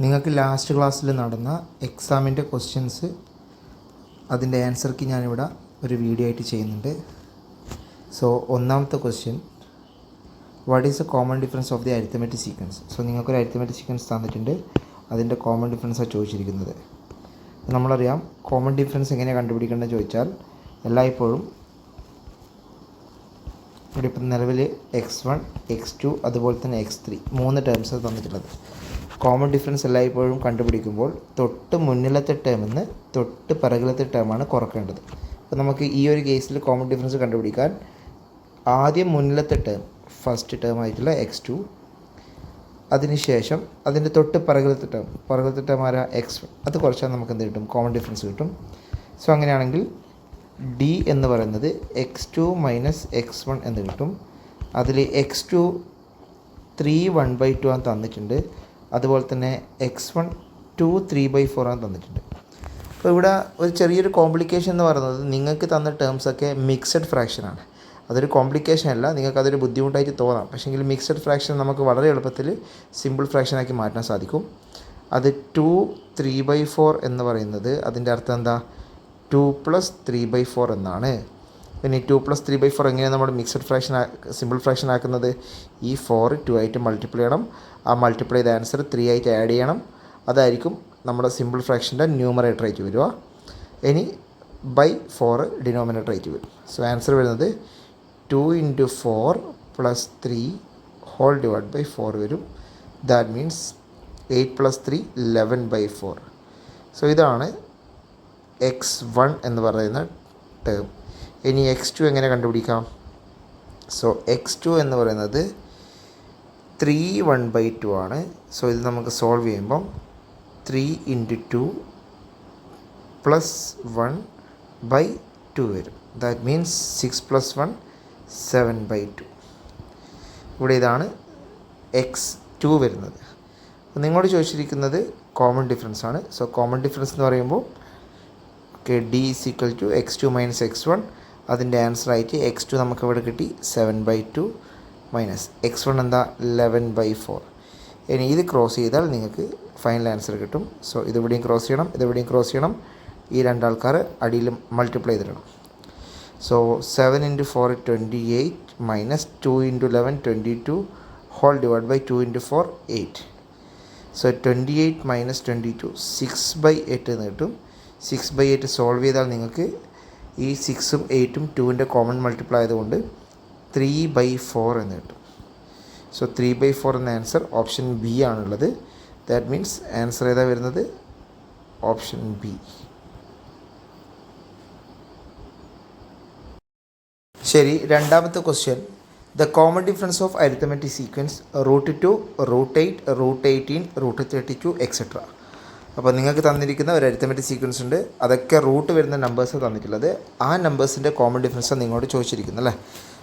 നിങ്ങൾക്ക് ലാസ്റ്റ് ക്ലാസ്സിൽ നടന്ന എക്സാമിൻ്റെ ക്വസ്റ്റ്യൻസ് അതിൻ്റെ ആൻസർക്ക് ഞാനിവിടെ ഒരു വീഡിയോ ആയിട്ട് ചെയ്യുന്നുണ്ട്. സോ ഒന്നാമത്തെ question, what is A common difference of the arithmetic sequence. So നിങ്ങൾക്കൊരു അരിത്തമെറ്റിക് സീക്വൻസ് തന്നിട്ടുണ്ട്, അതിൻ്റെ കോമൺ ഡിഫറൻസാണ് ചോദിച്ചിരിക്കുന്നത്. നമ്മളറിയാം കോമൺ ഡിഫറൻസ് എങ്ങനെയാണ് കണ്ടുപിടിക്കേണ്ടതെന്ന് ചോദിച്ചാൽ എല്ലായ്പ്പോഴും ഇവിടെ ഇപ്പം നിലവിൽ x1 x2 അതുപോലെ തന്നെ x3 3 ടേംസ് തന്നിട്ടുള്ളത്. കോമൺ ഡിഫറൻസ് എല്ലായ്പ്പോഴും കണ്ടുപിടിക്കുമ്പോൾ തൊട്ട് മുന്നിലത്തെ ടേമിന്ന് തൊട്ട് പിറകിലത്തെ ടേമാണ് കുറക്കേണ്ടത്. അപ്പോൾ നമുക്ക് ഈ ഒരു കേസിൽ കോമൺ ഡിഫറൻസ് കണ്ടുപിടിക്കാൻ ആദ്യം മുന്നിലത്തെ ടേം ഫസ്റ്റ് ടേം ആയിട്ടുള്ള x2, അതിനുശേഷം അതിൻ്റെ തൊട്ട് പിറകിലത്തെ ടേം ആരാ x1, അത് കുറച്ചാൽ നമുക്ക് എന്ത് കിട്ടും, കോമൺ ഡിഫറൻസ് കിട്ടും. സോ അങ്ങനെയാണെങ്കിൽ d എന്ന് പറയുന്നത് x2 മൈനസ് x1 എന്ന് കിട്ടും. അതിൽ x2 3 1/2 ആണ് തന്നിട്ടുണ്ട്, അതുപോലെ തന്നെ x1 2 3/4 ആണ് തന്നിട്ടുണ്ട്. അപ്പോൾ ഇവിടെ ഒരു ചെറിയൊരു കോംപ്ലിക്കേഷൻ എന്ന് പറയുന്നത് നിങ്ങൾക്ക് തന്ന ടേംസൊക്കെ മിക്സഡ് ഫ്രാക്ഷനാണ്. അതൊരു കോംപ്ലിക്കേഷൻ അല്ല, നിങ്ങൾക്കതൊരു ബുദ്ധിമുട്ടായിട്ട് തോന്നാം. പക്ഷേങ്കിൽ മിക്സഡ് ഫ്രാക്ഷൻ നമുക്ക് വളരെ എളുപ്പത്തിൽ സിമ്പിൾ ഫ്രാക്ഷനാക്കി മാറ്റാൻ സാധിക്കും. അത് 2 3/4 എന്ന് പറയുന്നത് അതിൻ്റെ അർത്ഥം എന്താ, 2 + 3/4 എന്നാണ്. പിന്നെ 2 + 3/4 എങ്ങനെയാണ് നമ്മൾ മിക്സഡ് ഫ്രാക്ഷൻ സിമ്പിൾ ഫ്രാക്ഷൻ ആക്കുന്നത്? ഈ 4 2 ആയിട്ട് മൾട്ടിപ്ലൈ ചെയ്യണം, ആ മൾട്ടിപ്ലൈ ചെയ്ത ആൻസർ 3 ആയിട്ട് ആഡ് ചെയ്യണം. അതായിരിക്കും നമ്മുടെ സിമ്പിൾ ഫ്രാക്ഷൻ്റെ ന്യൂമറേറ്റർ ആയിട്ട് വരിക. ഇനി ബൈ 4 ഡിനോമിനേറ്റർ ആയിട്ട് വരും. സോ ആൻസർ വരുന്നത് 2 × 4 + 3 ഹോൾ ഡിവൈഡ് ബൈ 4 വരും. That means 8 + 3 11/4. സോ ഇതാണ് x1 എന്ന് പറയുന്ന ടേം. ഇനി x2 എങ്ങനെ കണ്ടുപിടിക്കാം? സോ x2 എന്ന് പറയുന്നത് 3 1/2 ആണ്. സോ ഇത് നമുക്ക് സോൾവ് ചെയ്യുമ്പം 3 × 2 + 1/2 വരും. That means 6 + 1 7/2. ഇവിടെ ഇതാണ് x2 വരുന്നത്. അപ്പോൾ നിങ്ങളോട് ചോദിച്ചിരിക്കുന്നത് കോമൺ ഡിഫറൻസ് ആണ്. സോ കോമൺ ഡിഫറൻസ് എന്ന് പറയുമ്പോൾ d = x2 - x1. അതിൻ്റെ ആൻസറായിട്ട് x2 നമുക്ക് ഇവിടെ കിട്ടി 7/2 മൈനസ് x1 എന്താ 11/4. ഇനി ഇത് ക്രോസ് ചെയ്താൽ നിങ്ങൾക്ക് ഫൈനൽ ആൻസർ കിട്ടും. സോ ഇതെവിടെയും ക്രോസ് ചെയ്യണം, ഇതെവിടെയും ക്രോസ് ചെയ്യണം. ഈ രണ്ടാൾക്കാർ അടിയിൽ മൾട്ടിപ്ലൈ ചെയ്തിടണം. So 7 × 4 28 minus 2 × 11 22 whole divide by 2 × 4 8. So 28 - 22 6/8 എന്ന് കിട്ടും. 6/8 സോൾവ് ചെയ്താൽ നിങ്ങൾക്ക് ഈ 6ഉം 8ഉം 2ൻ്റെ കോമൺ മൾട്ടിപ്ലൈ ആയതുകൊണ്ട് 3/4 എന്ന് കിട്ടും. സോ 3/4 എന്ന ആൻസർ ഓപ്ഷൻ ബി ആണുള്ളത്. ദാറ്റ് മീൻസ് ആൻസർ ഏതാ വരുന്നത്, ഓപ്ഷൻ ബി. ശരി, രണ്ടാമത്തെ question, the common difference of arithmetic sequence √2 √8 √18 √32 etcetera. അപ്പോൾ നിങ്ങൾക്ക് തന്നിരിക്കുന്ന ഒരു അരിത്തമെറ്റിക് സീക്വൻസ് ഉണ്ട്, അതൊക്കെ റൂട്ട് വരുന്ന നമ്പേഴ്സാണ് തന്നിട്ടുള്ളത്. ആ നമ്പേഴ്സിൻ്റെ കോമൺ ഡിഫറൻസാണ് നിങ്ങളോട് ചോദിച്ചിരിക്കുന്നത് അല്ലേ.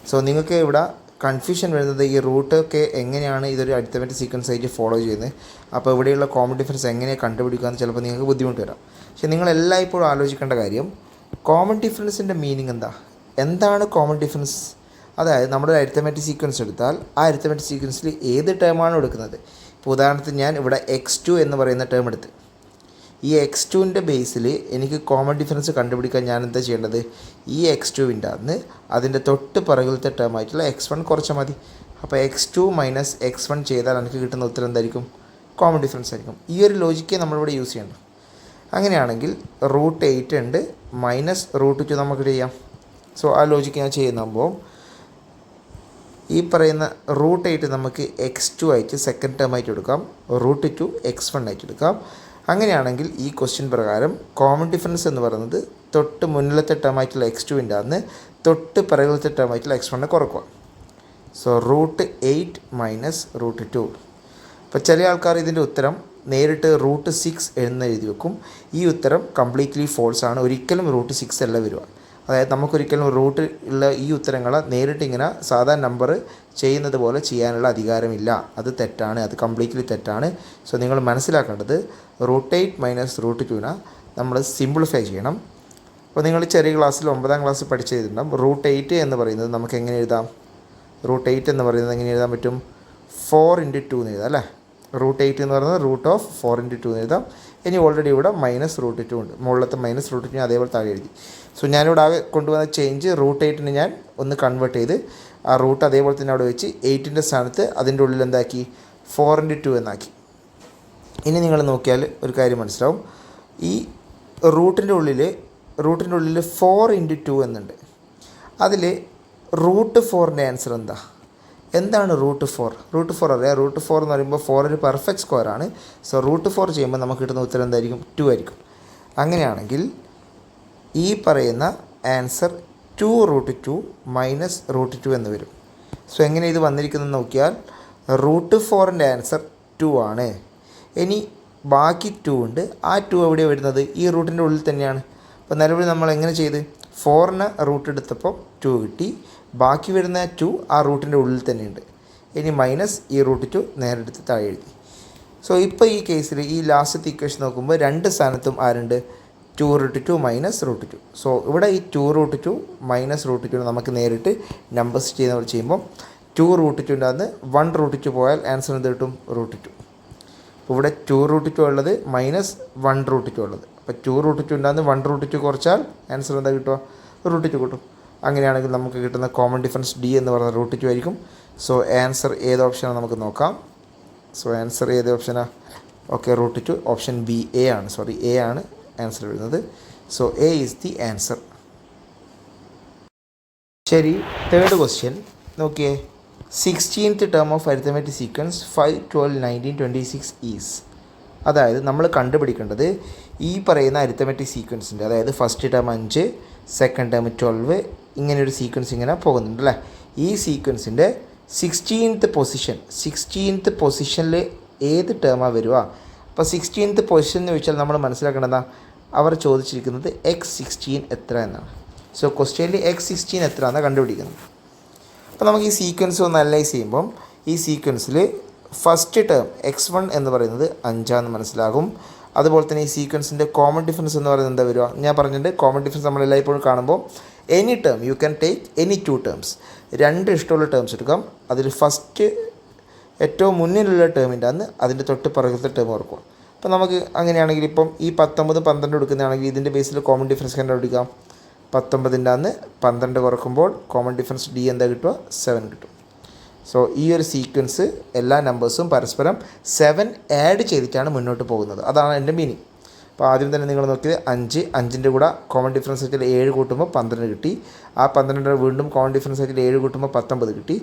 സോ നിങ്ങൾക്ക് ഇവിടെ കൺഫ്യൂഷൻ വരുന്നത് ഈ റൂട്ടൊക്കെ എങ്ങനെയാണ് ഇതൊരു അരിത്തമെറ്റിക് സീക്വൻസ് ആയിട്ട് ഫോളോ ചെയ്യുന്നത്, അപ്പോൾ ഇവിടെയുള്ള കോമൺ ഡിഫറൻസ് എങ്ങനെ കണ്ടുപിടിക്കാമെന്ന് ചിലപ്പോൾ നിങ്ങൾക്ക് ബുദ്ധിമുട്ട് വരാം. പക്ഷേ നിങ്ങളെല്ലാം ഇപ്പോഴും ആലോചിക്കേണ്ട കാര്യം, കോമൺ ഡിഫറൻസിൻ്റെ മീനിങ് എന്താണ് കോമൺ ഡിഫറൻസ്? അതായത് നമ്മുടെ ഒരു അരിത്തമെറ്റിക് സീക്വൻസ് എടുത്താൽ ആ അരിത്തമെറ്റിക് സീക്വൻസിൽ ഏത് ടേമാണ് എടുക്കുന്നത്. ഇപ്പോൾ ഉദാഹരണത്തിന് ഞാൻ ഇവിടെ x2 എന്ന് പറയുന്ന ടേം എടുത്ത് ഈ x2ൻ്റെ ബേസിൽ എനിക്ക് കോമൺ ഡിഫറൻസ് കണ്ടുപിടിക്കാൻ ഞാൻ എന്താ ചെയ്യേണ്ടത്, ഈ x2വിൻ്റെ അന്ന് അതിൻ്റെ തൊട്ട് പിറകിലത്തെ ടേം ആയിട്ടുള്ള x1 കുറച്ചാൽ മതി. അപ്പോൾ x2 - x1 ചെയ്താൽ എനിക്ക് കിട്ടുന്ന ഉത്തരം എന്തായിരിക്കും, കോമൺ ഡിഫറൻസ് ആയിരിക്കും. ഈ ഒരു ലോജിക്കേ നമ്മളിവിടെ യൂസ് ചെയ്യണം. അങ്ങനെയാണെങ്കിൽ √8 ഉണ്ട് മൈനസ് √2 നമുക്ക് ചെയ്യാം. സോ ആ ലോജിക്ക് ഞാൻ ചെയ്യുമ്പോൾ ഈ പറയുന്ന √8 നമുക്ക് x2 ആയിട്ട് സെക്കൻഡ് ടേം ആയിട്ട് എടുക്കാം, √2 x1 ആയിട്ട് എടുക്കാം. അങ്ങനെയാണെങ്കിൽ ഈ ക്വസ്റ്റ്യൻ പ്രകാരം കോമൺ ഡിഫറൻസ് എന്ന് പറയുന്നത് തൊട്ട് മുന്നിലത്തെ ടേം ആയിട്ടുള്ള x2വിൻ്റെ അന്ന് തൊട്ട് പിറകിലത്തെ ടേം ആയിട്ടുള്ള x1 കുറക്കുക. So √8 minus √2. അപ്പോൾ ചില ആൾക്കാർ ഇതിൻ്റെ ഉത്തരം നേരിട്ട് √6 എന്ന് എഴുതി വെക്കും. ഈ ഉത്തരം കംപ്ലീറ്റ്ലി ഫോൾസ് ആണ്. ഒരിക്കലും √6 അല്ല വരിക. അതായത് നമുക്കൊരിക്കലും റൂട്ട് ഉള്ള ഈ ഉത്തരങ്ങളെ നേരിട്ട് ഇങ്ങനെ സാധാരണ നമ്പർ ചെയ്യുന്നത് പോലെ ചെയ്യാനുള്ള അധികാരമില്ല. അത് തെറ്റാണ്, അത് കംപ്ലീറ്റ്ലി തെറ്റാണ്. സോ നിങ്ങൾ മനസ്സിലാക്കേണ്ടത് √8 മൈനസ് √2നെ നമ്മൾ സിംപ്ലിഫൈ ചെയ്യണം. അപ്പോൾ നിങ്ങൾ ചെറിയ ക്ലാസ്സിൽ 9ാം ക്ലാസ്സിൽ പഠിച്ച് ചെയ്തിട്ടുണ്ടാകും. √8 എന്ന് പറയുന്നത് നമുക്ക് എങ്ങനെ എഴുതാം, √8 എന്ന് പറയുന്നത് എങ്ങനെ എഴുതാൻ പറ്റും, 4 × 2 എന്ന് എഴുതാം അല്ലേ. റൂട്ട് 8 എന്ന് പറയുന്നത് റൂട്ട് ഓഫ് 4 × 2 എന്ന് എഴുതാം. ഇനി ഓൾറെഡി ഇവിടെ -√2 ഉണ്ട്, മുകളിലത്തെ -√2 അതേപോലെ താഴെ എഴുതി. സോ ഞാനിവിടെ ആകെ കൊണ്ടുവന്ന ചേഞ്ച് റൂട്ട് 8 ഞാൻ ഒന്ന് കൺവേർട്ട് ചെയ്ത് ആ റൂട്ട് അതേപോലെ തന്നെ അവിടെ വെച്ച് 8ൻ്റെ സ്ഥാനത്ത് അതിൻ്റെ ഉള്ളിൽ എന്താക്കി 4 × 2 എന്നാക്കി. ഇനി നിങ്ങൾ നോക്കിയാൽ ഒരു കാര്യം മനസ്സിലാവും. ഈ റൂട്ടിൻ്റെ ഉള്ളിൽ 4 × 2 എന്നുണ്ട്. അതിൽ റൂട്ട് 4ൻ്റെ ആൻസർ എന്താണ് റൂട്ട് 4? റൂട്ട് 4 അറിയാം. റൂട്ട് 4 എന്ന് പറയുമ്പോൾ 4 ഒരു പെർഫെക്റ്റ് സ്ക്വയർ ആണ്. സോ റൂട്ട് 4 ചെയ്യുമ്പോൾ നമുക്ക് കിട്ടുന്ന ഉത്തരം എന്തായിരിക്കും? 2 ആയിരിക്കും. അങ്ങനെയാണെങ്കിൽ ഈ പറയുന്ന ആൻസർ 2√2 -√2 എന്ന് വരും. സോ എങ്ങനെ ഇത് വന്നിരിക്കുന്നത് നോക്കിയാൽ റൂട്ട് 4ൻ്റെ ആൻസർ 2 ആണ്. ഇനി ബാക്കി 2 ഉണ്ട്. ആ 2 എവിടെയാണ് വരുന്നത്? ഈ റൂട്ടിൻ്റെ ഉള്ളിൽ തന്നെയാണ്. അപ്പോൾ നിലവിൽ നമ്മൾ എങ്ങനെ ചെയ്ത് 4ന് റൂട്ട് എടുത്തപ്പോൾ 2 കിട്ടി. ബാക്കി വരുന്ന 2 ആ റൂട്ടിൻ്റെ ഉള്ളിൽ തന്നെയുണ്ട്. ഇനി മൈനസ് ഈ √2 നേരെ എടുത്ത് താഴെ എഴുതി. സോ ഇപ്പോൾ ഈ കേസിൽ ഈ ലാസ്റ്റത്തെ ഇക്വേഷൻ നോക്കുമ്പോൾ രണ്ട് സ്ഥാനത്തും ആരുണ്ട്? 2√2 -√2. സോ ഇവിടെ ഈ 2√2 -√2 നമുക്ക് നേരിട്ട് നമ്പേഴ്സ് ചെയ്യുമ്പോൾ 2√2ൻ്റെ അകത്ത് 1√2 പോയാൽ ആൻസർ എന്ത് കിട്ടും? √2. അപ്പോൾ ഇവിടെ 2√2 ഉള്ളത് -1√2 ഉള്ളത്. അപ്പോൾ 2√2ൻ്റെ അകത്ത് 1√2 കുറച്ചാൽ ആൻസർ എന്താ കിട്ടുക? √2 കിട്ടും. അങ്ങനെയാണെങ്കിൽ നമുക്ക് കിട്ടുന്ന കോമൺ ഡിഫറൻസ് ഡി എന്ന് പറയുന്നത് √2 ആയിരിക്കും. സോ ആൻസർ ഏത് ഓപ്ഷനാണ് നമുക്ക് നോക്കാം. സോ ആൻസർ ഏത് ഓപ്ഷനാണ്? ഓക്കെ, √2 ഓപ്ഷൻ ബി എ ആണ്. എ ആണ് ആൻസർ വരുന്നത്. So A is the answer. ശരി, തേർഡ് ക്വസ്റ്റ്യൻ നോക്കിയേ. 16th term of arithmetic sequence 5, 12, 19, 26 is. അതായത് നമ്മൾ കണ്ടുപിടിക്കേണ്ടത് ഈ പറയുന്ന അരിത്തമെറ്റിക് സീക്വൻസിൻ്റെ, അതായത് ഫസ്റ്റ് ടേം 5, സെക്കൻഡ് ടേം 12, ഇങ്ങനെയൊരു സീക്വൻസ് ഇങ്ങനെ പോകുന്നുണ്ട് അല്ലേ. ഈ സീക്വൻസിൻ്റെ 16th പൊസിഷനിൽ ഏത് ടേമാണ് വരിക? അപ്പോൾ 16th പൊസിഷൻ എന്ന് വെച്ചാൽ നമ്മൾ മനസ്സിലാക്കേണ്ടതാ, അവർ ചോദിച്ചിരിക്കുന്നത് x16 എത്ര എന്നാണ്. സോ ക്വസ്റ്റ്യനിൽ x16 എത്ര എന്നാണ് കണ്ടുപിടിക്കുന്നത്. അപ്പോൾ നമുക്ക് ഈ സീക്വൻസ് ഒന്ന് അനലൈസ് ചെയ്യുമ്പം ഈ സീക്വൻസിൽ ഫസ്റ്റ് ടേം x1 എന്ന് പറയുന്നത് 5 മനസ്സിലാകും. അതുപോലെ തന്നെ ഈ സീക്വൻസിൻ്റെ കോമൺ ഡിഫറൻസ് എന്ന് പറയുന്നത് എന്താ വരിക? ഞാൻ പറഞ്ഞിട്ടുണ്ട്, കോമൺ ഡിഫറൻസ് നമ്മൾ എല്ലായ്പ്പോഴും കാണുമ്പോൾ any term you can take any 2 terms. 2 ഇഷ്ടമുള്ള ടേംസ് എടുക്കാം. അതിൽ ഫസ്റ്റ് ഏറ്റവും മുന്നിലുള്ള ടേമിൻ്റെ അന്ന് അതിൻ്റെ തൊട്ട് പുറകത്തെ ടേം ഓർക്കുക. അപ്പോൾ നമുക്ക് അങ്ങനെയാണെങ്കിൽ ഇപ്പം ഈ 19, 12 എടുക്കുന്നതാണെങ്കിൽ ഇതിൻ്റെ ബേസിൽ കോമൺ ഡിഫറൻസ് കണ്ടുപിടിക്കാം. 19ൻ്റെ അന്ന് 12 കുറക്കുമ്പോൾ കോമൺ ഡിഫറൻസ് ഡി എന്താ കിട്ടുക? 7 കിട്ടും. സോ ഈ ഒരു സീക്വൻസ് എല്ലാ നമ്പേഴ്സും പരസ്പരം 7 ആഡ് ചെയ്തിട്ടാണ് മുന്നോട്ട് പോകുന്നത്. അതാണ് എൻ്റെ മീനിങ്. അപ്പോൾ ആദ്യം തന്നെ നിങ്ങൾ നോക്കിയത് 5ൻ്റെ കൂടെ കോമൺ ഡിഫറൻസ് ആയിട്ട് 7 കൂട്ടുമ്പോൾ 12 കിട്ടി. ആ 12 വീണ്ടും കോമൺ ഡിഫറൻസ് ആയിട്ട് 7 കൂട്ടുമ്പോൾ 19 കിട്ടി.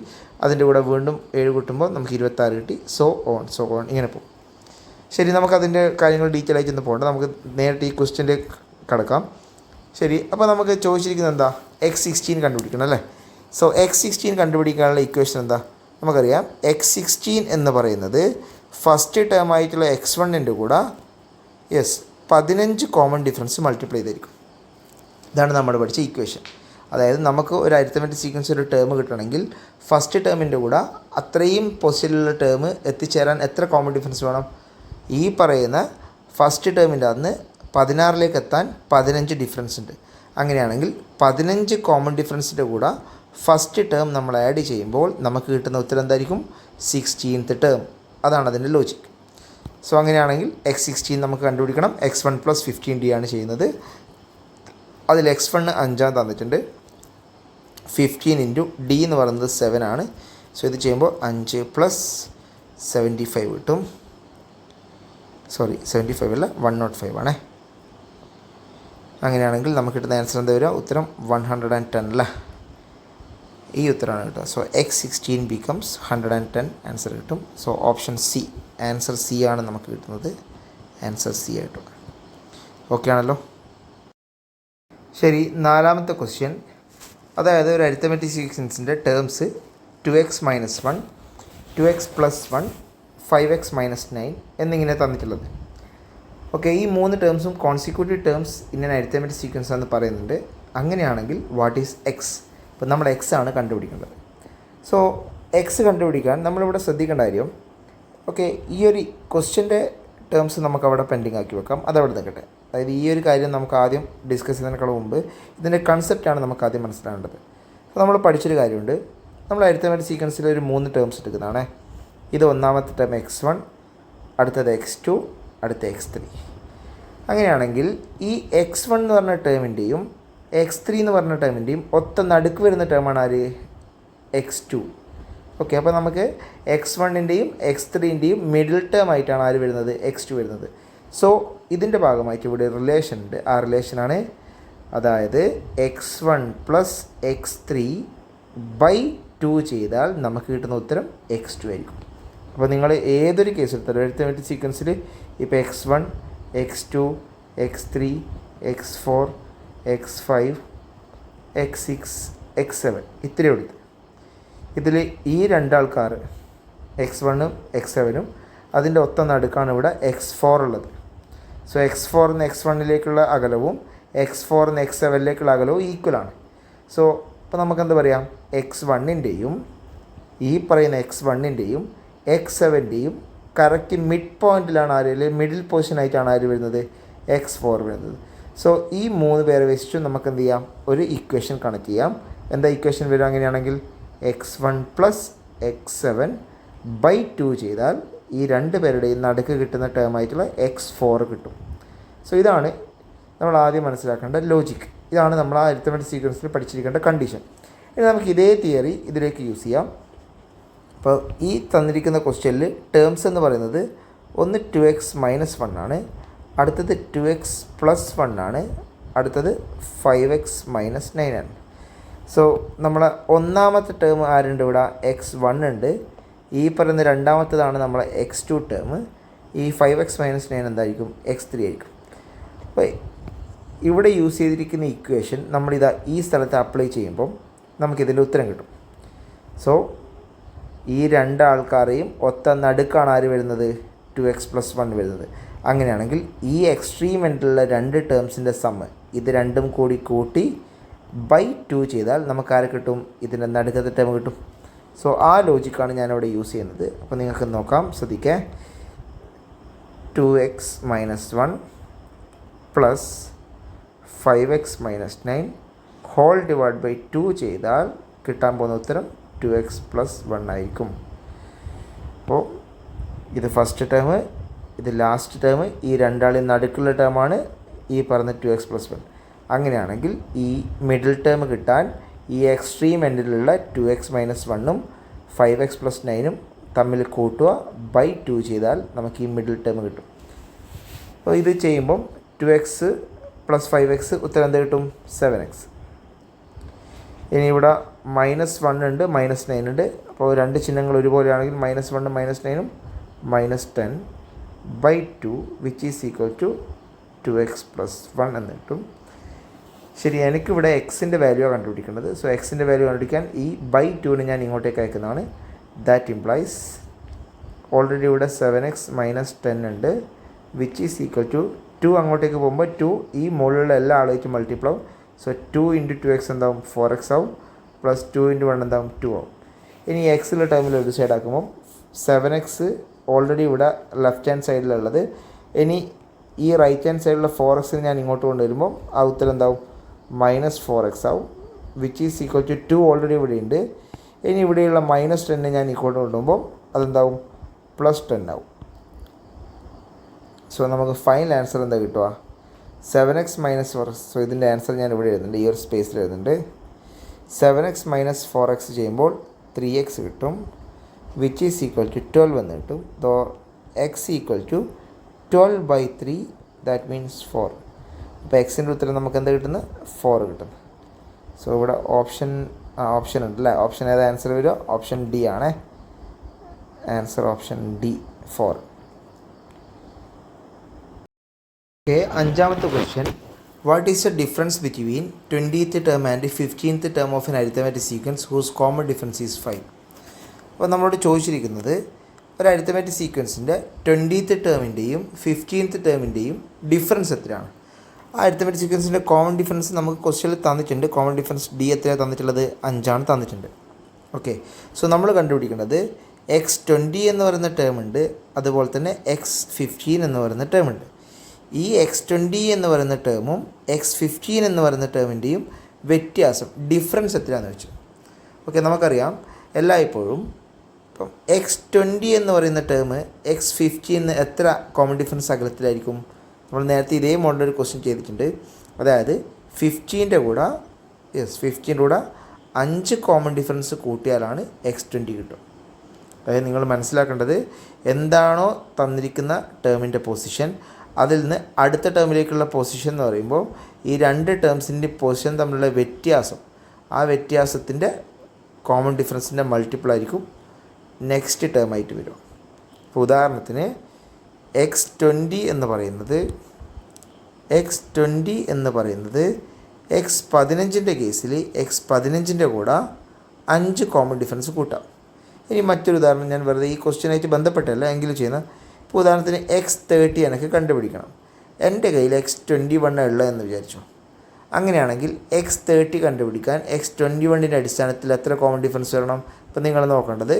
അതിൻ്റെ കൂടെ വീണ്ടും 7 കൂട്ടുമ്പോൾ നമുക്ക് 26 കിട്ടി. സോ ഓൺ ഇങ്ങനെ പോകും. ശരി, നമുക്കതിൻ്റെ കാര്യങ്ങൾ ഡീറ്റെയിൽ ആയിട്ട് ഒന്ന് പോകണ്ട. നമുക്ക് നേരിട്ട് ഈ ക്വസ്റ്റ്യൻ്റെ കിടക്കാം. ശരി, അപ്പോൾ നമുക്ക് ചോദിച്ചിരിക്കുന്നത് എന്താ? x16 കണ്ടുപിടിക്കണം അല്ലേ. സോ x16 കണ്ടുപിടിക്കാനുള്ള ഇക്വേഷൻ എന്താ? നമുക്കറിയാം x16 എന്ന് പറയുന്നത് ഫസ്റ്റ് ടേം ആയിട്ടുള്ള x1ൻ്റെ കൂടെ 15 കോമൺ ഡിഫറൻസ് മൾട്ടിപ്ലൈ ചെയ്തായിരിക്കും. ഇതാണ് നമ്മൾ പഠിച്ച ഇക്വേഷൻ. അതായത് നമുക്ക് ഒരു അരിത്തമെറ്റിക് സീക്വൻസ് ഒരു ടേം കിട്ടണമെങ്കിൽ ഫസ്റ്റ് ടേമിൻ്റെ കൂടെ അത്രയും പൊസിഷനിലുള്ള ടേം എത്തിച്ചേരാൻ എത്ര കോമൺ ഡിഫറൻസ് വേണം? ഈ പറയുന്ന ഫസ്റ്റ് ടേമിൻ്റെ അന്ന് 16ലേക്ക് എത്താൻ 15 ഡിഫറൻസ് ഉണ്ട്. അങ്ങനെയാണെങ്കിൽ 15 കോമൺ ഡിഫറൻസിൻ്റെ കൂടെ ഫസ്റ്റ് ടേം നമ്മൾ ആഡ് ചെയ്യുമ്പോൾ നമുക്ക് കിട്ടുന്ന ഉത്തരം എന്തായിരിക്കും? 16th term. അതാണ് അതിൻ്റെ ലോജിക്. സോ അങ്ങനെയാണെങ്കിൽ x16 നമുക്ക് കണ്ടുപിടിക്കണം. x1 + 15d ആണ് ചെയ്യുന്നത്. അതിൽ x1 5 തന്നിട്ടുണ്ട്. 15 × d എന്ന് പറയുന്നത് 7 ആണ്. സോ ഇത് ചെയ്യുമ്പോൾ 5 + 75 കിട്ടും. 75 അല്ല, 105 ആണേ. അങ്ങനെയാണെങ്കിൽ നമുക്ക് കിട്ടുന്ന ആൻസർ എന്താ വരിക? ഉത്തരം 110 അല്ലേ. ഈ ഉത്തരമാണ് കിട്ടുക. സോ x16 ബിക്കംസ് 110 ആൻസർ കിട്ടും. So option C, answer C ആണ് നമുക്ക് കിട്ടുന്നത്. ആൻസർ സി ആയിട്ട് ഓക്കെ ആണല്ലോ. ശരി, നാലാമത്തെ ക്വസ്റ്റ്യൻ. അതായത് ഒരു arithmetic സീക്വൻസിൻ്റെ terms 2x - 1, 2x + 1, 5x - 9 എന്നിങ്ങനെ തന്നിട്ടുള്ളത്. ഓക്കെ, ഈ 3 ടേംസും consecutive terms in an arithmetic sequence എന്ന് പറയുന്നുണ്ട്. അങ്ങനെയാണെങ്കിൽ വാട്ട് ഈസ് എക്സ്? ഇപ്പോൾ നമ്മൾ എക്സ് ആണ് കണ്ടുപിടിക്കേണ്ടത്. സോ എക്സ് കണ്ടുപിടിക്കാൻ നമ്മളിവിടെ ശ്രദ്ധിക്കേണ്ട കാര്യം, ഓക്കെ, ഈ ഒരു ക്വസ്റ്റ്യൻ്റെ ടേംസ് നമുക്ക് അവിടെ പെൻഡിങ് ആക്കി വെക്കാം. അതവിടെ നിൽക്കട്ടെ. അതായത് ഈ ഒരു കാര്യം നമുക്ക് ആദ്യം ഡിസ്കസ് ചെയ്യുന്നതിനേക്കാൾ മുമ്പ് ഇതിൻ്റെ കൺസെപ്റ്റാണ് നമുക്ക് ആദ്യം മനസ്സിലാവേണ്ടത്. അപ്പോൾ നമ്മൾ പഠിച്ചൊരു കാര്യമുണ്ട്. നമ്മൾ അരിത്തമെറ്റിക് സീക്വൻസിൽ ഒരു 3 ടേംസ് എടുക്കുന്നതാണേ. ഇത് ഒന്നാമത്തെ ടേം x1, അടുത്തത് x2, അടുത്ത x3. അങ്ങനെയാണെങ്കിൽ ഈ x1 എന്ന് പറഞ്ഞ ടേമിൻ്റെയും x3 എന്ന് പറഞ്ഞ ടേമിൻ്റെയും ഒത്ത നടുക്ക് വരുന്ന ടേമാണ് ആര്? x2. ഓക്കെ, അപ്പോൾ നമുക്ക് x1ൻ്റെയും x3ൻ്റെയും മിഡിൽ ടേം ആയിട്ടാണ് ആര് വരുന്നത്? x2 വരുന്നത്. സോ ഇതിൻ്റെ ഭാഗമായിട്ട് ഇവിടെ റിലേഷൻ ഉണ്ട്. ആ റിലേഷനാണ്, അതായത് x1 പ്ലസ് x3/2 ചെയ്താൽ നമുക്ക് കിട്ടുന്ന ഉത്തരം x2 ആയിരിക്കും. അപ്പോൾ നിങ്ങൾ ഏതൊരു കേസ് എടുത്താലും അരിത്മെറ്റിക് സീക്വൻസിൽ ഇപ്പോൾ x1, x2, x3, x4, x5, x6, x7 ഇത്രയും എടുത്ത് ഇതിൽ ഈ രണ്ടാൾക്കാർ x1ഉം x7ഉം അതിൻ്റെ ഒത്ത നടുക്കാണ് ഇവിടെ x4 ഉള്ളത്. സോ x4 നിന്ന് x1ലേക്കുള്ള അകലവും x4 നിന്ന് x7ലേക്കുള്ള അകലവും ഈക്വലാണ്. സോ ഇപ്പോൾ നമുക്കെന്ത് പറയാം? x1ൻ്റെയും ഈ പറയുന്ന x1ൻ്റെയും x7ൻ്റെയും കറക്റ്റ് മിഡ് പോയിൻറ്റിലാണ് ആര്, അല്ലെങ്കിൽ മിഡിൽ പൊസിഷനായിട്ടാണ് ആര് വരുന്നത്? x4 വരുന്നത്. സോ ഈ 3 പേരെ വെച്ചിട്ട് നമുക്ക് എന്ത് ചെയ്യാം? ഒരു ഇക്വേഷൻ കണക്ട് ചെയ്യാം. എന്താ ഇക്വേഷൻ വരും? അങ്ങനെയാണെങ്കിൽ x1 പ്ലസ് x7/2 ചെയ്താൽ ഈ 2 പേരുടെയും നടുക്ക് കിട്ടുന്ന ടേമായിട്ടുള്ള x4 കിട്ടും. സോ ഇതാണ് നമ്മൾ ആദ്യം മനസ്സിലാക്കേണ്ട ലോജിക്ക്. ഇതാണ് നമ്മൾ ആ അരിത്മെറ്റിക് സീക്വൻസിൽ പഠിച്ചിരിക്കേണ്ട കണ്ടീഷൻ. ഇനി നമുക്ക് ഇതേ തിയറി ഇതിലേക്ക് യൂസ് ചെയ്യാം. അപ്പോൾ ഈ തന്നിരിക്കുന്ന ക്വസ്റ്റ്യനിൽ ടേംസ് എന്ന് പറയുന്നത് ഒന്ന് 2x - 1 ആണ്, അടുത്തത് 2x + 1 ആണ്, അടുത്തത് 5x - 9 ആണ്. സോ നമ്മളെ ഒന്നാമത്തെ ടേം ആരുണ്ട് ഇവിടെ? x1 ഉണ്ട്. ഈ പറയുന്ന രണ്ടാമത്തേതാണ് നമ്മളെ x2 ടേം. ഈ 5x - 9 എന്തായിരിക്കും? x3 ആയിരിക്കും. അപ്പോൾ ഇവിടെ യൂസ് ചെയ്തിരിക്കുന്ന ഇക്വേഷൻ നമ്മളിതാ ഈ സ്ഥലത്ത് അപ്ലൈ ചെയ്യുമ്പം നമുക്കിതിൻ്റെ ഉത്തരം കിട്ടും. സോ ഈ രണ്ടാൾക്കാരെയും ഒത്ത നടുക്കാണ് ആര് വരുന്നത്? 2x + 1 വരുന്നത്. അങ്ങനെയാണെങ്കിൽ ഈ എക്സ്ട്രീം എൻഡിലുള്ള 2 ടേംസിൻ്റെ സമ്മ് ഇത് രണ്ടും കൂടി കൂട്ടി /2 ചെയ്താൽ നമുക്ക് ആരെ കിട്ടും? ഇതിൻ്റെ നടുക്കത്തെ ടേം കിട്ടും. സോ ആ ലോജിക്കാണ് ഞാനിവിടെ യൂസ് ചെയ്യുന്നത്. അപ്പോൾ നിങ്ങൾക്ക് നോക്കാം, ശ്രദ്ധിക്കേ. 2x - 1 plus 5x - 9 whole divide by 2 ചെയ്താൽ കിട്ടാൻ പോകുന്ന ഉത്തരം 2x + 1 ആയിരിക്കും. അപ്പോൾ ഇത് ഫസ്റ്റ് ടേം, ഇത് ലാസ്റ്റ് ടേം, ഈ രണ്ടാളെയും നടുക്കുള്ള ടേമാണ് ഈ പറഞ്ഞ 2x + 1. അങ്ങനെയാണെങ്കിൽ ഈ മിഡിൽ ടേം കിട്ടാൻ ഈ എക്സ്ട്രീം എൻഡിലുള്ള 2x - 1ഉം 5x + 9ഉം തമ്മിൽ കൂട്ടുക /2 ചെയ്താൽ നമുക്ക് ഈ മിഡിൽ ടേം കിട്ടും. അപ്പോൾ ഇത് ചെയ്യുമ്പം 2x + 5x ഉത്തരം എന്ത് കിട്ടും? 7x. ഇനി ഇവിടെ -1 ഉണ്ട്, -9 ഉണ്ട്. അപ്പോൾ 2 ചിഹ്നങ്ങൾ ഒരുപോലെയാണെങ്കിൽ -1ഉം -9ഉം -10/2 which is equal to 2x + 1 എന്ന് കിട്ടും. ശരി, എനിക്കിവിടെ എക്സിൻ്റെ വാല്യൂ കണ്ടുപിടിക്കേണ്ടത്. സോ എക്സിൻ്റെ വാല്യൂ കണ്ടുപിടിക്കാൻ ഈ /2ന് ഞാൻ ഇങ്ങോട്ടേക്ക് അയക്കുന്നതാണ്. ദാറ്റ് ഇംപ്ലൈസ് ഓൾറെഡി ഇവിടെ 7x - 10 ഉണ്ട്, വിച്ച് ഈസ് ഈക്വൽ ടു 2 അങ്ങോട്ടേക്ക് പോകുമ്പോൾ 2 ഈ മുകളിലുള്ള എല്ലാ ആളുമായിട്ട് മൾട്ടിപ്പിൾ ആവും. സോ 2 × 2x എന്താവും? 4x ആവും. പ്ലസ് 2 × 1 എന്താവും? 2 ആവും. ഇനി എക്സിലുള്ള ടൈമിൽ ഒരു സൈഡ് ആക്കുമ്പോൾ 7x ഓൾറെഡി ഇവിടെ ലെഫ്റ്റ് ഹാൻഡ് സൈഡിലുള്ളത്. ഇനി ഈ റൈറ്റ് ഹാൻഡ് സൈഡിലുള്ള 4x ഞാൻ ഇങ്ങോട്ട് കൊണ്ടുവരുമ്പോൾ ആ ഉത്തരം എന്താവും? -4x ആവും, which is equal to 2 already ഇവിടെ ഉണ്ട്. ഇനി ഇവിടെയുള്ള -10 ഞാൻ ഇങ്ങോട്ട് കൊണ്ടുപോകുമ്പോൾ അതെന്താവും? +10 ആവും. സോ നമുക്ക് ഫൈനൽ ആൻസർ എന്താ കിട്ടുക? 7x - 4x. സോ ഇതിൻ്റെ ആൻസർ ഞാൻ ഇവിടെ എഴുതുന്നുണ്ട്, ഈ ഒരു സ്പേസിൽ എഴുതുന്നുണ്ട്. 7x - 4x ചെയ്യുമ്പോൾ 3x കിട്ടും, വിച്ച് ഈസ് ഈക്വൽ ടു 12 എന്ന് കിട്ടും. Though x equal to 12/3, that means 4. അപ്പോൾ എക്സിൻ്റെ ഉത്തരം നമുക്ക് എന്താ കിട്ടുന്നത്? 4 കിട്ടുന്നത്. സോ ഇവിടെ ഓപ്ഷൻ ഉണ്ടല്ലേ, ഓപ്ഷൻ ഏതാ ആൻസർ വരിക? ഓപ്ഷൻ ഡി ആണ് ആൻസർ, ഓപ്ഷൻ ഡി 4. ഓക്കെ, അഞ്ചാമത്തെ question. What is the difference between 20th term and 15th term of an arithmetic sequence whose common difference is 5? അപ്പോൾ നമ്മളോട് ചോദിച്ചിരിക്കുന്നത് ഒരു അരിത്തമാറ്റിക് സീക്വൻസിൻ്റെ 20th ടേമിൻ്റെയും 15th ടേമിൻ്റെയും ഡിഫറൻസ് എത്രയാണ്? ആ അരിത്തമാറ്റിക് സീക്വൻസിൻ്റെ കോമൺ ഡിഫറൻസ് നമുക്ക് ക്വസ്റ്റ്യനിൽ തന്നിട്ടുണ്ട്. കോമൺ ഡിഫറൻസ് ഡി എത്രയാണ് തന്നിട്ടുള്ളത്? 5 ആണ് തന്നിട്ടുണ്ട്. ഓക്കെ, സോ നമ്മൾ കണ്ടുപിടിക്കേണ്ടത് x20 എന്ന് പറയുന്ന ടേം ഉണ്ട്, അതുപോലെ തന്നെ x15 എന്ന് പറയുന്ന ടേം ഉണ്ട്. ഈ x20 എന്ന് പറയുന്ന ടേമും x15 എന്ന് പറയുന്ന ടേമിൻ്റെയും വ്യത്യാസം, ഡിഫറൻസ് എത്രയാണെന്ന് വെച്ചു. ഓക്കെ, നമുക്കറിയാം എല്ലായ്പ്പോഴും അപ്പം x20 എന്ന് പറയുന്ന ടേം x50 എന്ന് എത്ര കോമൺ ഡിഫറൻസ് അകലത്തിലായിരിക്കും? നമ്മൾ നേരത്തെ ഇതേ മോഡൽ ഒരു ക്വസ്റ്റ്യൻ ചെയ്തിട്ടുണ്ട്. അതായത് 15ൻ്റെ കൂടെ 15ൻ്റെ കൂടെ 5 കോമൺ ഡിഫറൻസ് കൂട്ടിയാലാണ് x20 കിട്ടും. അതായത് നിങ്ങൾ മനസ്സിലാക്കേണ്ടത് എന്താണോ തന്നിരിക്കുന്ന ടേമിൻ്റെ പൊസിഷൻ, അതിൽ നിന്ന് അടുത്ത ടേമിലേക്കുള്ള പൊസിഷൻ എന്ന് പറയുമ്പോൾ ഈ രണ്ട് ടേംസിൻ്റെ പൊസിഷൻ തമ്മിലുള്ള വ്യത്യാസം, ആ വ്യത്യാസത്തിൻ്റെ കോമൺ ഡിഫറൻസിൻ്റെ മൾട്ടിപ്പിൾ ആയിരിക്കും നെക്സ്റ്റ് ടേം ആയിട്ട് വരും. ഇപ്പോൾ ഉദാഹരണത്തിന് x20 എന്ന് പറയുന്നത് x15ൻ്റെ കേസിൽ x15ൻ്റെ കൂടെ 5 കോമൺ ഡിഫറൻസ് കൂട്ടാം. ഇനി മറ്റൊരു ഉദാഹരണം ഞാൻ വെറുതെ ഈ ക്വസ്റ്റ്യനായിട്ട് ബന്ധപ്പെട്ടല്ല എങ്കിലും ചെയ്യുന്ന, ഇപ്പോൾ ഉദാഹരണത്തിന് x30 എനിക്ക് കണ്ടുപിടിക്കണം. എൻ്റെ കയ്യിൽ x21 ഉള്ളതെന്ന് വിചാരിച്ചു. അങ്ങനെയാണെങ്കിൽ x30 കണ്ടുപിടിക്കാൻ x21ൻ്റെ അടിസ്ഥാനത്തിൽ എത്ര കോമൺ ഡിഫറൻസ് വരണം? ഇപ്പം നിങ്ങൾ നോക്കേണ്ടത്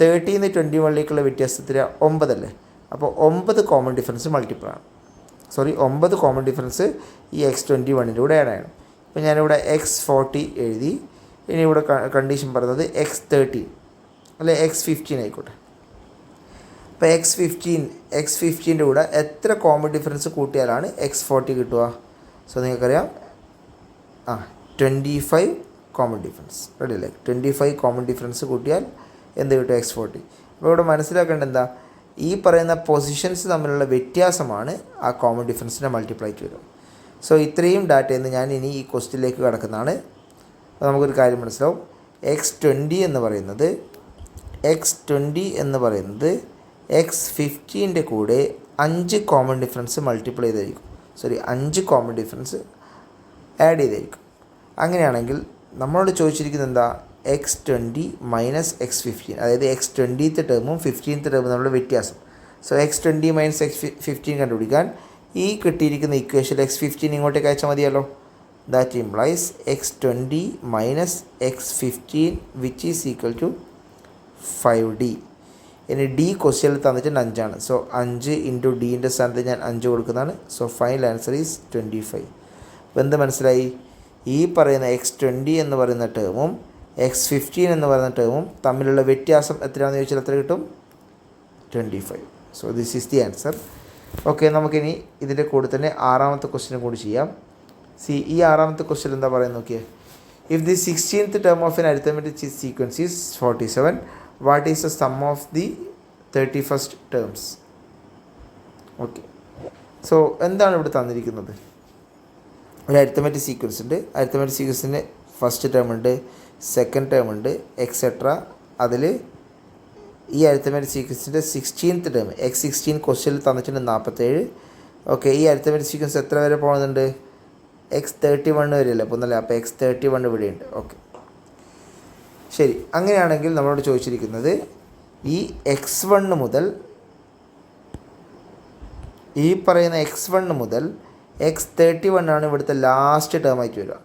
30 നിന്ന് 21ലേക്കുള്ള വ്യത്യാസത്തിൽ 9 അല്ലേ? അപ്പോൾ 9 കോമൺ ഡിഫറൻസ് മൾട്ടിപ്പിളാണ്. 9 കോമൺ ഡിഫറൻസ് ഈ x21ൻ്റെ കൂടെ ആഡ് ചെയ്യണം. ഇപ്പോൾ ഞാനിവിടെ x40 എഴുതി. ഇനി ഇവിടെ കണ്ടീഷൻ പറയുന്നത് x30 അല്ലെ x15 ആയിക്കോട്ടെ. അപ്പോൾ x15ൻ്റെ കൂടെ എത്ര കോമൺ ഡിഫറൻസ് കൂട്ടിയാലാണ് x40 കിട്ടുക? നിങ്ങൾക്കറിയാം 25 കോമൺ ഡിഫറൻസ്. റെഡി അല്ലേ? 25 കോമൺ ഡിഫറൻസ് കൂട്ടിയാൽ എന്ത് കിട്ടും? x40. അപ്പോൾ ഇവിടെ മനസ്സിലാക്കേണ്ടത് എന്താ? ഈ പറയുന്ന പൊസിഷൻസ് തമ്മിലുള്ള വ്യത്യാസമാണ് ആ കോമൺ ഡിഫറൻസിൻ്റെ മൾട്ടിപ്ലൈറ്റ് വരും. ഇത്രയും ഡാറ്റയിൽ നിന്ന് ഞാൻ ഇനി ഈ ക്വസ്റ്റ്യനിലേക്ക് കടക്കുന്നതാണ്. അപ്പോൾ നമുക്കൊരു കാര്യം മനസ്സിലാവും. x20 എന്ന് പറയുന്നത് x15ൻ്റെ കൂടെ 5 കോമൺ ഡിഫറൻസ് മൾട്ടിപ്ലൈ ചെയ്തായിരിക്കും. 5 കോമൺ ഡിഫറൻസ് ആഡ് ചെയ്തായിരിക്കും. അങ്ങനെയാണെങ്കിൽ നമ്മളോട് ചോദിച്ചിരിക്കുന്നത് എന്താ? x20 മൈനസ് x15, അതായത് x20th ടേമും 15th ടേമും തമ്മിലുള്ള വ്യത്യാസം. x20 മൈനസ് x15 കണ്ടുപിടിക്കാൻ ഈ കിട്ടിയിരിക്കുന്ന ഇക്വേഷൻ x15 ഇങ്ങോട്ടേക്ക് അയച്ചാൽ മതിയല്ലോ. That implies x20 minus x15 which is equal to 5d. ഇനി d ക്വസ്റ്റ്യനിൽ തന്നിട്ട് 5 ആണ്. 5 ഇൻറ്റു ഡീൻ്റെ സ്ഥാനത്ത് ഞാൻ 5 കൊടുക്കുന്നതാണ്. Final answer is 25. അപ്പോൾ എന്ത് മനസ്സിലായി? ഈ പറയുന്ന x20 എന്ന് പറയുന്ന ടേമും x15 എന്ന് പറയുന്ന ടേമും തമ്മിലുള്ള വ്യത്യാസം എത്രയാണെന്ന് ചോദിച്ചാൽ എത്ര കിട്ടും? 25. This is the answer. Okay, നമുക്കിനി ഇതിൻ്റെ കൂടെ തന്നെ 6ാമത്തെ ക്വസ്റ്റ്യനും കൂടി ചെയ്യാം. ഈ 6ാമത്തെ ക്വസ്റ്റ്യൻ എന്താ പറയുന്നത് നോക്കിയേ. If the 16th term of an arithmetic sequence is 47, what is the sum of the 31st terms? Okay, എന്താണ് ഇവിടെ തന്നിരിക്കുന്നത്? ഒരു അരിത്തമെറ്റിക് സീക്വൻസ് ഉണ്ട്. അരിത്തമെറ്റിക് സീക്വൻസിന് ഫസ്റ്റ് ടേം ഉണ്ട്, സെക്കൻഡ് ടേം ഉണ്ട്, എക്സെട്ര. അതിൽ ഈ അരിത്തമെറ്റിക് സീക്വൻസിൻ്റെ 16th ടേം x16 ക്വസ്റ്റ്യനിൽ തന്നിട്ടുണ്ട് 47. ഓക്കെ, ഈ അരിത്തമെറ്റിക് സീക്വൻസ് എത്ര വരെ പോകുന്നുണ്ട്? x31 വരെയല്ലേ പോകുന്നല്ലേ? അപ്പോൾ x31 ഇവിടെയുണ്ട്. ഓക്കെ, ശരി. അങ്ങനെയാണെങ്കിൽ നമ്മളോട് ചോദിച്ചിരിക്കുന്നത് ഈ x1 മുതൽ x31 ആണ് ഇവിടുത്തെ ലാസ്റ്റ് ടേം ആയിട്ട് വരിക.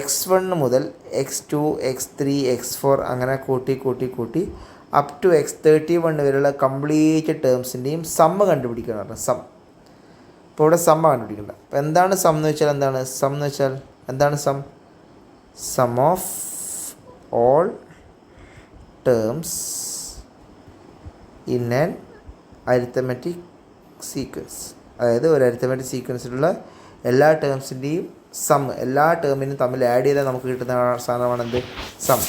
x1 മുതൽ x2 x3 x4 അങ്ങനെ കൂട്ടി അപ് ടു x31 വരെയുള്ള കംപ്ലീറ്റ് ടേംസിൻ്റെയും സമ്മ് കണ്ടുപിടിക്കണം പറഞ്ഞു. ഇപ്പോൾ ഇവിടെ സമ്മ കണ്ടുപിടിക്കേണ്ട. അപ്പോൾ എന്താണ് സം എന്ന് വെച്ചാൽ എന്താണ് sum of all terms in an arithmetic sequence. അതായത് ഒരു അരിത്തമെറ്റിക് സീക്വൻസിലുള്ള എല്ലാ ടേംസിൻ്റെയും എല്ലാ ടേമിനും തമ്മിൽ ആഡ് ചെയ്താൽ നമുക്ക് കിട്ടുന്ന സാധനമാണ് എന്ത്? സം.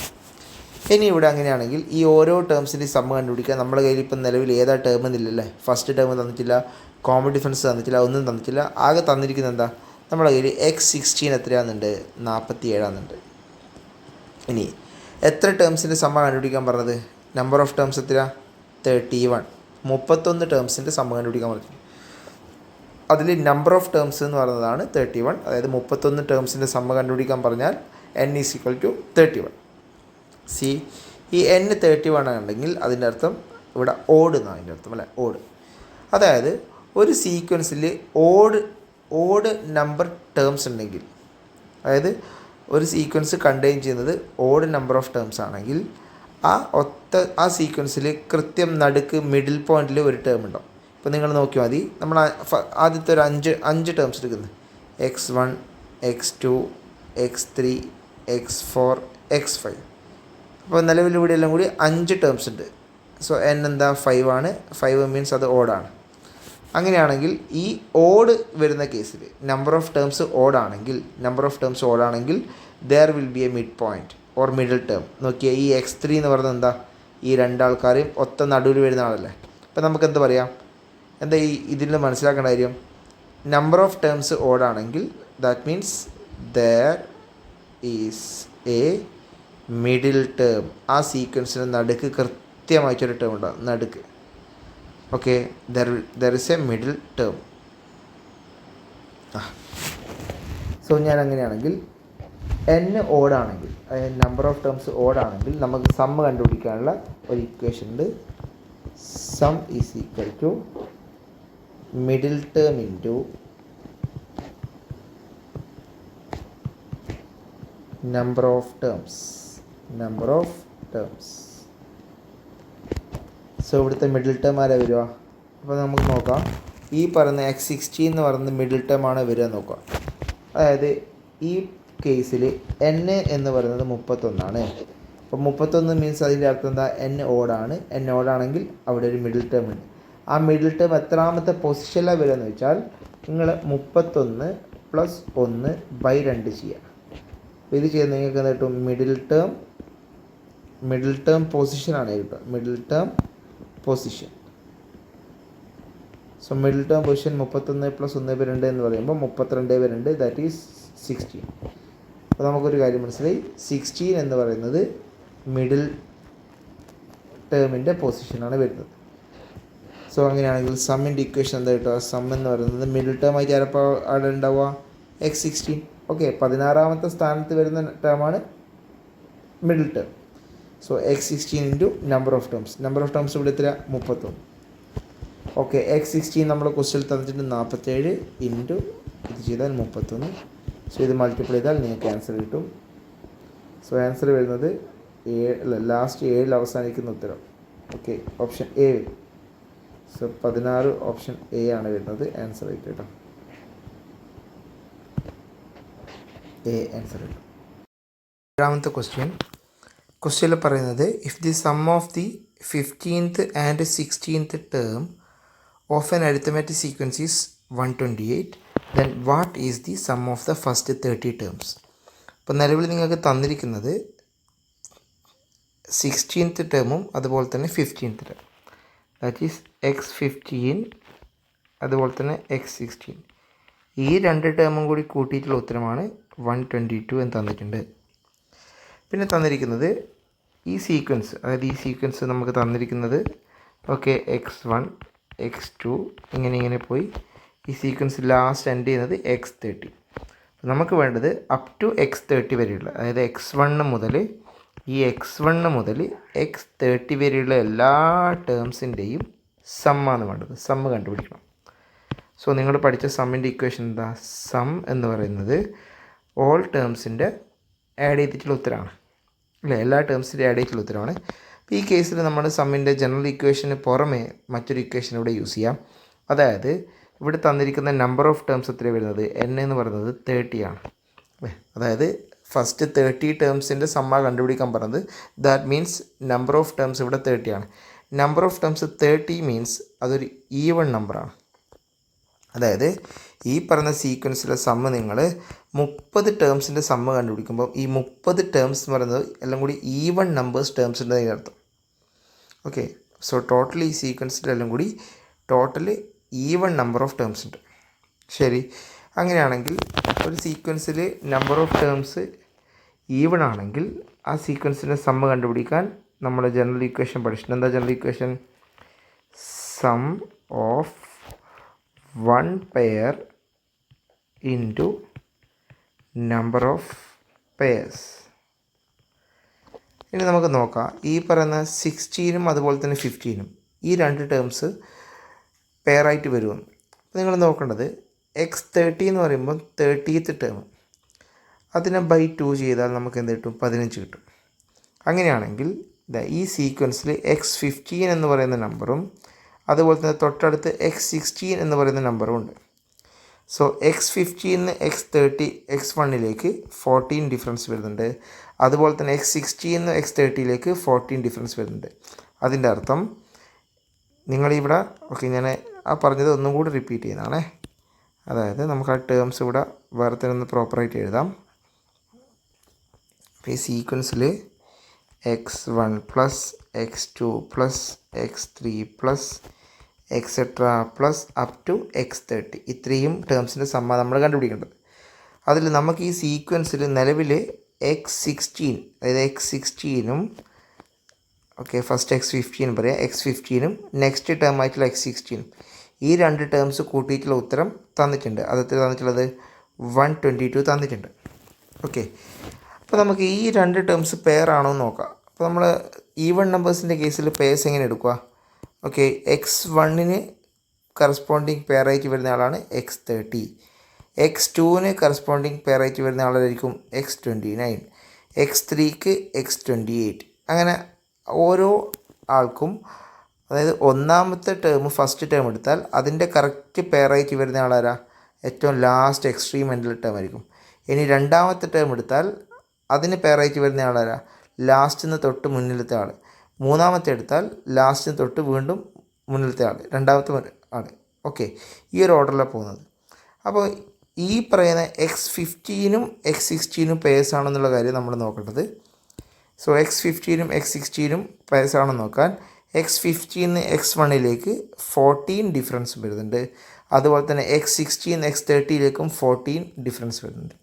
ഇനി ഇവിടെ അങ്ങനെയാണെങ്കിൽ ഈ ഓരോ ടേംസിൻ്റെയും സമ്മ് കണ്ടുപിടിക്കാൻ നമ്മുടെ കയ്യിൽ ഇപ്പം നിലവിൽ ഏതാ ടേം എന്നില്ലല്ലേ? ഫസ്റ്റ് ടേം തന്നിട്ടില്ല, കോമൺ ഡിഫറൻസ് തന്നിട്ടില്ല, ഒന്നും തന്നിട്ടില്ല. ആകെ തന്നിരിക്കുന്നത് എന്താ? നമ്മുടെ കയ്യിൽ x16 എത്രയാണെന്നുണ്ട്? 47 ഇനി എത്ര ടേംസിൻ്റെ സമ്മ കണ്ടുപിടിക്കാൻ പറഞ്ഞത്? നമ്പർ ഓഫ് ടേംസ് എത്ര? 31. 31 ടേംസിൻ്റെ സമ്മ കണ്ടുപിടിക്കാൻ പറഞ്ഞു. അതിൽ നമ്പർ ഓഫ് ടേംസ് എന്ന് പറയുന്നതാണ് 31. അതായത് 31 ടേംസിൻ്റെ സമ്മ കണ്ടുപിടിക്കാൻ പറഞ്ഞാൽ n ഈസ് ഈക്വൽ ടു 31. ഈ n 31 ആണെങ്കിൽ അതിൻ്റെ അർത്ഥം ഇവിടെ ഓഡ് എന്നാണ് അതിൻ്റെ അർത്ഥം അല്ലേ? ഓഡ്. അതായത് ഒരു സീക്വൻസിൽ ഓഡ് നമ്പർ ടേംസ് ഉണ്ടെങ്കിൽ, അതായത് ഒരു സീക്വൻസ് കണ്ടെയ്ൻ ചെയ്യുന്നത് ഓഡ് നമ്പർ ഓഫ് ടേംസ് ആണെങ്കിൽ ആ സീക്വൻസിൽ കൃത്യം നടുക്ക് മിഡിൽ പോയിൻറ്റിൽ ഒരു ടേം ഉണ്ടാവും. ഇപ്പോൾ നിങ്ങൾ നോക്കിയാൽ മതി. നമ്മൾ ആദ്യത്തെ ഒരു 5 ടേംസ് എടുക്കുന്നത് x1 x2 x3 x4 x5. അപ്പോൾ നിലവിൽ ഇവിടെ എല്ലാം കൂടി 5 ടേംസ് ഉണ്ട്. സോ n എന്താ 5 ആണ്. 5 മീൻസ് അത് ഓഡാണ്. അങ്ങനെയാണെങ്കിൽ ഈ ഓഡ് വരുന്ന കേസിൽ നമ്പർ ഓഫ് ടേംസ് ഓഡാണെങ്കിൽ there will be a mid point or middle term. നോക്കിയാൽ ഈ x3 എന്ന് പറയുന്നത് എന്താ, ഈ രണ്ടാൾക്കാരെയും ഒത്ത നടുവിൽ വരുന്ന ആളല്ലേ. അപ്പോൾ നമുക്ക് എന്താ പറയാം, എന്താ ഈ ഇതിൽ മനസ്സിലാക്കേണ്ട കാര്യം, നമ്പർ ഓഫ് ടേംസ് ഓഡാണെങ്കിൽ that means there is a middle term. ആ സീക്വൻസിന് നടുക്ക് കൃത്യമായിട്ടൊരു ടേം ഉണ്ടാകും, നടുക്ക്. Okay, there is a middle term. So ഞാൻ അങ്ങനെയാണെങ്കിൽ n ഓഡാണെങ്കിൽ, നമ്പർ ഓഫ് ടേംസ് ഓഡാണെങ്കിൽ നമുക്ക് സം കണ്ടുപിടിക്കാനുള്ള ഒരു ഇക്വേഷൻ ഉണ്ട്. Sum is equal to middle term into number of terms. So ഇവിടുത്തെ മിഡിൽ ടേം ആരാ വരിക? അപ്പോൾ നമുക്ക് നോക്കാം, ഈ പറയുന്ന x16 എന്ന് പറയുന്നത് മിഡിൽ ടേം ആണ് വരിക നോക്കാം. അതായത് ഈ കേസിൽ n എന്ന് പറയുന്നത് 31 അപ്പോൾ 31 മീൻസ് അതിൻ്റെ അർത്ഥം എന്താ, n ഓഡാണ്. n ഓഡാണെങ്കിൽ അവിടെ ഒരു മിഡിൽ ടേം ഉണ്ട്. ആ മിഡിൽ ടേം എത്രാമത്തെ പൊസിഷനിലാണ് വരിക എന്ന് വെച്ചാൽ നിങ്ങൾ 31 + 1/2 ചെയ്യുക. അപ്പോൾ ഇത് ചെയ്യുന്നത് നിങ്ങൾക്ക് എന്താ കിട്ടും, മിഡിൽ ടേം പൊസിഷനാണ് കിട്ടുക, middle term position. So middle term position 31 + 1/2 എന്ന് പറയുമ്പോൾ 32/2, ദാറ്റ് ഈസ് 16. അപ്പോൾ നമുക്കൊരു കാര്യം മനസ്സിലായി, 16 എന്ന് പറയുന്നത് മിഡിൽ ടേമിൻ്റെ പൊസിഷനാണ് വരുന്നത്. സോ അങ്ങനെയാണെങ്കിൽ സമ്മിൻ്റെ ഇക്വേഷൻ എന്താ കിട്ടുക, സം എന്ന് പറയുന്നത് മിഡിൽ ടേം ആയിട്ട് ആരപ്പോൾ അവിടെ ഉണ്ടാവുക, x16. ഓക്കെ, 16ാമത്തെ സ്ഥാനത്ത് വരുന്ന ടേമാണ് middle term. So x16 into number of terms ഇവിടെ എത്ര, 31. ഓക്കെ, x16 നമ്മൾ ക്വസ്റ്റ്യനിൽ തന്നിട്ടുണ്ട് 47 ഇൻറ്റു ഇത് ചെയ്താൽ 31. സോ ഇത് മൾട്ടിപ്ലൈ ചെയ്താൽ നിങ്ങൾക്ക് ആൻസർ കിട്ടും. സോ ആൻസർ വരുന്നത് ലാസ്റ്റ് 7 അവസാനിക്കുന്ന ഉത്തരം. ഓക്കെ, ഓപ്ഷൻ എ വരും. സോ 16 ഓപ്ഷൻ എ ആണ് വരുന്നത് ആൻസർ ആയിട്ട് കേട്ടോ. എ ആൻസർ കിട്ടും. ഏഴാമത്തെ ക്വസ്റ്റ്യനിൽ പറയുന്നത്, if the sum of the 15th and 16th term of an arithmetic sequence is 128, then what is the sum of the first 30 terms? അപ്പോൾ നിലവിൽ നിങ്ങൾക്ക് തന്നിരിക്കുന്നത് 16th ടേമും അതുപോലെ തന്നെ 15th term, that is x15 അതുപോലെ തന്നെ x16. ഈ രണ്ട് ടേമും കൂടി കൂട്ടിയിട്ടുള്ള ഉത്തരമാണ് 122 എന്ന് തന്നിട്ടുണ്ട്. പിന്നെ തന്നിരിക്കുന്നത് ഈ സീക്വൻസ്, അതായത് ഈ സീക്വൻസ് നമുക്ക് തന്നിരിക്കുന്നത് ഓക്കെ x1 x2 ഇങ്ങനെ പോയി ഈ സീക്വൻസ് ലാസ്റ്റ് എൻഡ് ചെയ്യുന്നത് x30. നമുക്ക് വേണ്ടത് അപ് ടു x30 വരെയുള്ള, അതായത് x1 മുതൽ x30 വരെയുള്ള എല്ലാ ടേംസിൻ്റെയും സമ്മാണ് വേണ്ടത്. സമ്മ് കണ്ടുപിടിക്കണം. സോ നിങ്ങൾ പഠിച്ച സമ്മിൻ്റെ ഇക്വേഷൻ എന്താ, സം എന്ന് പറയുന്നത് ഓൾ ടേംസിൻ്റെ ആഡ് ചെയ്തിട്ടുള്ള ഉത്തരമാണ് അല്ലേ, എല്ലാ ടേംസിൻ്റെ ആഡ് ചെയ്തിട്ടുള്ള ഉത്തരമാണ്. അപ്പോൾ ഈ കേസിൽ നമ്മൾ സമ്മിൻ്റെ ജനറൽ ഇക്വേഷന് പുറമെ മറ്റൊരു ഇക്വേഷൻ ഇവിടെ യൂസ് ചെയ്യാം. അതായത് ഇവിടെ തന്നിരിക്കുന്ന നമ്പർ ഓഫ് ടേംസ് എത്ര വരുന്നത്, n എന്ന് പറയുന്നത് 30 ആണ്. അതായത് ഫസ്റ്റ് 30 ടേംസിൻ്റെ സമ്മ കണ്ടുപിടിക്കാൻ പറഞ്ഞത്, that means number of terms ഇവിടെ 30 ആണ്. നമ്പർ ഓഫ് ടേംസ് 30 മീൻസ് അതൊരു ഈവൺ നമ്പറാണ്. അതായത് ഈ പറഞ്ഞ സീക്വൻസിലെ സമ്മ് നിങ്ങൾ 30 ടേംസിൻ്റെ സമ്മ് കണ്ടുപിടിക്കുമ്പോൾ ഈ 30 ടേംസ് എന്ന് പറയുന്നത് എല്ലാം കൂടി ഈവൺ നമ്പേഴ്സ് ടേംസ് ഉണ്ടെന്ന് അർത്ഥം. ഓക്കെ, സോ ടോട്ടൽ ഈ സീക്വൻസിലെല്ലാം കൂടി total even number of terms ഉണ്ട്. ശരി, അങ്ങനെയാണെങ്കിൽ ഒരു സീക്വൻസിൽ നമ്പർ ഓഫ് ടേംസ് ഈവൺ ആണെങ്കിൽ ആ സീക്വൻസിൻ്റെ സമ്മ് കണ്ടുപിടിക്കാൻ നമ്മൾ ജനറൽ ഇക്വേഷൻ പഠിച്ചിട്ടുണ്ട്. എന്താ general equation, sum of 1 pair into number of pairs. ഇനി നമുക്ക് നോക്കാം, ഈ പറയുന്ന 16ഉം അതുപോലെ തന്നെ 15ഉം ഈ രണ്ട് ടേംസ് പെയറായിട്ട് വരുമെന്ന്. നിങ്ങൾ നോക്കേണ്ടത് x30 എന്ന് പറയുമ്പോൾ 30th ടേം, അതിനെ ബൈ 2 ചെയ്താൽ നമുക്ക് എന്ത് കിട്ടും, 15 കിട്ടും. അങ്ങനെയാണെങ്കിൽ ഈ സീക്വൻസിൽ x15 എന്ന് പറയുന്ന നമ്പറും അതുപോലെ തന്നെ തൊട്ടടുത്ത് x16 എന്ന് പറയുന്ന നമ്പറും ഉണ്ട്. സോ x15 x30 x1ലേക്ക് 14 ഡിഫറൻസ് വരുന്നുണ്ട്. അതുപോലെ തന്നെ x16 x30ലേക്ക് 14 ഡിഫറൻസ് വരുന്നുണ്ട്. അതിൻ്റെ അർത്ഥം നിങ്ങളിവിടെ ഓക്കെ ഞാൻ ആ പറഞ്ഞത് ഒന്നും കൂടി റിപ്പീറ്റ് ചെയ്യുന്നതാണേ. അതായത് നമുക്ക് ആ ടേംസ് ഇവിടെ വേറെ തന്നെ ഒന്ന് പ്രോപ്പറായിട്ട് എഴുതാം. അപ്പോൾ ഈ സീക്വൻസിൽ x1 plus x2 plus x3 plus etcetera plus up to x30 ഇത്രയും ടേംസിൻ്റെ സമ്മ നമ്മൾ കണ്ടുപിടിക്കേണ്ടത്. അതിൽ നമുക്ക് ഈ സീക്വൻസിൽ നിലവിൽ x16 അതായത് x16ഉം ഓക്കെ ഫസ്റ്റ് x15 പറയാം, x15ഉം നെക്സ്റ്റ് ടേം ആയിട്ടുള്ള x16ഉം ഈ രണ്ട് ടേംസ് കൂട്ടിയിട്ടുള്ള ഉത്തരം തന്നിട്ടുണ്ട്. അതെത്ര തന്നിട്ടുള്ളത് 122 തന്നിട്ടുണ്ട്. ഓക്കെ, അപ്പോൾ നമുക്ക് ഈ രണ്ട് ടേംസ് പെയർ ആണോ എന്ന് നോക്കാം. അപ്പോൾ നമ്മൾ ഈവൺ നമ്പേഴ്സിൻ്റെ കേസിൽ പെയർസ് എങ്ങനെ എടുക്കുക? ഓക്കെ, x1ന് കറസ്പോണ്ടിങ് പെയറായിട്ട് വരുന്ന ആളാണ് x30, x2ന് കറസ്പോണ്ടിങ് പെയറായിട്ട് വരുന്ന ആളായിരിക്കും x29, x3ക്ക് x28. അങ്ങനെ ഓരോ ആൾക്കും അതായത് ഒന്നാമത്തെ ടേം ഫസ്റ്റ് ടേം എടുത്താൽ അതിൻ്റെ കറക്റ്റ് പെയറായിട്ട് വരുന്ന ആളാരാ? ഏറ്റവും ലാസ്റ്റ് എക്സ്ട്രീം എൻഡിലെ ടേം ആയിരിക്കും. ഇനി രണ്ടാമത്തെ ടേം എടുത്താൽ അതിന് പെയറായിട്ട് വരുന്ന ആളാരാ? ലാസ്റ്റിൽ നിന്ന് തൊട്ട് മുന്നിലത്തെ ആൾ. മൂന്നാമത്തെ എടുത്താൽ ലാസ്റ്റിന് തൊട്ട് വീണ്ടും മുന്നിലത്തെ ആൾ, രണ്ടാമത്തെ ആൾ. ഓക്കെ, ഈ ഒരു ഓർഡറിലാണ് പോകുന്നത്. അപ്പോൾ ഈ പറയുന്ന x15ഉം x16ഉം പേഴ്സ് ആണെന്നുള്ള കാര്യം നമ്മൾ നോക്കേണ്ടത്. സോ x15ഉം x16ഉം പേഴ്സ് ആണെന്ന് നോക്കാൻ x15 x1ലേക്ക് 14 ഡിഫറൻസ് വരുന്നുണ്ട്. അതുപോലെ തന്നെ x16 x30യിലേക്കും 14 ഡിഫറൻസ് വരുന്നുണ്ട്.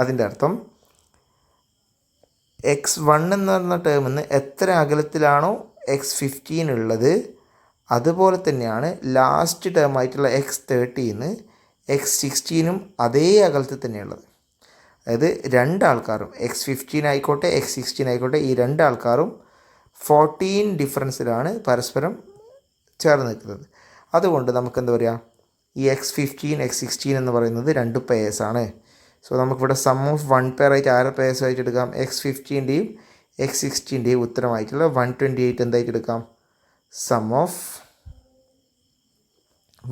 അതിൻ്റെ അർത്ഥം x1 എന്ന് പറഞ്ഞ ടേമിൽ നിന്ന് എത്ര അകലത്തിലാണോ x15 ഉള്ളത് അതുപോലെ തന്നെയാണ് ലാസ്റ്റ് ടേം ആയിട്ടുള്ള x30ന്ന് x16ഉം അതേ അകലത്തിൽ തന്നെയുള്ളത്. അതായത് രണ്ടാൾക്കാരും x15 ആയിക്കോട്ടെ x16 ആയിക്കോട്ടെ ഈ രണ്ടാൾക്കാരും 14 ഡിഫറൻസിലാണ് പരസ്പരം ചേർന്ന് നിൽക്കുന്നത്. അതുകൊണ്ട് നമുക്ക് എന്താ പറയുക, ഈ x15 x16 എന്ന് പറയുന്നത് രണ്ട് പെയേഴ്സാണ്. സോ നമുക്കിവിടെ സം ഓഫ് വൺ പെയർ ആയിട്ട് ആറ് പെയേഴ്സ് ആയിട്ട് എടുക്കാം. x15ൻ്റെയും x16ൻ്റെയും ഉത്തരമായിട്ടുള്ള 128 എന്തായിട്ട് എടുക്കാം? സം ഓഫ്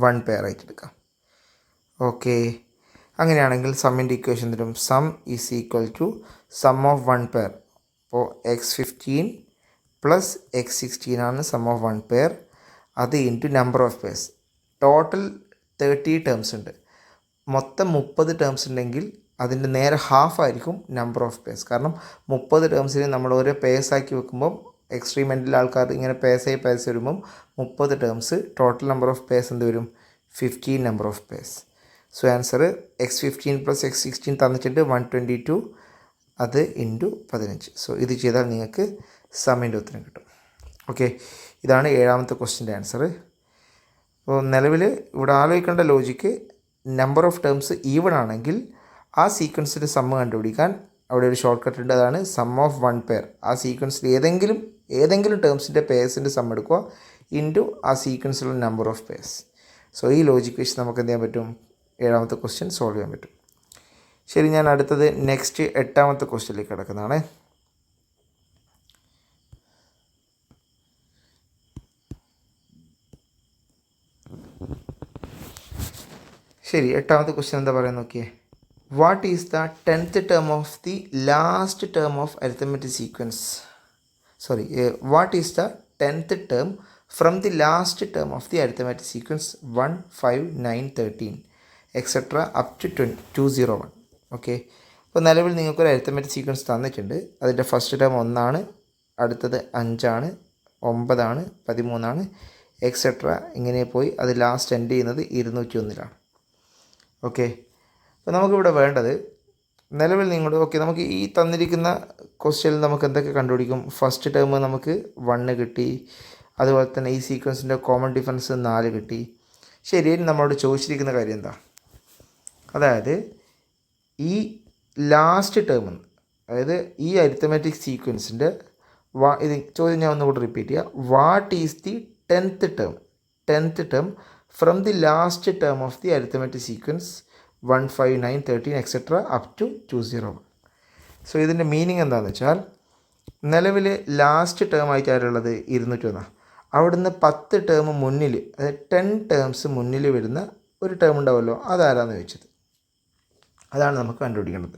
വൺ പെയർ ആയിട്ട് എടുക്കാം. ഓക്കെ, അങ്ങനെയാണെങ്കിൽ സമ്മിൻ്റെ ഇക്വേഷൻ തരും sum is equal to sum of one pair. അപ്പോൾ x15 പ്ലസ് x16 ആണ് സം ഓഫ് വൺ പെയർ. അത് into number of pairs. Total 30 terms ഉണ്ട്. മൊത്തം 30 ടേംസ് ഉണ്ടെങ്കിൽ അതിൻ്റെ നേരെ ഹാഫ് ആയിരിക്കും നമ്പർ ഓഫ് പെയർസ്. കാരണം 30 ടേംസിന് നമ്മൾ ഓരോ പെയർസാക്കി വെക്കുമ്പം എക്സ്ട്രീം എൻഡിൽ ആൾക്കാർ ഇങ്ങനെ പെയർസായി പെയർസ് വരുമ്പം 30 terms total number of pairs എന്ത് വരും? 15 number of pairs. So answer x15 plus x16 തന്നിട്ടുണ്ട് 122, അത് ഇൻറ്റു 15. സോ ഇത് ചെയ്താൽ നിങ്ങൾക്ക് സമ്മിൻ്റെ ഉത്തരം കിട്ടും. ഓക്കെ, ഇതാണ് ഏഴാമത്തെ ക്വസ്റ്റ്യൻ്റെ ആൻസർ. അപ്പോൾ നിലവിൽ ഇവിടെ ആലോചിക്കേണ്ട logic number of terms even ആണെങ്കിൽ ആ സീക്വൻസിൻ്റെ സമ്മ് കണ്ടുപിടിക്കാൻ അവിടെ ഒരു ഷോർട്ട് കട്ട് ഉണ്ട്. അതാണ് സം ഓഫ് വൺ പെയർ. ആ സീക്വൻസിൽ ഏതെങ്കിലും ടേംസിൻ്റെ പെയർസിൻ്റെ സം എടുക്കുക ഇൻറ്റു ആ സീക്വൻസിലുള്ള നമ്പർ ഓഫ് പെയർസ്. സോ ഈ ലോജിക്ക് വെച്ച് നമുക്ക് എന്ത് ചെയ്യാൻ പറ്റും? ഏഴാമത്തെ ക്വസ്റ്റ്യൻ സോൾവ് ചെയ്യാൻ പറ്റും. ശരി, ഞാൻ അടുത്തത് നെക്സ്റ്റ് എട്ടാമത്തെ ക്വസ്റ്റ്യനിലേക്ക് കിടക്കുന്നതാണ്. ശരി, എട്ടാമത്തെ ക്വസ്റ്റ്യൻ എന്താ പറയുന്നത് നോക്കിയേ. What is the 10th term of the last term of arithmetic sequence? What is the 10th term from the last term of the arithmetic sequence 1, 5, 9, 13 etcetera up to 201. Okay, അപ്പോൾ നിലവിൽ നിങ്ങൾക്കൊരു അരിത്തമെറ്റിക് സീക്വൻസ് തന്നിട്ടുണ്ട്. അതിൻ്റെ first term 1 അടുത്തത് 5 9 13 etcetera ഇങ്ങനെ പോയി അത് last end ചെയ്യുന്നത് 201. ഓക്കെ, അപ്പോൾ നമുക്കിവിടെ വേണ്ടത് നിലവിൽ നമുക്ക് ഈ തന്നിരിക്കുന്ന ക്വസ്റ്റ്യനിൽ നമുക്ക് എന്തൊക്കെ കണ്ടുപിടിക്കും? ഫസ്റ്റ് ടേം നമുക്ക് 1 കിട്ടി. അതുപോലെ തന്നെ ഈ സീക്വൻസിൻ്റെ കോമൺ ഡിഫറൻസ് 4 കിട്ടി. ശരി, നമ്മളോട് ചോദിച്ചിരിക്കുന്ന കാര്യം എന്താ? അതായത് ഈ ലാസ്റ്റ് ടേം, അതായത് ഈ അരിത്തമെറ്റിക് സീക്വൻസിൻ്റെ ഇത് ചോദ്യം ഞാൻ ഒന്നുകൂടി റിപ്പീറ്റ് ചെയ്യാം. What is the 10th term from the last term of the arithmetic sequence 1, 5, 9, 13 etcetera up to 201. So ഇതിൻ്റെ മീനിങ് എന്താണെന്ന് വെച്ചാൽ നിലവിൽ ലാസ്റ്റ് ടേം ആയിട്ട് ആരുള്ളത് 201. അവിടുന്ന് 10 ടേം മുന്നിൽ, അതായത് 10 ടേംസ് മുന്നിൽ വരുന്ന ഒരു ടേം ഉണ്ടാവുമല്ലോ, അതാരാന്ന് ചോദിച്ചത്. അതാണ് നമുക്ക് കണ്ടുപിടിക്കേണ്ടത്.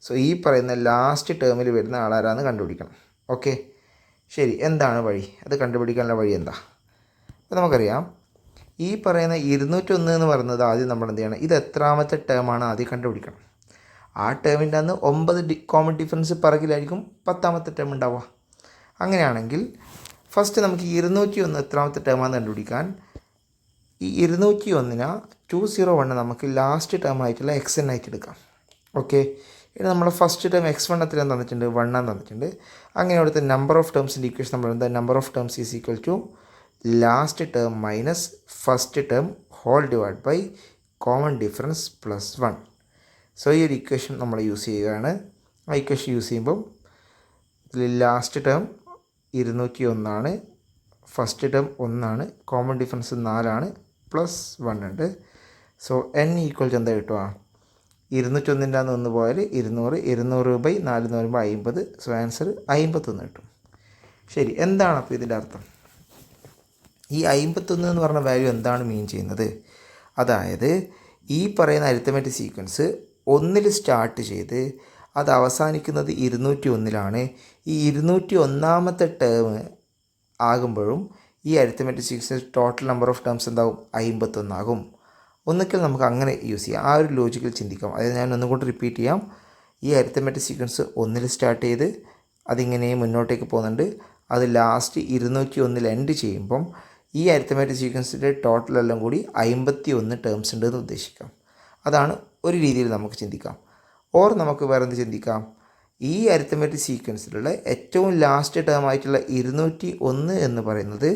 സോ ഈ പറയുന്ന ലാസ്റ്റ് ടേമിൽ വരുന്ന ആളാരാന്ന് കണ്ടുപിടിക്കണം. ഓക്കെ, ശരി, എന്താണ് വഴി? അത് കണ്ടുപിടിക്കാനുള്ള വഴി എന്താ? അപ്പോൾ നമുക്കറിയാം ഈ പറയുന്ന 201 എന്ന് പറയുന്നത് ആദ്യം നമ്മൾ എന്ത് ചെയ്യണം, ഇത് എത്രാമത്തെ ടേമാണ് ആദ്യം കണ്ടുപിടിക്കണം. ആ ടേമിൻ്റെ അന്ന് 9 കോമൺ ഡിഫറൻസ് പിറകിലായിരിക്കും 10ാമത്തെ ടേം ഉണ്ടാവുക. അങ്ങനെയാണെങ്കിൽ ഫസ്റ്റ് നമുക്ക് 201 എത്രാമത്തെ ടേമാണെന്ന് കണ്ടുപിടിക്കാൻ ഈ 201നെ 201 നമുക്ക് ലാസ്റ്റ് ടേം ആയിട്ടുള്ള എക്സ് ആയിട്ട് എടുക്കാം. ഓക്കെ, ഇനി നമ്മൾ ഫസ്റ്റ് ടേം x1 എത്രയാണ് തന്നിട്ടുണ്ട്, 1 തന്നിട്ടുണ്ട്. അങ്ങനെ അവിടുത്തെ നമ്പർ ഓഫ് ടേംസിൻ്റെ ഇക്വേഷൻ നമ്മൾ എന്താ, number of terms is equal to last term minus first term whole divide by common difference plus 1. So ഈ ഒരു ഇക്വേഷൻ നമ്മൾ യൂസ് ചെയ്യുകയാണ്. ആ ഇക്വേഷൻ യൂസ് ചെയ്യുമ്പം ഇതിൽ last term 201 first term 1, common difference 4 plus 1 ഉണ്ട്. സോ n ഈക്വൽ ടു എന്താ കിട്ടുക, 201ൻ്റെ അന്ന് 1 പോയാൽ 200, 200 ബൈ 4 എന്ന് പറയുമ്പോൾ 50. സോ ആൻസർ 51 കിട്ടും. ശരി, എന്താണ് അപ്പോൾ ഇതിൻ്റെ അർത്ഥം? ഈ 51 എന്ന് പറഞ്ഞ വാല്യൂ എന്താണ് മീൻ ചെയ്യുന്നത്? അതായത് ഈ പറയുന്ന അരിത്തമെറ്റിക് സീക്വൻസ് 1 സ്റ്റാർട്ട് ചെയ്ത് അത് അവസാനിക്കുന്നത് 201 ഈ 201ാമത്തെ ടേം ആകുമ്പോഴും ഈ arithmetic sequence total number of terms എന്താവും, 51 ആകും. ഒന്നിക്കൽ നമുക്ക് അങ്ങനെ യൂസ് ചെയ്യാം, ആ ഒരു ലോജിക്കിൽ ചിന്തിക്കാം. അതായത് ഞാൻ ഒന്നും കൂടി റിപ്പീറ്റ് ചെയ്യാം. ഈ അരിത്തമെറ്റിക് സീക്വൻസ് 1 സ്റ്റാർട്ട് ചെയ്ത് അതിങ്ങനെ മുന്നോട്ടേക്ക് പോകുന്നുണ്ട്. അത് ലാസ്റ്റ് 201 എൻഡ് ചെയ്യുമ്പം ഈ അരിത്തമെറ്റിക് സീക്വൻസിൻ്റെ ടോട്ടൽ എല്ലാം കൂടി 51 ടേംസ് ഉണ്ടെന്ന് ഉദ്ദേശിക്കാം. അതാണ് ഒരു രീതിയിൽ നമുക്ക് ചിന്തിക്കാം. ഓർ നമുക്ക് വേറെ എന്ത് ചിന്തിക്കാം, ഈ അരിത്തമെറ്റിക് സീക്വൻസിലുള്ള ഏറ്റവും ലാസ്റ്റ് ടേം ആയിട്ടുള്ള 201 എന്ന് പറയുന്നത്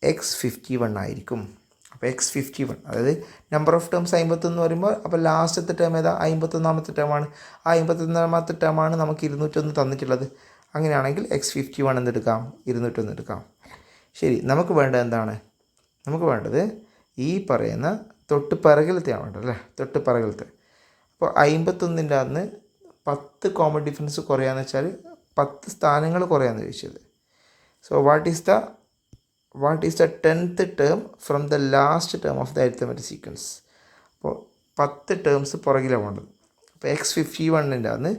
x51 ആയിരിക്കും. അപ്പോൾ x51 അതായത് നമ്പർ ഓഫ് ടേംസ് 51 എന്ന് പറയുമ്പോൾ അപ്പോൾ ലാസ്റ്റത്തെ ടേം ഏതാ, 51ാമത്തെ ടേമാണ്. ആ 51ാമത്തെ ടേമാണ് നമുക്ക് 201 തന്നിട്ടുള്ളത്. അങ്ങനെയാണെങ്കിൽ x51 എന്തെടുക്കാം, 201 എടുക്കാം. ശരി, നമുക്ക് വേണ്ടത് എന്താണ്? നമുക്ക് വേണ്ടത് ഈ പറയുന്ന തൊട്ട് പിറകിലത്തെയാണ് വേണ്ടത് അല്ലേ, തൊട്ട് പിറകിലത്തെ. അപ്പോൾ 51ൻ്റെ അന്ന് 10 കോമൺ ഡിഫറൻസ് കുറയാന്ന് വെച്ചാൽ 10 സ്ഥാനങ്ങൾ കുറയാന്ന് ചോദിച്ചത്. So what is the 10th term from the last term of the arithmetic sequence? അപ്പോൾ 10 ടേംസ് പുറകിലാണ് വേണ്ടത്. അപ്പോൾ x51ൻ്റെ അന്ന്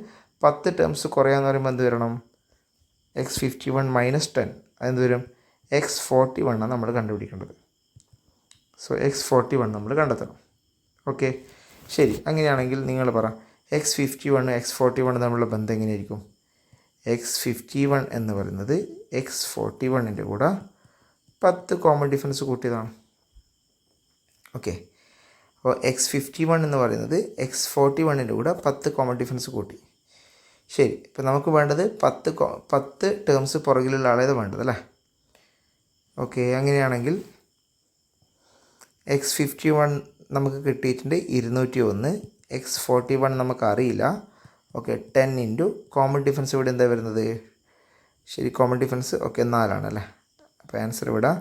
10 ടേംസ് കുറയാന്ന് പറയുമ്പോൾ എന്ത് വരണം, x51 മൈനസ് 10 അതെന്ത് വരും, x41 നമ്മൾ കണ്ടുപിടിക്കേണ്ടത്. സോ x41 നമ്മൾ കണ്ടെത്തണം. ഓക്കെ, ശരി. അങ്ങനെയാണെങ്കിൽ നിങ്ങൾ പറ x51 x41 തമ്മിലുള്ള ബന്ധം എങ്ങനെയായിരിക്കും? x51 എന്ന് പറയുന്നത് x41ൻ്റെ കൂടെ 10 കോമൺ ഡിഫറൻസ് കൂട്ടിയതാണ്. ഓക്കെ, അപ്പോൾ x51 എന്ന് പറയുന്നത് x41ൻ്റെ കൂടെ 10 കോമൺ ഡിഫറൻസ് കൂട്ടി. ശരി, ഇപ്പോൾ നമുക്ക് വേണ്ടത് 10 ടേംസ് പുറകിലുള്ള ആളേത് വേണ്ടത് അല്ലേ. ഓക്കെ, അങ്ങനെയാണെങ്കിൽ x51 നമുക്ക് കിട്ടിയിട്ടുണ്ട് 201, x41 നമുക്ക് അറിയില്ല. ഓക്കെ, 10 ഇൻറ്റു കോമൺ ഡിഫറൻസ് ഇവിടെ എന്താ വരുന്നത്, ശരി കോമൺ ഡിഫറൻസ് ഓക്കെ 4 അല്ലേ. അപ്പോൾ ആൻസർ ഇവിടെ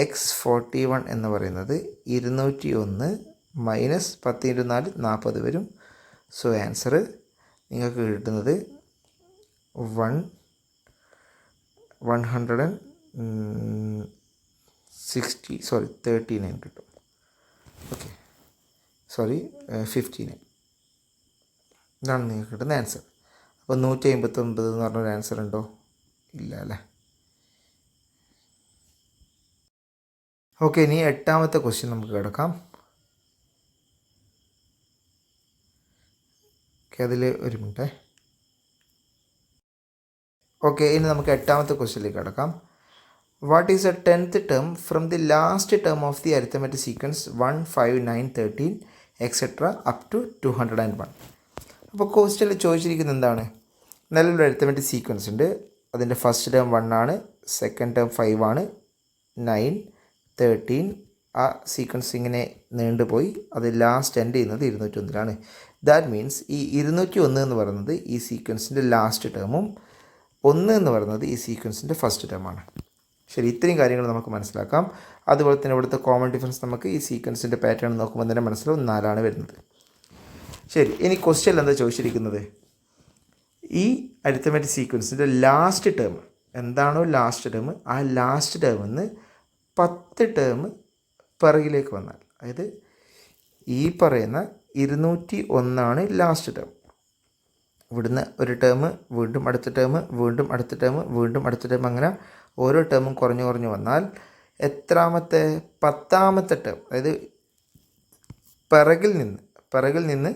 x41 എന്ന് പറയുന്നത് 201 മൈനസ് 10 ഇൻറ്റു 4 40 വരും. സോ ആൻസർ നിങ്ങൾക്ക് കിട്ടുന്നത് 39 കിട്ടും. ഓക്കെ, 59 ഇതാണ് നിങ്ങൾക്ക് കിട്ടുന്ന ആൻസർ. അപ്പോൾ 159 എന്ന് പറഞ്ഞൊരു ആൻസർ ഉണ്ടോ? ഇല്ല അല്ലേ. ഓക്കെ, ഇനി 8ാമത്തെ ക്വസ്റ്റ്യൻ നമുക്ക് കിടക്കാം. ഓക്കെ, അതിൽ ഒരു മിനിറ്റ്. ഓക്കെ, ഇനി നമുക്ക് 8ാമത്തെ ക്വസ്റ്റ്യനിലേക്ക് കിടക്കാം. What is the 10th term from the last term of the arithmetic sequence 1, 5, 9, 13 etcetera up to 201? അപ്പോൾ ക്വസ്റ്റ്യനിൽ ചോദിച്ചിരിക്കുന്നത് എന്താണ്, നിലവിലൊരു അരിത്തമെറ്റിക് സീക്വൻസ് ഉണ്ട്. അതിൻ്റെ ഫസ്റ്റ് ടേം 1 ആണ്, സെക്കൻഡ് ടേം 5 ആണ്, 9, 13 ആ സീക്വൻസ് ഇങ്ങനെ നീണ്ടുപോയി അത് ലാസ്റ്റ് എൻഡ് ചെയ്യുന്നത് 201. ദാറ്റ് മീൻസ് ഈ 201 എന്ന് പറയുന്നത് ഈ സീക്വൻസിൻ്റെ ലാസ്റ്റ് ടേമും 1 എന്ന് പറയുന്നത് ഈ സീക്വൻസിൻ്റെ ഫസ്റ്റ് ടേമാണ്. ശരി, ഇത്രയും കാര്യങ്ങൾ നമുക്ക് മനസ്സിലാക്കാം. അതുപോലെ തന്നെ ഇവിടുത്തെ കോമൺ ഡിഫറൻസ് നമുക്ക് ഈ സീക്വൻസിൻ്റെ പാറ്റേൺ നോക്കുമ്പോൾ തന്നെ മനസ്സിലാവും 4 വരുന്നത്. ശരി, ഇനി ക്വസ്റ്റ്യൻ എന്താ ചോദിച്ചിരിക്കുന്നത്, ഈ അരിത്തമെറ്റിക് സീക്വൻസിൻ്റെ ലാസ്റ്റ് ടേം എന്താണോ ലാസ്റ്റ് ടേം, ആ ലാസ്റ്റ് ടേമിൽ നിന്ന് 10 ടേം പിറകിലേക്ക് വന്നാൽ, അതായത് ഈ പറയുന്ന 201 ലാസ്റ്റ് ടേം. ഇവിടുന്ന് ഒരു ടേം, വീണ്ടും അടുത്ത ടേം, വീണ്ടും അടുത്ത ടേം, വീണ്ടും അടുത്ത ടേം, അങ്ങനെ ഓരോ ടേമും കുറഞ്ഞു കുറഞ്ഞു വന്നാൽ എത്രാമത്തെ 10ാമത്തെ ടേം, അതായത് പിറകിൽ നിന്ന്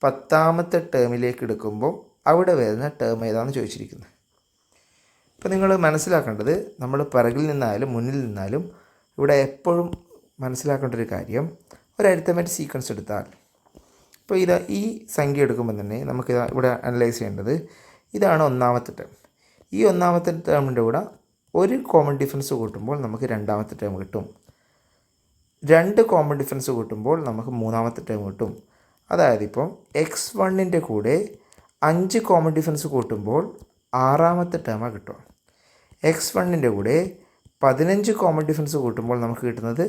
10ാമത്തെ ടേമിലേക്ക് എടുക്കുമ്പോൾ അവിടെ വരുന്ന ടേം ഏതാണെന്ന് ചോദിച്ചിരിക്കുന്നത്. ഇപ്പോൾ നിങ്ങൾ മനസ്സിലാക്കേണ്ടത്, നമ്മൾ പിറകിൽ നിന്നായാലും മുന്നിൽ നിന്നാലും ഇവിടെ എപ്പോഴും മനസ്സിലാക്കേണ്ട ഒരു കാര്യം, ഒരു അരിത്തമെറ്റിക് സീക്വൻസ് എടുത്താൽ, ഇപ്പോൾ ഈ സംഖ്യ എടുക്കുമ്പോൾ തന്നെ നമുക്ക് ഇവിടെ അനലൈസ് ചെയ്യേണ്ടത്, ഇതാണ് 1ാമത്തെ ടേം. ഈ 1ാമത്തെ ടേമിൻ്റെ കൂടെ ഒരു കോമൺ ഡിഫറൻസ് കൂട്ടുമ്പോൾ നമുക്ക് 2ാമത്തെ ടേം കിട്ടും. 2 കോമൺ ഡിഫറൻസ് കൂട്ടുമ്പോൾ നമുക്ക് 3ാമത്തെ ടേം കിട്ടും. അതായത് ഇപ്പം x1ൻ്റെ കൂടെ 5 കോമൺ ഡിഫറൻസ് കൂട്ടുമ്പോൾ 6ാമത്തെ ടേമാണ് കിട്ടുക. x1ൻ്റെ കൂടെ 15 കോമൺ ഡിഫറൻസ് കൂട്ടുമ്പോൾ നമുക്ക് കിട്ടുന്നത്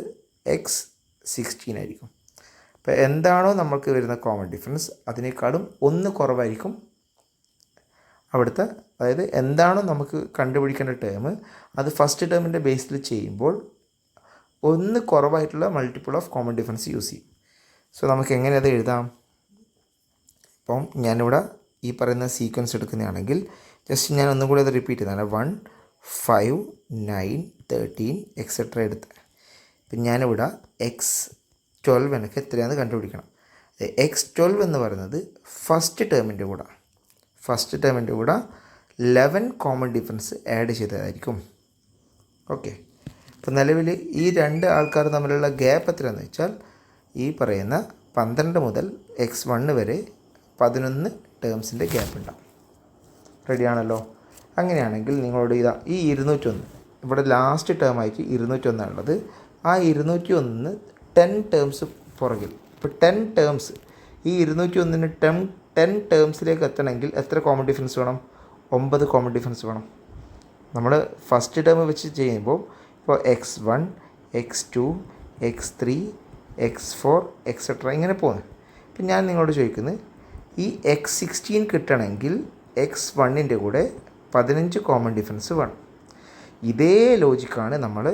x16 ആയിരിക്കും. അപ്പോൾ എന്താണോ നമുക്ക് വരുന്ന കോമൺ ഡിഫറൻസ് അതിനേക്കാളും 1 കുറവായിരിക്കും അവിടുത്തെ, അതായത് എന്താണോ നമുക്ക് കണ്ടുപിടിക്കേണ്ട ടേം അത് ഫസ്റ്റ് ടേമിൻ്റെ ബേസിൽ ചെയ്യുമ്പോൾ 1 കുറവായിട്ടുള്ള multiple of common difference use ചെയ്യും. സോ നമുക്ക് എങ്ങനെ അത് എഴുതാം? ഇപ്പം ഞാനിവിടെ ഈ പറയുന്ന സീക്വൻസ് എടുക്കുന്നതാണെങ്കിൽ ജസ്റ്റ് ഞാൻ ഒന്നും കൂടി അത് റിപ്പീറ്റ് ചെയ്താണ്. 1, 5, 9, 13 എക്സെട്ര എടുത്ത് ഇപ്പം ഞാനിവിടെ x12 എനിക്ക് എത്രയാണെന്ന് കണ്ടുപിടിക്കണം. x12 എന്ന് പറയുന്നത് ഫസ്റ്റ് ടേമിൻ്റെ കൂടെ 11 കോമൺ ഡിഫറൻസ് ആഡ് ചെയ്തതായിരിക്കും. ഓക്കെ, അപ്പോൾ നിലവിൽ ഈ 2 ആൾക്കാർ തമ്മിലുള്ള ഗ്യാപ്പ് എത്രയാണെന്ന് വെച്ചാൽ ഈ പറയുന്ന 12 മുതൽ x1 വരെ 11 ടേംസിൻ്റെ ഗ്യാപ്പ് ഉണ്ടാവും. റെഡിയാണല്ലോ? അങ്ങനെയാണെങ്കിൽ നിങ്ങളോട് ഈ 201 ഇവിടെ ലാസ്റ്റ് ടേമായിട്ട് 201 ഉള്ളത്. ആ 201 10 ടേംസ് പുറകിൽ, ഇപ്പോൾ 10 ടേംസ്, ഈ 201ന് 10 ടേംസിലേക്ക് എത്തണമെങ്കിൽ എത്ര കോമൺ ഡിഫറൻസ് വേണം? 9 കോമൺ ഡിഫറൻസ് വേണം. നമ്മൾ ഫസ്റ്റ് ടേം വെച്ച് ചെയ്യുമ്പോൾ ഇപ്പോൾ x1, x2, x3, x4 etcetera ഇങ്ങനെ പോകുന്നു. ഇപ്പം ഞാൻ നിങ്ങളോട് ചോദിക്കുന്നത്, ഈ x16 കിട്ടണമെങ്കിൽ x1ൻ്റെ കൂടെ 15 കോമൺ ഡിഫറൻസ് വേണം. ഇതേ ലോജിക്കാണ് നമ്മൾ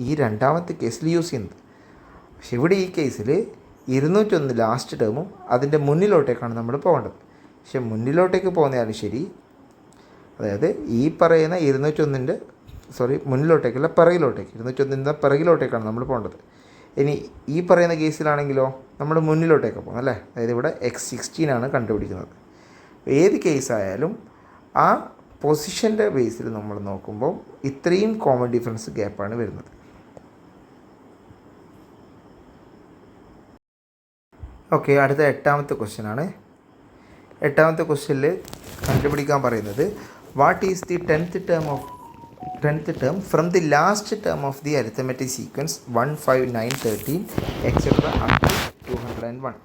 ഈ 2ാമത്തെ കേസിൽ യൂസ് ചെയ്യുന്നത്. പക്ഷെ ഇവിടെ ഈ കേസിൽ 201 ലാസ്റ്റ് ടേമും അതിൻ്റെ മുന്നിലോട്ടേക്കാണ് നമ്മൾ പോകേണ്ടത്. പക്ഷെ മുന്നിലോട്ടേക്ക് പോകുന്നതാണ് ശരി, അതായത് ഈ പറയുന്ന 201ൻ്റെ മുന്നിലോട്ടേക്കല്ല പിറകിലോട്ടേക്ക്, 201ൻ്റെ പിറകിലോട്ടേക്കാണ് നമ്മൾ പോകേണ്ടത്. ഇനി ഈ പറയുന്ന കേസിലാണെങ്കിലോ നമ്മൾ മുന്നിലോട്ടേക്ക് പോകും അല്ലേ, അതായത് ഇവിടെ x16 ആണ് കണ്ടുപിടിക്കുന്നത്. ഏത് കേസായാലും ആ പൊസിഷൻ്റെ ബേസിൽ നമ്മൾ നോക്കുമ്പോൾ ഇത്രയും കോമൺ ഡിഫറൻസ് ഗ്യാപ്പാണ് വരുന്നത്. ഓക്കെ, അടുത്ത 8ാമത്തെ ക്വസ്റ്റ്യൻ ആണ്. 8ാമത്തെ ക്വസ്റ്റ്യനിൽ കണ്ടുപിടിക്കാൻ പറയുന്നത്, what is the 10th term from the last term of the arithmetic sequence 1, 5, 9, 13 etc. up to 201.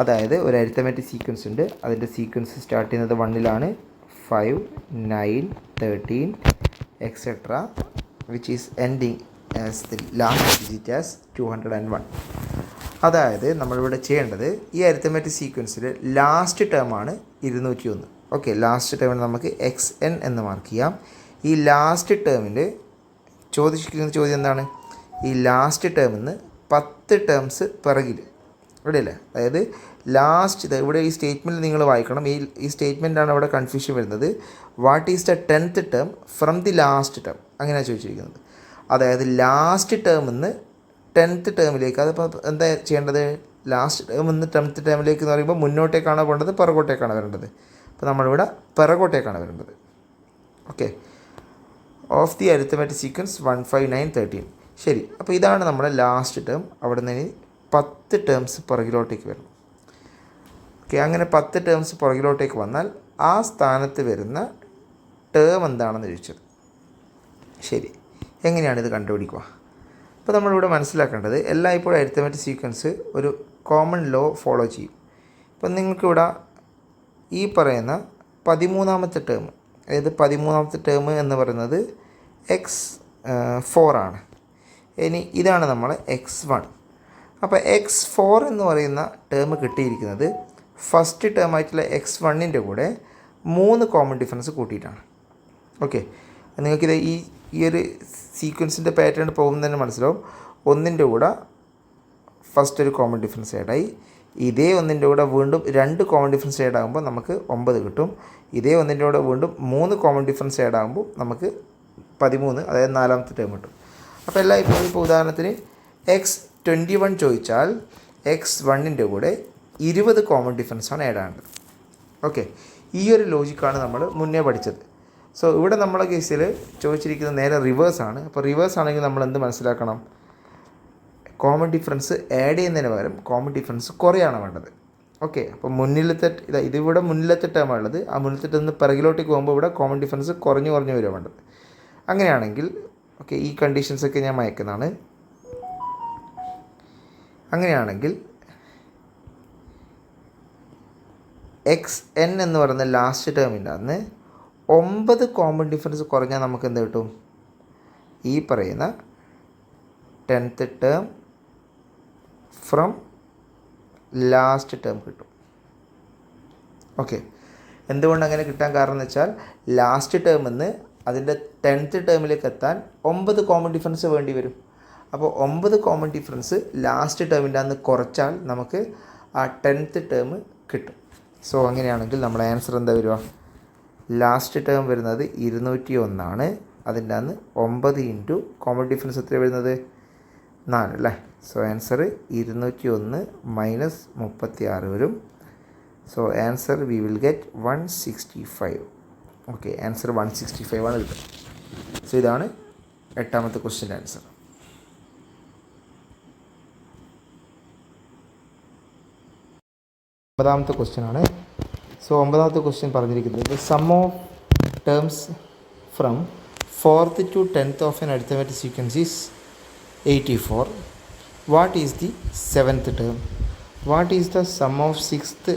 അതായത് ഒരു അരിത്തമെറ്റിക് സീക്വൻസ് ഉണ്ട്, അതിൻ്റെ സീക്വൻസ് സ്റ്റാർട്ട് ചെയ്യുന്നത് 1ലാണ്, 5, 9, 13 etcetera which is ending as the last digit as 201. അതായത് നമ്മളിവിടെ ചെയ്യേണ്ടത്, ഈ അരിത്തമെറ്റിക് സീക്വൻസിൽ ലാസ്റ്റ് ടേമാണ് 201. ഓക്കെ, ലാസ്റ്റ് ടേമിന് നമുക്ക് xn എന്ന് മാർക്ക് ചെയ്യാം. ഈ ലാസ്റ്റ് ടേമിൻ്റെ ചോദിച്ചിരിക്കുന്ന ചോദ്യം എന്താണ്? ഈ ലാസ്റ്റ് ടേമിൽ നിന്ന് 10 ടേംസ് പിറകിൽ, ഇവിടെയല്ലേ, അതായത് ലാസ്റ്റ് ഇവിടെ ഈ സ്റ്റേറ്റ്മെൻറ്റ് നിങ്ങൾ വായിക്കണം. ഈ സ്റ്റേറ്റ്മെൻറ്റാണ് അവിടെ കൺഫ്യൂഷൻ വരുന്നത്. What is the 10th term from the last term, അങ്ങനെയാണ് ചോദിച്ചിരിക്കുന്നത്. അതായത് ലാസ്റ്റ് ടേമിൽ നിന്ന് 10th ടേമിലേക്ക്, അതിപ്പോൾ എന്താ ചെയ്യേണ്ടത്? ലാസ്റ്റ് ടേമിൽ നിന്ന് 10th ടേമിലേക്ക് എന്ന് പറയുമ്പോൾ മുന്നോട്ടേക്കാണോ പോകേണ്ടത്, പിറകോട്ടേക്കാണോ വരേണ്ടത്? അപ്പോൾ നമ്മളിവിടെ പിറകോട്ടേക്കാണ് വരേണ്ടത്. Okay, of the arithmetic sequence 1, 5, 9, 13. ശരി, അപ്പോൾ ഇതാണ് നമ്മുടെ ലാസ്റ്റ് ടേം. അവിടെ നിന്ന് 10 ടേംസ് പുറകിലോട്ടേക്ക് വരണം. ഓക്കെ, അങ്ങനെ 10 ടേംസ് പുറകിലോട്ടേക്ക് വന്നാൽ ആ സ്ഥാനത്ത് വരുന്ന ടേം എന്താണെന്ന് ചോദിച്ചത്. ശരി, എങ്ങനെയാണിത് കണ്ടുപിടിക്കുക? അപ്പോൾ നമ്മളിവിടെ മനസ്സിലാക്കേണ്ടത്, എല്ലായ്പ്പോഴും അരിത്തമെറ്റിക് സീക്വൻസ് ഒരു കോമൺ ലോ ഫോളോ ചെയ്യും. ഇപ്പം നിങ്ങൾക്കിവിടെ ഈ പറയുന്ന 13ാമത്തെ ടേം, അതായത് 13ാമത്തെ ടേം എന്ന് പറയുന്നത് x4 ആണ്. ഇനി ഇതാണ് നമ്മളെ x1. അപ്പോൾ x4 എന്ന് പറയുന്ന ടേം കിട്ടിയിരിക്കുന്നത് ഫസ്റ്റ് ടേം ആയിട്ടുള്ള x1ൻ്റെ കൂടെ 3 കോമൺ ഡിഫറൻസ് കൂട്ടിയിട്ടാണ്. ഓക്കെ, നിങ്ങൾക്കിത് ഈ ഒരു സീക്വൻസിൻ്റെ പാറ്റേൺ പോകുമ്പോൾ തന്നെ മനസ്സിലാവും. 1ൻ്റെ കൂടെ ഫസ്റ്റ് ഒരു കോമൺ ഡിഫറൻസ് ആഡായി, ഇതേ ഒന്നിൻ്റെ കൂടെ വീണ്ടും 2 കോമൺ ഡിഫറൻസ് ആഡ് ആകുമ്പോൾ നമുക്ക് 9 കിട്ടും. ഇതേ ഒന്നിൻ്റെ കൂടെ വീണ്ടും 3 കോമൺ ഡിഫറൻസ് ആഡ് ആകുമ്പോൾ നമുക്ക് 13, അതായത് 4ാമത്തെ ടേം കിട്ടും. അപ്പോൾ ഇപ്പോൾ ഉദാഹരണത്തിന് x21 ചോദിച്ചാൽ x1ൻ്റെ കൂടെ 20 കോമൺ ഡിഫറൻസാണ് ആഡ് ആകേണ്ടത്. ഓക്കെ, ഈ ഒരു ലോജിക്കാണ് നമ്മൾ മുന്നേ പഠിച്ചത്. സോ ഇവിടെ നമ്മളെ കേസിൽ ചോദിച്ചിരിക്കുന്നത് നേരെ റിവേഴ്സാണ്. അപ്പോൾ റിവേഴ്സ് ആണെങ്കിൽ നമ്മൾ എന്ത് മനസ്സിലാക്കണം? കോമൺ ഡിഫറൻസ് ആഡ് ചെയ്യുന്നതിന് പകരം കോമൺ ഡിഫറൻസ് കുറയാണ് വേണ്ടത്. ഓക്കെ, അപ്പോൾ മുന്നിലത്തെ ഇതിവിടെ മുന്നിലത്തെ ടേമാണ് ഉള്ളത്. ആ മുന്നിലത്തെ ടേം പിറകിലോട്ടേക്ക് പോകുമ്പോൾ ഇവിടെ കോമൺ ഡിഫറൻസ് കുറഞ്ഞു വരിക വേണ്ടത്. അങ്ങനെയാണെങ്കിൽ ഓക്കെ, ഈ കണ്ടീഷൻസൊക്കെ ഞാൻ മയക്കുന്നതാണ്. അങ്ങനെയാണെങ്കിൽ xn എന്ന് പറയുന്ന ലാസ്റ്റ് ടേമിൻ്റെ അന്ന് 9 കോമൺ ഡിഫറൻസ് കുറഞ്ഞാൽ നമുക്ക് എന്ത് കിട്ടും? ഈ പറയുന്ന 10th term from last term കിട്ടും. ഓക്കെ, എന്തുകൊണ്ട് അങ്ങനെ കിട്ടാൻ കാരണം എന്ന് വെച്ചാൽ ലാസ്റ്റ് ടേമിൽ നിന്ന് അതിൻ്റെ 10th ടേമിലേക്ക് എത്താൻ 9 കോമൺ ഡിഫറൻസ് വേണ്ടി വരും. അപ്പോൾ 9 കോമൺ ഡിഫറൻസ് ലാസ്റ്റ് ടേമിൻ്റെ അന്ന് കുറച്ചാൽ നമുക്ക് ആ 10th ടേം കിട്ടും. സോ അങ്ങനെയാണെങ്കിൽ നമ്മുടെ ആൻസർ എന്താ വരിക? ലാസ്റ്റ് ടേം വരുന്നത് 201 അതിൻ്റെ അന്ന് 9 ഇൻറ്റു കോമൺ ഡിഫറൻസ് എത്ര വരുന്നത്? 4 അല്ലേ? സോ ആൻസർ 201 മൈനസ് 36 വരും. So answer we will get 165. Okay, answer 165 ആണ് കിട്ടുക. സോ ഇതാണ് 8ാമത്തെ ക്വസ്റ്റ്യൻ്റെ ആൻസർ. 9ാമത്തെ ക്വസ്റ്റ്യൻ ആണ്. സോ 9ാമത്തെ ക്വസ്റ്റ്യൻ പറഞ്ഞിരിക്കുന്നത് sum of terms from 4th to 10th of an arithmetic sequence is 84. What is the 7th term? What is the sum of 6th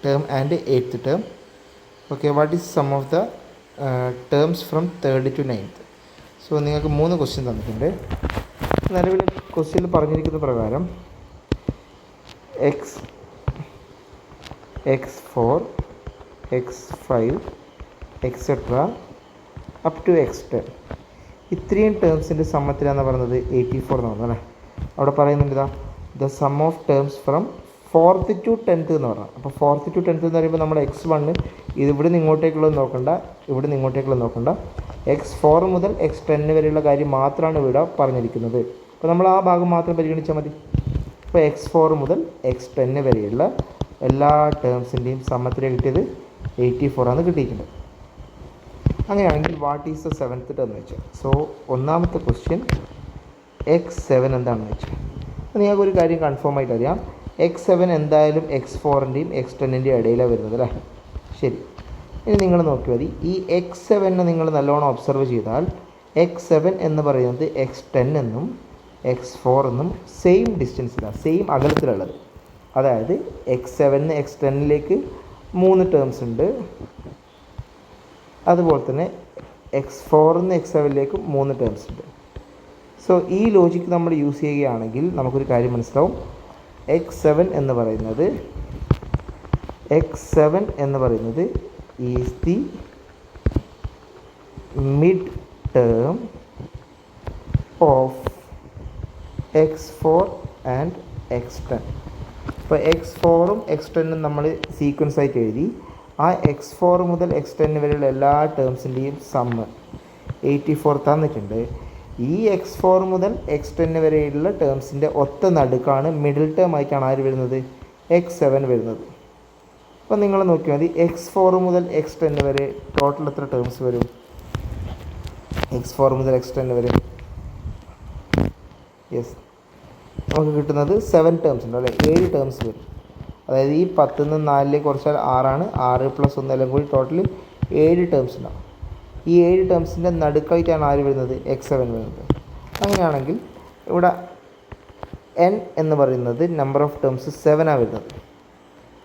term and 8th term? Okay, what is sum of the terms from 3rd to 9th? So നിങ്ങൾക്ക് 3 question തന്നിട്ടുണ്ട്. നിലവിൽ ക്വസ്റ്റ്യനിൽ പറഞ്ഞിരിക്കുന്ന പ്രകാരം x4, x5, etcetera up to x10 ഇത്രയും ടേംസിൻ്റെ സമ്മത്തിലാണെന്ന് പറയുന്നത് 84 എന്ന് പറഞ്ഞത് അല്ലേ? അവിടെ പറയുന്നുണ്ട് ഇതാ the sum of terms from 4th to 10th എന്ന് പറഞ്ഞാൽ. അപ്പോൾ 4th to 10th എന്ന് പറയുമ്പോൾ നമ്മൾ x1 ഇത് ഇവിടെ നിന്ന് ഇങ്ങോട്ടേക്കുള്ളത് നോക്കണ്ട, ഇവിടെ നിന്ന് ഇങ്ങോട്ടേക്കുള്ളത് നോക്കണ്ട. x4 മുതൽ x10 വരെയുള്ള കാര്യം മാത്രമാണ് ഇവിടെ പറഞ്ഞിരിക്കുന്നത്. അപ്പോൾ നമ്മൾ ആ ഭാഗം മാത്രം പരിഗണിച്ചാൽ മതി. അപ്പോൾ x4 മുതൽ x10 വരെയുള്ള എല്ലാ ടേംസിൻ്റെയും സമ്മത്തിലെ കിട്ടിയത് 84 ആണ് കിട്ടിയിട്ടുണ്ട്. അങ്ങനെയാണെങ്കിൽ what is the 7th term എന്ന് വെച്ചാൽ, സോ 1ാമത്തെ ക്വസ്റ്റ്യൻ x7 എന്താണെന്ന് വെച്ചാൽ നിങ്ങൾക്കൊരു കാര്യം കൺഫേം ആയിട്ട് അറിയാം. x7 എന്തായാലും x4ൻ്റെയും x10ൻ്റെയും ഇടയിലാണ് വരുന്നത് അല്ലേ? ശരി, ഇനി നിങ്ങൾ നോക്കി മതി. ഈ x7 നിങ്ങൾ നല്ലോണം ഒബ്സർവ് ചെയ്താൽ x7 എന്ന് പറയുന്നത് x10 എന്നും x4 എന്നും സെയിം ഡിസ്റ്റൻസിലാണ്, സെയിം അകലത്തിലുള്ളത്. അതായത് x7 x10ലേക്ക് 3 ടേംസ് ഉണ്ട്, അതുപോലെ തന്നെ x4 x7ലേക്ക് 3 ടേംസ് ഉണ്ട്. സോ ഈ ലോജിക്ക് നമ്മൾ യൂസ് ചെയ്യുകയാണെങ്കിൽ നമുക്കൊരു കാര്യം മനസ്സിലാവും. x7 എന്ന് പറയുന്നത് is the mid term of x4 and x10. ഇപ്പോൾ x4ഉം x10ഉം നമ്മൾ സീക്വൻസ് ആയിട്ട് എഴുതി. ആ x4 മുതൽ x10 വരെയുള്ള എല്ലാ ടേംസിൻ്റെയും സമ്മ് 84 തന്നിട്ടുണ്ട്. ഈ x4 മുതൽ x10 വരെയുള്ള ടേംസിൻ്റെ ഒത്ത നടുക്കാണ് മിഡിൽ ടേം ആയിട്ടാണ് ആര് വരുന്നത്? x7 വരുന്നത്. അപ്പോൾ നിങ്ങൾ നോക്കിയാൽ മതി x4 മുതൽ x10 വരെ ടോട്ടൽ എത്ര ടേംസ് വരും? x4 മുതൽ x10 വരെ യെസ് നമുക്ക് കിട്ടുന്നത് 7 ടേംസ് ഉണ്ട് അല്ലേ? 7 ടേംസ് വരും. അതായത് ഈ 10 നിന്ന് 4ലേക്ക് കുറച്ചാൽ 6 6 + 1 എല്ലാം കൂടി ടോട്ടൽ 7 ടേംസ് ഉണ്ടാവും. ഈ 7 ടേംസിൻ്റെ നടുക്കായിട്ടാണ് ആര് വരുന്നത്? x7 വരുന്നത്. അങ്ങനെയാണെങ്കിൽ ഇവിടെ n എന്ന് പറയുന്നത് നമ്പർ ഓഫ് ടേംസ് 7 വരുന്നത്.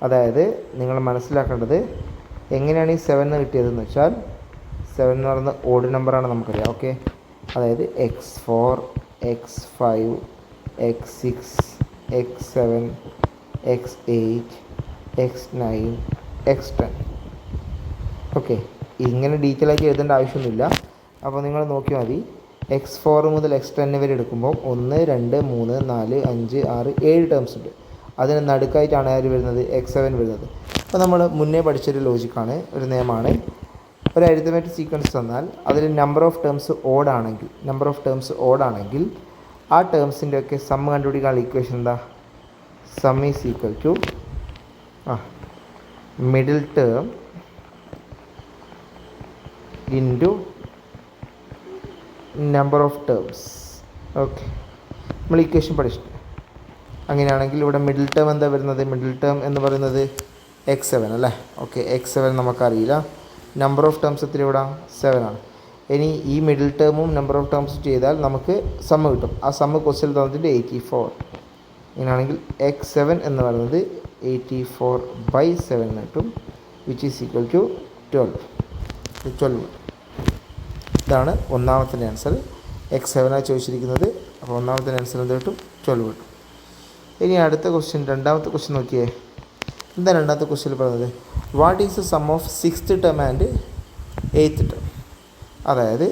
അതായത് നിങ്ങൾ മനസ്സിലാക്കേണ്ടത് എങ്ങനെയാണ് ഈ 7 കിട്ടിയതെന്ന് വെച്ചാൽ 7 എന്ന് പറയുന്നത് ഓഡ് നമ്പറാണ് നമുക്കറിയാം. ഓക്കെ, അതായത് x4, x5, x6, x7, x8, x9, x10. Okay, ഇങ്ങനെ ഡീറ്റെയിൽ ആക്കി എഴുതേണ്ട ആവശ്യമൊന്നുമില്ല. അപ്പോൾ നിങ്ങൾ നോക്കിയാൽ മതി x4 മുതൽ x10 വരെ എടുക്കുമ്പോൾ 1 2 3 4 5 6 7 ടേംസ് ഉണ്ട്. അതിന് നടുക്കായിട്ടാണ് ആര് വരുന്നത്, x7 വരുന്നത്. അപ്പോൾ നമ്മൾ മുന്നേ പഠിച്ചൊരു ലോജിക്കാണ്, ഒരു നിയമമാണ്. ഒരു അരിത്തമെറ്റിക് സീക്വൻസ് തന്നാൽ അതിൽ നമ്പർ ഓഫ് ടേംസ് ഓഡാണെങ്കിൽ ആ ടേംസിൻ്റെ ഒക്കെ സം കണ്ടുപിടിക്കാനുള്ള ഇക്വേഷൻ എന്താ, sum is equal to middle term into number of terms. Okay, നമ്മൾ ഇക്വേഷൻ പഠിച്ചിട്ടുണ്ട്. അങ്ങനെയാണെങ്കിൽ ഇവിടെ മിഡിൽ ടേം എന്താ വരുന്നത്, മിഡിൽ ടേം എന്ന് പറയുന്നത് x7 അല്ലേ. ഓക്കെ, x7 നമുക്കറിയില്ല. നമ്പർ ഓഫ് ടേംസ് എത്ര ഇവിടെ 7 ആണ്. ഇനി ഈ മിഡിൽ ടേമും നമ്പർ ഓഫ് ടേംസ് ചെയ്താൽ നമുക്ക് സമ്മ് കിട്ടും. ആ സമ്മ് ക്വസ്റ്റ്യൻ തന്നിട്ട് 84. ഇങ്ങനെയാണെങ്കിൽ x7 എന്ന് പറയുന്നത് 84/7 കിട്ടും, വിച്ച് ഈസ് ഈക്വൽ ടു 12. ഇതാണ് ഒന്നാമത്തെ ആൻസർ. x7 ചോദിച്ചിരിക്കുന്നത്. അപ്പോൾ ഒന്നാമത്തെ ആൻസർ എന്ത് കിട്ടും, 12 കിട്ടും. ഇനി അടുത്ത ക്വസ്റ്റ്യൻ, രണ്ടാമത്തെ ക്വസ്റ്റ്യൻ നോക്കിയേ. എന്താ രണ്ടാമത്തെ ക്വസ്റ്റ്യൻ പറയുന്നത്, what is the sum of 6th term and 8th term. അതായത്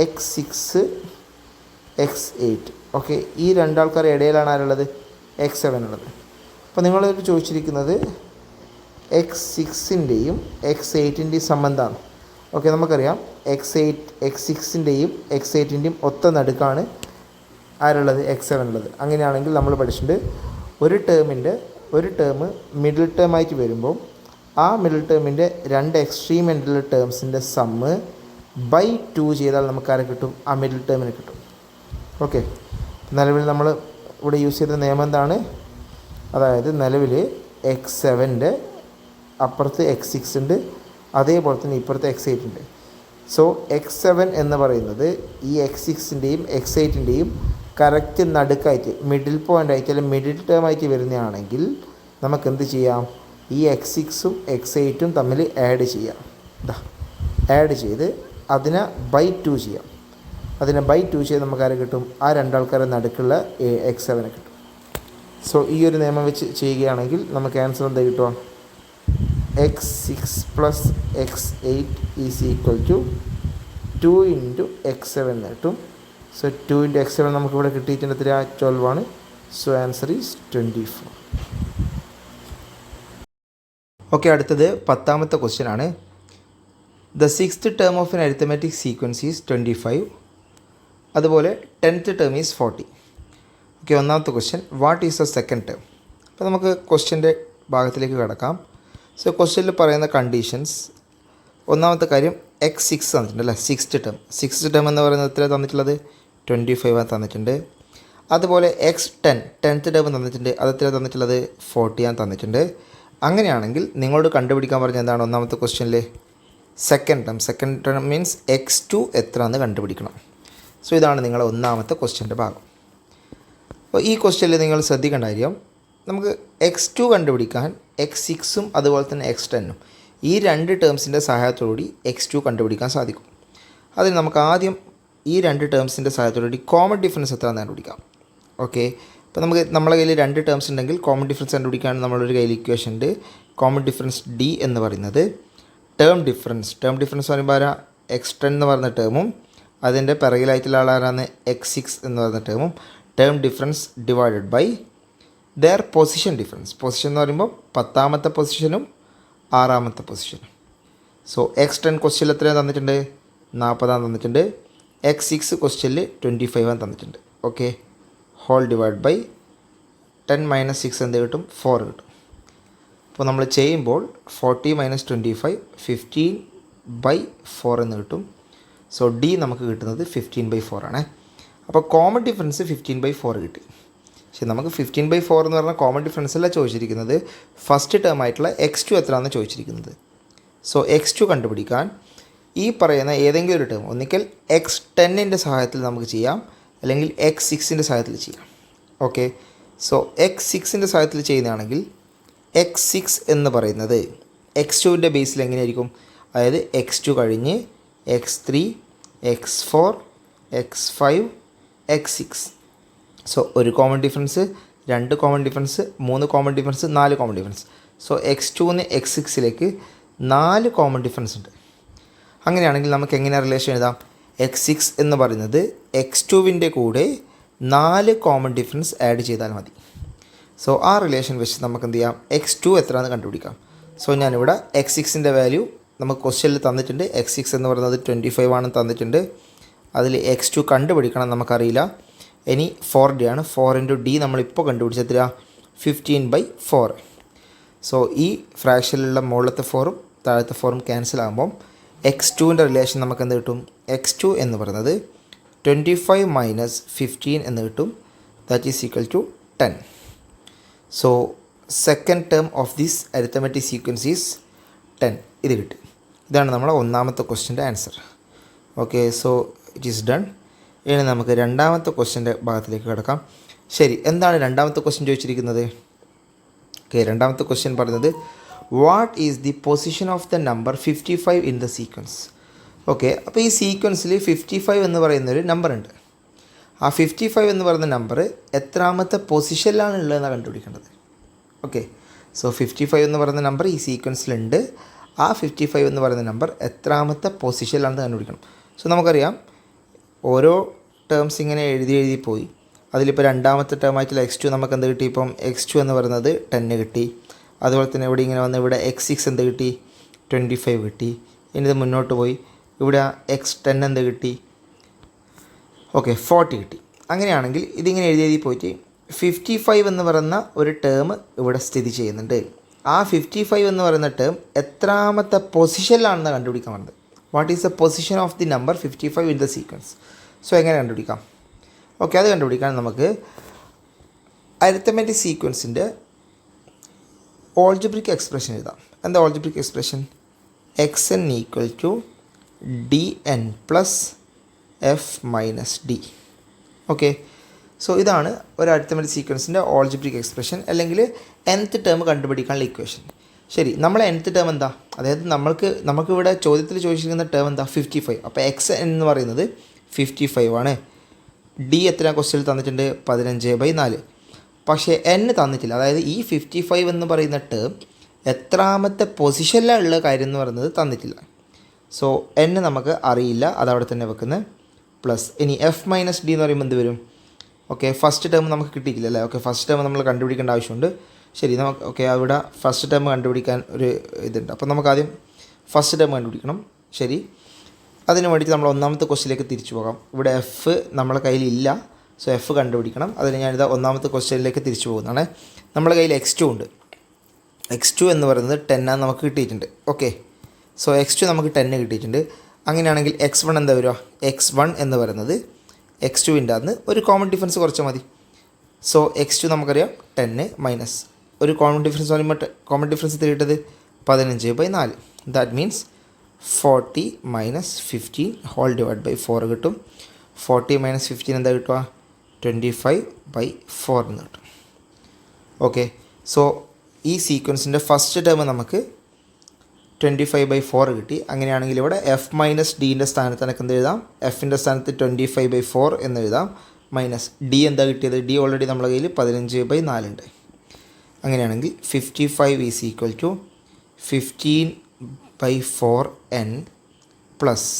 x6 x8. ഓക്കെ, ഈ രണ്ടാൾക്കാരുടെ ഇടയിലാണ് ആരുള്ളത്, x7 ഉള്ളത്. അപ്പോൾ നിങ്ങളോട് ചോദിച്ചിരിക്കുന്നത് x6ൻ്റെയും x8ൻ്റെയും സംബന്ധമാണ്. ഓക്കെ, നമുക്കറിയാം x6ൻ്റെയും x8ൻ്റെയും ഒത്ത നടുക്കാണ് ആരുള്ളത്, x7 ഉള്ളത്. അങ്ങനെയാണെങ്കിൽ നമ്മൾ പഠിച്ചിട്ടുണ്ട് ഒരു ടേം മിഡിൽ ടേം ആയിട്ട് വരുമ്പോൾ ആ മിഡിൽ ടേമിൻ്റെ രണ്ട് എക്സ്ട്രീം എൻഡിലുള്ള ടേംസിൻ്റെ സമ്മ് ബൈ 2 ചെയ്താൽ നമുക്ക് ആരെ കിട്ടും, ആ മിഡിൽ ടേമിന് കിട്ടും. ഓക്കെ, നിലവിൽ നമ്മൾ ഇവിടെ യൂസ് ചെയ്ത നിയമം എന്താണ്, അതായത് നിലവിൽ x7ൻ്റെ അപ്പുറത്ത് x6 ഉണ്ട്, അതേപോലെ തന്നെ ഇപ്പുറത്ത് x8 ഉണ്ട്. സോ x7 എന്ന് പറയുന്നത് ഈ x6ൻ്റെയും x8ൻ്റെയും കറക്റ്റ് നടുക്കായിട്ട് മിഡിൽ പോയിൻ്റ് ആയിട്ട് അല്ലെങ്കിൽ മിഡിൽ ടേം ആയിട്ട് വരുന്നതാണെങ്കിൽ നമുക്ക് എന്ത് ചെയ്യാം, ഈ x6ഉം x8ഉം തമ്മിൽ ആഡ് ചെയ്യാം. ആഡ് ചെയ്ത് അതിനെ ബൈ 2 ചെയ്യാം. അതിനെ ബൈ 2 ചെയ്ത് നമുക്ക് ആരെ കിട്ടും, ആ രണ്ടാൾക്കാരുടെ നടുക്കുള്ള x7 കിട്ടും. സോ ഈ ഒരു നിയമം വെച്ച് ചെയ്യുകയാണെങ്കിൽ നമുക്ക് ആൻസർ എന്താ കിട്ടുക, x6 plus x8 is equal to 2 into x7 കിട്ടും. സോ 2 ഇൻറ്റു x7 നമുക്കിവിടെ കിട്ടിയിട്ടുണ്ട്, 12 ആണ്. So answer is 24. ഓക്കെ, അടുത്തത് 10ാമത്തെ ക്വസ്റ്റ്യൻ ആണ്. The 6th term of an arithmetic sequence is 25. അതുപോലെ 10th ടേം ഈസ് 40. ഓക്കെ, ഒന്നാമത്തെ question, what is the second term. അപ്പോൾ നമുക്ക് ക്വസ്റ്റ്യൻ്റെ ഭാഗത്തിലേക്ക് കിടക്കാം. സോ ക്വസ്റ്റ്യനിൽ പറയുന്ന കണ്ടീഷൻസ്, ഒന്നാമത്തെ കാര്യം x6 തന്നിട്ടുണ്ട് അല്ലേ, 6th ടേം എന്ന് പറയുന്നത് എത്ര തന്നിട്ടുള്ളത്, 25 തന്നിട്ടുണ്ട്. അതുപോലെ x10 10th ടേം തന്നിട്ടുണ്ട്, അത് എത്ര തന്നിട്ടുള്ളത്, 40 തന്നിട്ടുണ്ട്. അങ്ങനെയാണെങ്കിൽ നിങ്ങളോട് കണ്ടുപിടിക്കാൻ പറഞ്ഞ എന്താണ് ഒന്നാമത്തെ ക്വസ്റ്റ്യനിൽ, സെക്കൻഡ് ടേം മീൻസ് x2 എത്രയാണെന്ന് കണ്ടുപിടിക്കണം. സോ ഇതാണ് നിങ്ങളുടെ ഒന്നാമത്തെ ക്വസ്റ്റ്യൻ്റെ ഭാഗം. അപ്പോൾ ഈ ക്വസ്റ്റ്യനിൽ നിങ്ങൾ ശ്രദ്ധിക്കേണ്ട കാര്യം, നമുക്ക് x2 കണ്ടുപിടിക്കാൻ x6ഉം അതുപോലെ തന്നെ x10ഉം ഈ രണ്ട് ടേംസിൻ്റെ സഹായത്തോടുകൂടി x2 കണ്ടുപിടിക്കാൻ സാധിക്കും. അതിന് നമുക്ക് ആദ്യം ഈ രണ്ട് ടേംസിൻ്റെ സഹായത്തോടുകൂടി കോമൺ ഡിഫറൻസ് എത്രയാണെന്ന് കണ്ടുപിടിക്കാം. ഓക്കെ, അപ്പോൾ നമ്മളെ കയ്യിൽ രണ്ട് ടേംസ് ഉണ്ടെങ്കിൽ കോമൺ ഡിഫറൻസ് കണ്ടുപിടിക്കാൻ നമ്മളൊരു കയ്യിൽ ഇക്വേഷൻ ഉണ്ട്. കോമൺ ഡിഫറൻസ് d എന്ന് പറയുന്നത് ടേം ഡിഫറൻസ് പറയുമ്പോൾ x10 എന്ന് പറയുന്ന ടേമും അതിൻ്റെ പിറകിലായിട്ടുള്ള ആളാരാണ് x6 എന്ന് പറയുന്ന ടേമും term difference divided by their position എന്ന് പറയുമ്പോൾ 10ാമത്തെ പൊസിഷനും 6ാമത്തെ പൊസിഷനും. സോ x10 ക്വസ്റ്റ്യനിൽ എത്രയാണ് തന്നിട്ടുണ്ട്, 40 തന്നിട്ടുണ്ട്. x6 ക്വസ്റ്റ്യനിൽ 25 തന്നിട്ടുണ്ട്. ഓക്കെ, ഹോൾ ഡിവൈഡ് ബൈ 10 - 6 എന്ത് കിട്ടും, 4 കിട്ടും. അപ്പോൾ നമ്മൾ ചെയ്യുമ്പോൾ 40 - 25 15/4 എന്ന് കിട്ടും. സോ d നമുക്ക് കിട്ടുന്നത് 15/4 ആണ്. അപ്പോൾ കോമൺ ഡിഫറൻസ് 15/4 കിട്ടി. പക്ഷേ നമുക്ക് 15/4 എന്ന് പറഞ്ഞാൽ കോമൺ ഡിഫറൻസ് അല്ല ചോദിച്ചിരിക്കുന്നത്, ഫസ്റ്റ് ടേം ആയിട്ടുള്ള x2 എത്രയാണെന്ന് ചോദിച്ചിരിക്കുന്നത്. സോ x2 കണ്ടുപിടിക്കാൻ ഈ പറയുന്ന ഏതെങ്കിലും ഒരു ടേം ഒന്നിക്കൽ x10ൻ്റെ സഹായത്തിൽ നമുക്ക് ചെയ്യാം, അല്ലെങ്കിൽ x6ൻ്റെ സഹായത്തിൽ ചെയ്യാം. ഓക്കെ, സോ x6ൻ്റെ സഹായത്തിൽ ചെയ്യുന്നതാണെങ്കിൽ x6 എന്ന് പറയുന്നത് x2ൻ്റെ ബേസിൽ എങ്ങനെയായിരിക്കും, അതായത് x2 കഴിഞ്ഞ് x3 x4 x5 x6. So ഒരു common difference, 2 common difference, 3 common difference, 4 common difference. So x2ന്ന് x6ലേക്ക് 4 കോമൺ ഡിഫറൻസ് ഉണ്ട്. അങ്ങനെയാണെങ്കിൽ നമുക്ക് എങ്ങനെ റിലേഷൻ എഴുതാം, x6 എന്ന് പറയുന്നത് x2വിൻ്റെ കൂടെ 4 കോമൺ ഡിഫറൻസ് ആഡ് ചെയ്താൽ മതി. സോ ആ റിലേഷൻ വെച്ച് നമുക്ക് എന്ത് ചെയ്യാം, x2 എത്രയാണെന്ന് കണ്ടുപിടിക്കാം. സോ ഞാനിവിടെ x6ൻ്റെ വാല്യൂ നമുക്ക് ക്വസ്റ്റ്യനിൽ തന്നിട്ടുണ്ട്. x6 എന്ന് പറയുന്നത് 25 ആണെന്ന് തന്നിട്ടുണ്ട്. അതിൽ x2 കണ്ടുപിടിക്കണം, നമുക്കറിയില്ല. ഇനി 4D ആണ്. 4 × D നമ്മളിപ്പോൾ കണ്ടുപിടിച്ചെത്ര 15/4. സോ ഈ ഫ്രാക്ഷനിലുള്ള മുകളിലത്തെ 4ഉം താഴത്തെ 4ഉം ക്യാൻസൽ ആകുമ്പം x2ൻ്റെ റിലേഷൻ നമുക്ക് എന്ത് കിട്ടും, x2 എന്ന് പറയുന്നത് 25 - 15 എന്ന് കിട്ടും. That is equal to 10. So second term of this arithmetic sequence is 10. ഇത് കിട്ടി. ഇതാണ് നമ്മുടെ ഒന്നാമത്തെ ക്വസ്റ്റ്യൻ്റെ answer. Okay, so it is done. ഇനി നമുക്ക് രണ്ടാമത്തെ ക്വസ്റ്റ്യൻ്റെ ഭാഗത്തിലേക്ക് കിടക്കാം. ശരി, എന്താണ് രണ്ടാമത്തെ ക്വസ്റ്റ്യൻ ചോദിച്ചിരിക്കുന്നത്? ഓക്കെ, രണ്ടാമത്തെ ക്വസ്റ്റ്യൻ പറയുന്നത് what is the position of the number 55 in the sequence. Okay, അപ്പോൾ ഈ സീക്വൻസിൽ 55 എന്ന് പറയുന്നൊരു നമ്പർ ഉണ്ട്. ആ 55 എന്ന് പറയുന്ന നമ്പർ എത്രാമത്തെ പൊസിഷനിലാണ് ഉള്ളതെന്നാണ് കണ്ടുപിടിക്കേണ്ടത്. ഓക്കെ, സോ 55 എന്ന് പറയുന്ന നമ്പർ ഈ സീക്വൻസിലുണ്ട്. ആ 55 എന്ന് പറയുന്ന നമ്പർ എത്രാമത്തെ പൊസിഷനിലാണെന്ന് കണ്ടുപിടിക്കണം. സോ നമുക്കറിയാം ഓരോ ടേംസ് ഇങ്ങനെ എഴുതി പോയി. അതിലിപ്പോൾ രണ്ടാമത്തെ ടേമായിട്ടുള്ള x2 നമുക്ക് എന്ത് കിട്ടി? ഇപ്പം x2 എന്ന് പറയുന്നത് 10 കിട്ടി. അതുപോലെ തന്നെ ഇവിടെ ഇങ്ങനെ വന്ന് ഇവിടെ x6 എന്ത് കിട്ടി? 25 കിട്ടി. ഇനി ഇത് മുന്നോട്ട് പോയി ഇവിടെ x10 എന്ത് കിട്ടി? ഓക്കെ, 40 കിട്ടി. അങ്ങനെയാണെങ്കിൽ ഇതിങ്ങനെ എഴുതി പോയിട്ട് 55 എന്ന് പറയുന്ന ഒരു ടേം ഇവിടെ സ്ഥിതി ചെയ്യുന്നുണ്ട്. ആ 55 എന്ന് പറയുന്ന ടേം എത്രാമത്തെ പൊസിഷനിലാണെന്ന് കണ്ടുപിടിക്കാൻ പറഞ്ഞത്. What is the position of the number 55 in the sequence. So എങ്ങനെ കണ്ടുപിടിക്കാം? ഓക്കെ, അത് കണ്ടുപിടിക്കാൻ നമുക്ക് അരിത്തമെറ്റിക് സീക്വൻസിൻ്റെ ഓൾജിബ്രിക് എക്സ്പ്രഷൻ എഴുതാം. എന്താ algebraic expression? xn = dn + f - d. Okay, so ഇതാണ് ഒരു അരിത്തമെറ്റിക് സീക്വൻസിൻ്റെ ഓൾജിബ്രിക് എക്സ്പ്രഷൻ, അല്ലെങ്കിൽ nth ടേം കണ്ടുപിടിക്കാനുള്ള ഇക്വേഷൻ. ശരി, നമ്മളെ nth ടേം എന്താ? അതായത് നമുക്കിവിടെ ചോദ്യത്തിൽ ചോദിച്ചിരിക്കുന്ന ടേം എന്താ? 55. അപ്പോൾ xn എന്ന് പറയുന്നത് 55 ആണ്. d എത്ര ക്വസ്റ്റ്യനിൽ തന്നിട്ടുണ്ട്? 15/4. പക്ഷേ n തന്നിട്ടില്ല. അതായത് ഈ 55 എന്ന് പറയുന്ന ടേം എത്രാമത്തെ പൊസിഷനിലുള്ള കാര്യം എന്ന് പറയുന്നത് തന്നിട്ടില്ല. സോ n നമുക്ക് അറിയില്ല, അതവിടെ തന്നെ വെക്കുന്നത്. പ്ലസ് ഇനി f - d എന്ന് പറയുമ്പോൾ എന്ത് വരും? ഓക്കെ, ഫസ്റ്റ് ടേം നമുക്ക് കിട്ടിയിട്ടില്ല അല്ലേ? ഓക്കെ, ഫസ്റ്റ് ടേം നമ്മൾ കണ്ടുപിടിക്കേണ്ട ആവശ്യമുണ്ട്. ശരി, നമുക്ക് ഓക്കെ അവിടെ ഫസ്റ്റ് ടേം കണ്ടുപിടിക്കാൻ ഒരു ഇതുണ്ട്. അപ്പോൾ നമുക്കാദ്യം ഫസ്റ്റ് ടേം കണ്ടുപിടിക്കണം. ശരി, അതിന് വേണ്ടിയിട്ട് നമ്മൾ ഒന്നാമത്തെ ക്വസ്റ്റ്യനിലേക്ക് തിരിച്ചു പോകാം. ഇവിടെ എഫ് നമ്മളെ കയ്യിലില്ല. സോ എഫ് കണ്ടുപിടിക്കണം. അതിന് ഞാനിത് ഒന്നാമത്തെ ക്വസ്റ്റ്യനിലേക്ക് തിരിച്ചു പോകുന്നതാണ്. നമ്മുടെ കയ്യിൽ x2 ഉണ്ട്. x2 എന്ന് പറയുന്നത് 10 ആണ് നമുക്ക് കിട്ടിയിട്ടുണ്ട്. ഓക്കെ, സോ x2 നമുക്ക് 10 കിട്ടിയിട്ടുണ്ട്. അങ്ങനെയാണെങ്കിൽ x1 എന്താ വരിക? x1 എന്ന് പറയുന്നത് x2ൻ്റെ അന്ന് ഒരു കോമൺ ഡിഫറൻസ് കുറച്ചാൽ മതി. സോ x2 നമുക്കറിയാം 10 മൈനസ് ഒരു കോമൺ ഡിഫറൻസ് പറയുമ്പോൾ കോമൺ ഡിഫറൻസ് കിട്ടിയത് 15/4. That means 40 - 15 whole divide by 4 കിട്ടും. 40 - 15 എന്താ കിട്ടുക? 25/4 എന്ന് കിട്ടും. ഓക്കെ, സോ ഈ സീക്വൻസിൻ്റെ ഫസ്റ്റ് ടേം നമുക്ക് 25/4 കിട്ടി. അങ്ങനെയാണെങ്കിൽ ഇവിടെ f - dൻ്റെ സ്ഥാനത്ത് എനിക്ക് എന്ത് എഴുതാം? എഫിൻ്റെ സ്ഥാനത്ത് 25/4 എന്ന് എഴുതാം. മൈനസ് d എന്താ കിട്ടിയത്? d ഓൾറെഡി നമ്മളെ കയ്യിൽ 15/4 ഉണ്ട്. അങ്ങനെയാണെങ്കിൽ 55 = 15/4n പ്ലസ്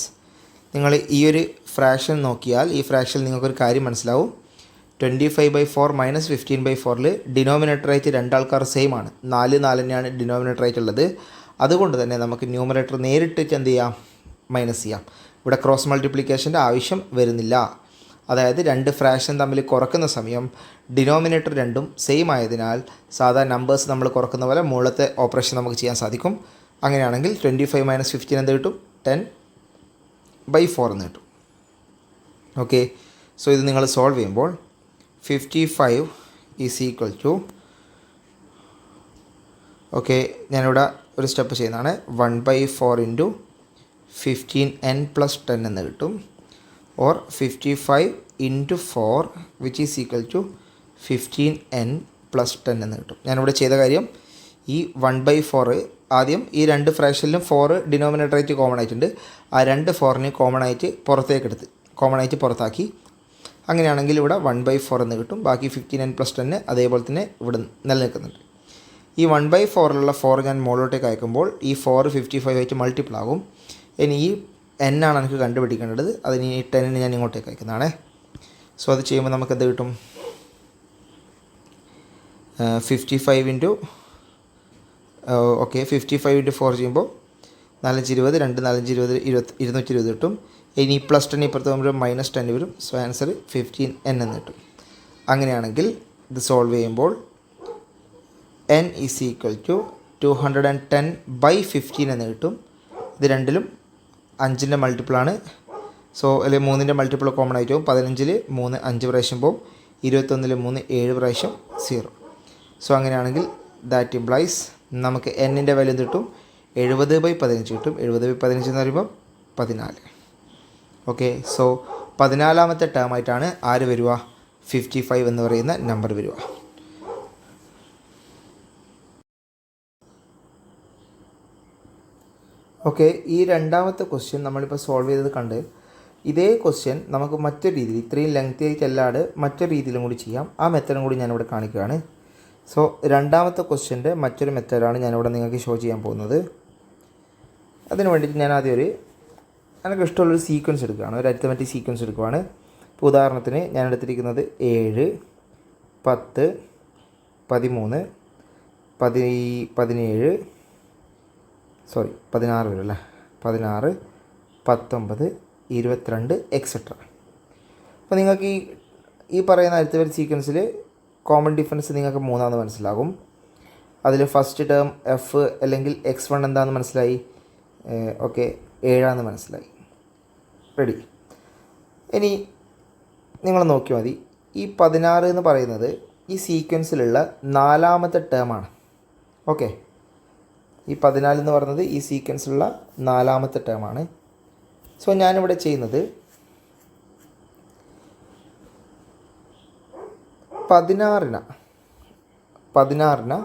നിങ്ങൾ ഈ ഒരു ഫ്രാക്ഷൻ നോക്കിയാൽ ഈ ഫ്രാക്ഷനിൽ നിങ്ങൾക്കൊരു കാര്യം മനസ്സിലാവും. 25/4 - 15/4 ഡിനോമിനേറ്ററായിട്ട് രണ്ടാൾക്കാർ സെയിം ആണ്. 4 തന്നെയാണ് ഡിനോമിനേറ്ററായിട്ടുള്ളത്. അതുകൊണ്ട് തന്നെ നമുക്ക് ന്യൂമറേറ്റർ നേരിട്ട് എന്ത് ചെയ്യാം? മൈനസ് ചെയ്യാം. ഇവിടെ ക്രോസ് മൾട്ടിപ്ലിക്കേഷൻ്റെ ആവശ്യം വരുന്നില്ല. അതായത് രണ്ട് ഫ്രാക്ഷൻ തമ്മിൽ കുറക്കുന്ന സമയം ഡിനോമിനേറ്റർ രണ്ടും സെയിം ആയതിനാൽ സാധാരണ നമ്പേഴ്സ് നമ്മൾ കുറക്കുന്ന പോലെ മുകളിലത്തെ ഓപ്പറേഷൻ നമുക്ക് ചെയ്യാൻ സാധിക്കും. അങ്ങനെയാണെങ്കിൽ 25 - 15 എന്ത് കിട്ടും? 10/4 എന്ന് കിട്ടും. ഓക്കെ, സോ ഇത് നിങ്ങൾ സോൾവ് ചെയ്യുമ്പോൾ 55 = ഓക്കെ, ഞാനിവിടെ ഒരു സ്റ്റെപ്പ് ചെയ്യുന്നതാണ്. 1/4 × 15n + 10 എന്ന് കിട്ടും. Or 55 × 4 which is equal to 15n + 10 എന്ന് കിട്ടും. ഞാനിവിടെ ചെയ്ത കാര്യം ഈ 1/4 ആദ്യം ഈ രണ്ട് ഫ്രാക്ഷനിലും 4 ഡിനോമിനേറ്ററായിട്ട് കോമൺ ആയിട്ടുണ്ട്. ആ രണ്ട് 4നെ കോമൺ ആയിട്ട് പുറത്താക്കി. അങ്ങനെയാണെങ്കിൽ ഇവിടെ 1/4 എന്ന് കിട്ടും. ബാക്കി 15n + 10 അതേപോലെ തന്നെ ഇവിടെ നിലനിൽക്കുന്നുണ്ട്. ഈ 1/4 4 ഞാൻ മുകളിലോട്ടേക്ക് അയക്കുമ്പോൾ ഈ 4 55 ആയിട്ട് മൾട്ടിപ്പിൾ ആകും. ഇനി ഈ n ആണ് എനിക്ക് കണ്ടുപിടിക്കേണ്ടത്. അതിന് ഈ 10നെ ഞാൻ ഇങ്ങോട്ടേക്ക് അയക്കുന്നതാണ്. സോ അത് ചെയ്യുമ്പോൾ നമുക്ക് എന്ത് കിട്ടും? 55 ഇൻറ്റു 55 ഇൻറ്റു 4 ചെയ്യുമ്പോൾ 4×20 2 4×20 220 കിട്ടും. ഇനി +10 ഇപ്പുറത്ത് പോകുമ്പോൾ -10 വരും. സോ ആൻസർ 15n എന്ന് കിട്ടും. അങ്ങനെയാണെങ്കിൽ ഇത് സോൾവ് ചെയ്യുമ്പോൾ n ഈസ് ഈക്വൽ ടു 210/15 എന്ന് കിട്ടും. ഇത് രണ്ടിലും 5ൻ്റെ മൾട്ടിപ്പിളാണ്. സോ അല്ലെങ്കിൽ 3ൻ്റെ മൾട്ടിപ്പിൾ കോമൺ ആയിട്ട് പോകും. 15ൽ 3 5 പ്രാവശ്യം പോകും. 21ൽ 3 7 പ്രാവശ്യം 0. സോ അങ്ങനെയാണെങ്കിൽ ദാറ്റ് ഇംപ്ലൈസ് നമുക്ക് എന്നിൻ്റെ വാല്യൂ കിട്ടും 70/15 കിട്ടും. 70/15 എന്ന് പറയുമ്പോൾ 14. ഓക്കെ, സോ 14ാമത്തെ ടേമായിട്ടാണ് ആര് വരിക? 55 എന്ന് പറയുന്ന നമ്പർ വരിക. ഓക്കെ, ഈ രണ്ടാമത്തെ ക്വസ്റ്റ്യൻ നമ്മളിപ്പോൾ സോൾവ് ചെയ്തത് കണ്ട് ഇതേ ക്വസ്റ്റ്യൻ നമുക്ക് മറ്റൊരു രീതിയിൽ ഇത്രയും ലെങ്തി ആയിട്ടല്ലാതെ മറ്റൊരു രീതിയിലും കൂടി ചെയ്യാം. ആ മെത്തേഡും കൂടി ഞാനിവിടെ കാണിക്കുകയാണ്. സോ രണ്ടാമത്തെ ക്വസ്റ്റ്യൻ്റെ മറ്റൊരു മെത്തേഡാണ് ഞാനിവിടെ നിങ്ങൾക്ക് ഷോ ചെയ്യാൻ പോകുന്നത്. അതിന് വേണ്ടിയിട്ട് ഞാൻ ആദ്യം എനിക്ക് ഇഷ്ടമുള്ളൊരു സീക്വൻസ് എടുക്കുകയാണ്, ഒരു അരിത്തമെറ്റിക് സീക്വൻസ് എടുക്കുകയാണ്. ഇപ്പോൾ ഉദാഹരണത്തിന് ഞാൻ എടുത്തിരിക്കുന്നത് 7 10 13 17 16 വരും അല്ലേ, 16 19 22 എക്സെട്ര. അപ്പോൾ നിങ്ങൾക്ക് ഈ പറയുന്ന അരിത്തമെറ്റിക് സീക്വൻസിൽ കോമൺ ഡിഫറൻസ് നിങ്ങൾക്ക് 3 മനസ്സിലാകും. അതിൽ ഫസ്റ്റ് ടേം എഫ് അല്ലെങ്കിൽ x1 എന്താണെന്ന് മനസ്സിലായി. ഓക്കെ, 7 മനസ്സിലായി. റെഡി. ഇനി നിങ്ങൾ നോക്കിയാൽ മതി, ഈ 16 എന്ന് പറയുന്നത് ഈ സീക്വൻസിലുള്ള 4ാമത്തെ ടേമാണ്. ഓക്കെ, ഈ 14 എന്ന് പറയുന്നത് ഈ സീക്വൻസിലുള്ള 4ാമത്തെ ടേമാണ്. സോ ഞാനിവിടെ ചെയ്യുന്നത് 16നെ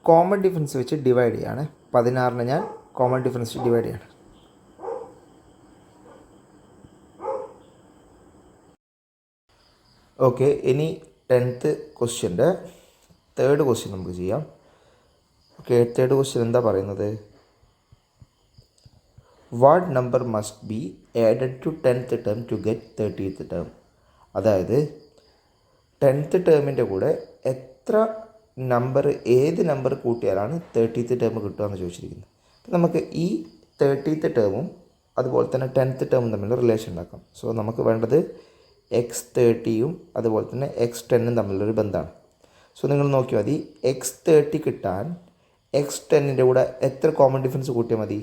കോമൺ ഡിഫറൻസ് വെച്ച് ഡിവൈഡ് ചെയ്യാണ്. 16നെ ഞാൻ കോമൺ ഡിഫറൻസ് വെച്ച് ഡിവൈഡ് ചെയ്യാണ്. ഓക്കെ, ഇനി 10th ക്വസ്റ്റ്യൻ്റെ തേർഡ് ക്വസ്റ്റ്യൻ നമുക്ക് ചെയ്യാം. ഓക്കെ, തേർഡ് ക്വസ്റ്റ്യൻ എന്താ പറയുന്നത്? What number must be added to 10th term to get 30th term? അതായത് 10th ടേമിൻ്റെ കൂടെ ഏത് നമ്പർ കൂട്ടിയാലാണ് 30th ടേം കിട്ടുക എന്ന് ചോദിച്ചിരിക്കുന്നത്. അപ്പോൾ നമുക്ക് ഈ 30th ടേമും അതുപോലെ തന്നെ 10th ടേമും തമ്മിലുള്ള റിലേഷൻ ഉണ്ടാക്കാം. സോ നമുക്ക് വേണ്ടത് x30യും അതുപോലെ തന്നെ x10ഉം തമ്മിലുള്ളൊരു ബന്ധമാണ്. സോ നിങ്ങൾ നോക്കിയാൽ മതി, x30 കിട്ടാൻ x10ൻ്റെ കൂടെ എത്ര കോമൺ ഡിഫറൻസ് കൂട്ടിയാൽ മതി?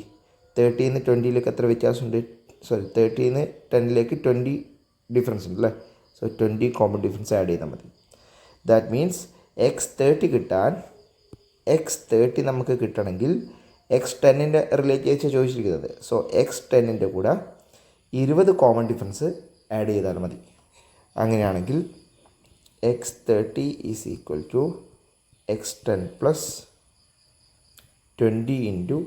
30ന്ന് 20ലേക്ക് എത്ര വ്യത്യാസമുണ്ട്? 30ന്ന് 10ലേക്ക് 20 ഡിഫറൻസ് ഉണ്ട് അല്ലേ. സോ 20 കോമൺ ഡിഫറൻസ് ആഡ് ചെയ്താൽ മതി. ദാറ്റ് മീൻസ് x30 കിട്ടാൻ x30 നമുക്ക് കിട്ടണമെങ്കിൽ x10ൻ്റെ റിലേറ്റ് ചെയ്ത് ചോദിച്ചിരിക്കുന്നത്. സോ x10ൻ്റെ കൂടെ 20 കോമൺ ഡിഫറൻസ് ആഡ് ചെയ്താൽ മതി. അങ്ങനെയാണെങ്കിൽ x30 is equal to x10 plus 20 into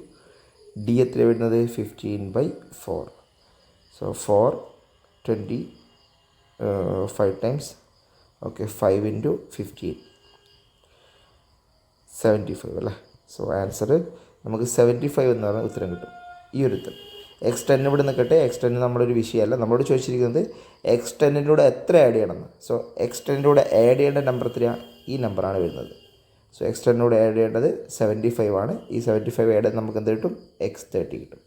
D എത്ര വരുന്നത്? 15/4. So 4 20 5 times. ഓക്കെ, 5 ഇൻറ്റു 15 75 അല്ലേ. സോ ആൻസർ നമുക്ക് 75 എന്ന് പറഞ്ഞ ഉത്തരം കിട്ടും. ഈ ഒരു ഉത്തരം x10 ഇവിടെ നിൽക്കട്ടെ. x10 നമ്മളൊരു വിഷയമല്ല, നമ്മളോട് ചോദിച്ചിരിക്കുന്നത് x10ൻ്റെ കൂടെ എത്ര ആഡ് ചെയ്യണമെന്ന്. സോ x10ൻ്റെ കൂടെ ആഡ് ചെയ്യേണ്ട നമ്പർ എത്രയാണ്? ഈ നമ്പറാണ് വരുന്നത്. സോ x10ൻ്റെ കൂടെ ആഡ് ചെയ്യേണ്ടത് 75 ആണ്. ഈ 75 ആഡ് ചെയ്ത് നമുക്ക് എന്ത് കിട്ടും? x30 കിട്ടും.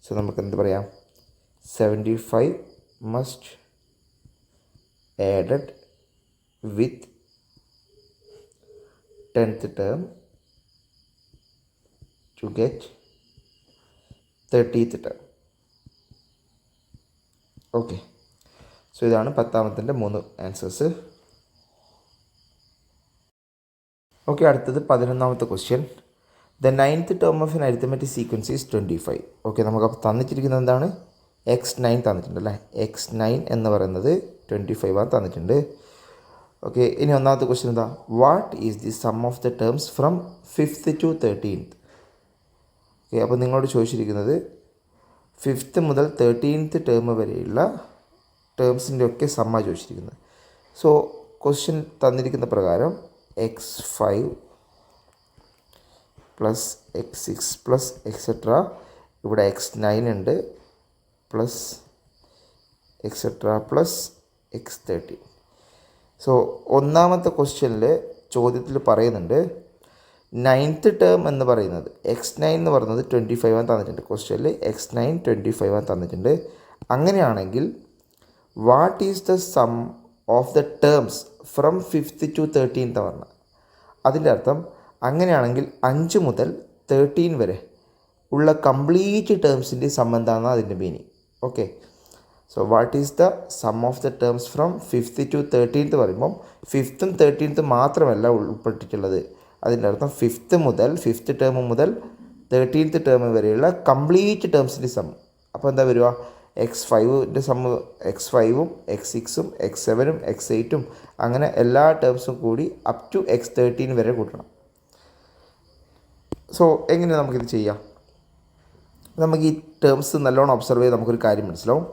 സോ നമുക്ക് എന്ത് പറയാം? 75 must added with 10th term to get 30th term. Okay, so ഇതാണ് 10ാമത്തിൻ്റെ 3 ആൻസേഴ്സ്. ഓക്കെ, അടുത്തത് 11ാമത്തെ question. The 9th term of an arithmetic sequence is 25. Okay, നമുക്കപ്പോൾ തന്നിട്ടിരിക്കുന്നത് എന്താണ്? x9 തന്നിട്ടുണ്ട് അല്ലേ. x9 എന്ന് പറയുന്നത് 25 തന്നിട്ടുണ്ട്. ഓക്കെ, ഇനി ഒന്നാമത്തെ ക്വസ്റ്റ്യൻ എന്താ? What is the sum of the terms from 5th to 13th? Okay, അപ്പോൾ നിങ്ങളോട് ചോദിച്ചിരിക്കുന്നത് 5th മുതൽ 13th ടേം വരെയുള്ള ടേംസിൻ്റെ ഒക്കെ സമ്മ ചോദിച്ചിരിക്കുന്നത്. സോ ക്വസ്റ്റ്യൻ തന്നിരിക്കുന്ന പ്രകാരം x5 plus x6 plus etcetera, ഇവിടെ x9 ഉണ്ട് plus etcetera plus x30. So ഒന്നാമത്തെ ക്വസ്റ്റ്യനിൽ ചോദ്യത്തിൽ പറയുന്നുണ്ട് 9th ടേം എന്ന് പറയുന്നത് x9 എന്ന് പറയുന്നത് 25 ആണ് തന്നിട്ടുണ്ട്. ക്വസ്റ്റ്യനിൽ x9 25 ആണ് തന്നിട്ടുണ്ട്. അങ്ങനെയാണെങ്കിൽ what is the sum of the terms from 5th to 13th പറഞ്ഞത്. അതിൻ്റെ അർത്ഥം അങ്ങനെയാണെങ്കിൽ 5 മുതൽ 13 വരെ ഉള്ള കംപ്ലീറ്റ് ടേംസിൻ്റെ സം എന്താണെന്ന് അതിൻ്റെ meaning. Okay, so what is the sum of the terms from 5th to 13th പറയുമ്പം 5th ഉം 13th മാത്രമല്ല ഉൾപ്പെട്ടിട്ടുള്ളത്. അതിൻ്റെ അർത്ഥം 5th ടേം മുതൽ 13th ടേം വരെയുള്ള കംപ്ലീറ്റ് ടേംസിൻ്റെ സം. അപ്പോൾ എന്താ വരിക? x5ൻ്റെ സമ്മ് x5ഉം x6ഉം x7ഉം x8ഉം അങ്ങനെ എല്ലാ ടേംസും കൂടി അപ് ടു x13 വരെ കൂട്ടണം. സോ എങ്ങനെ നമുക്കിത് ചെയ്യാം? നമുക്ക് ഈ ടേംസ് നല്ലോണം ഒബ്സർവ് ചെയ്ത് നമുക്കൊരു കാര്യം മനസ്സിലാവും.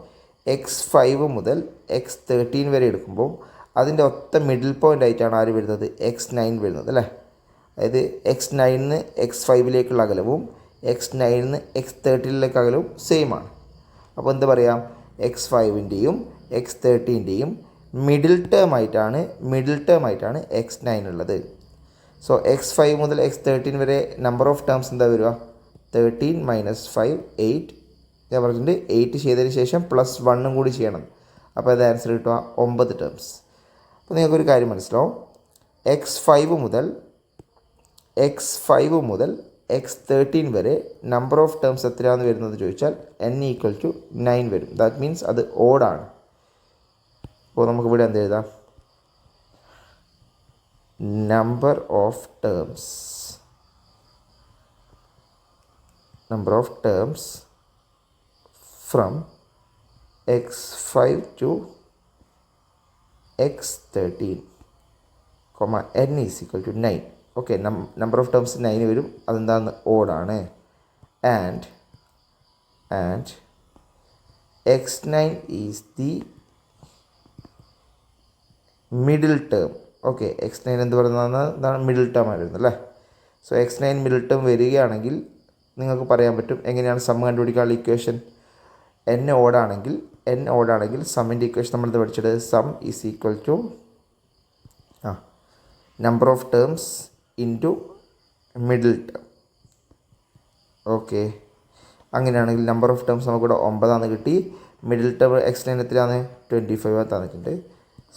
x5 മുതൽ x13 വരെ എടുക്കുമ്പോൾ അതിൻ്റെ ഒത്ത മിഡിൽ പോയിൻ്റ് ആയിട്ടാണ് ആര് വരുന്നത്? x9 വരുന്നത് അല്ലേ? അതായത് x9 x5ലേക്കുള്ള അകലവും x9 x13ലേക്ക് അകലവും സെയിം ആണ്. അപ്പോൾ എന്താ പറയാം? x5ൻ്റെയും x13ൻ്റെയും മിഡിൽ ടേം ആയിട്ടാണ് x9 ഉള്ളത്. സോ x5 മുതൽ x13 വരെ നമ്പർ ഓഫ് ടേംസ് എന്താ വരിക? 13 - 5 8. ഞാൻ പറഞ്ഞിട്ടുണ്ട് 8 ചെയ്തതിന് ശേഷം +1 കൂടി ചെയ്യണം. അപ്പോൾ അത് ആൻസർ കിട്ടുക 9 ടേംസ്. അപ്പോൾ നിങ്ങൾക്കൊരു കാര്യം മനസ്സിലാവും. x5 മുതൽ x13 വരെ നമ്പർ ഓഫ് ടേംസ് എത്രയാണെന്ന് വരുന്നത് ചോദിച്ചാൽ n = 9 വരും. ദാറ്റ് മീൻസ് അത് ഓഡാണ്. അപ്പോൾ നമുക്കിവിടെ എന്ത് എഴുതാം? Number of terms from x5 to x13, n = 9. Okay, number of terms 9 വരും. അതെന്താന്ന്? ഓഡാണ്. And x9 is the middle term. Okay, x9 എന്ത് പറയുന്നതാണ്? ഇതാണ് മിഡിൽ ടേം ആയിരുന്നു അല്ലേ? സോ x9 മിഡിൽ ടേം വരികയാണെങ്കിൽ നിങ്ങൾക്ക് പറയാൻ പറ്റും എങ്ങനെയാണ് സം കണ്ടുപിടിക്കാനുള്ള ഇക്വേഷൻ. n ഓഡാണെങ്കിൽ സമ്മിൻ്റെ ഇക്വേഷൻ നമ്മളത് പഠിച്ചത് sum is equal to number of terms into middle term. Okay, അങ്ങനെയാണെങ്കിൽ നമ്പർ ഓഫ് ടേംസ് നമുക്കിവിടെ 9 കിട്ടി. മിഡിൽ ടേം x9 എത്രയാണ്? 25 തന്നിട്ടുണ്ട്.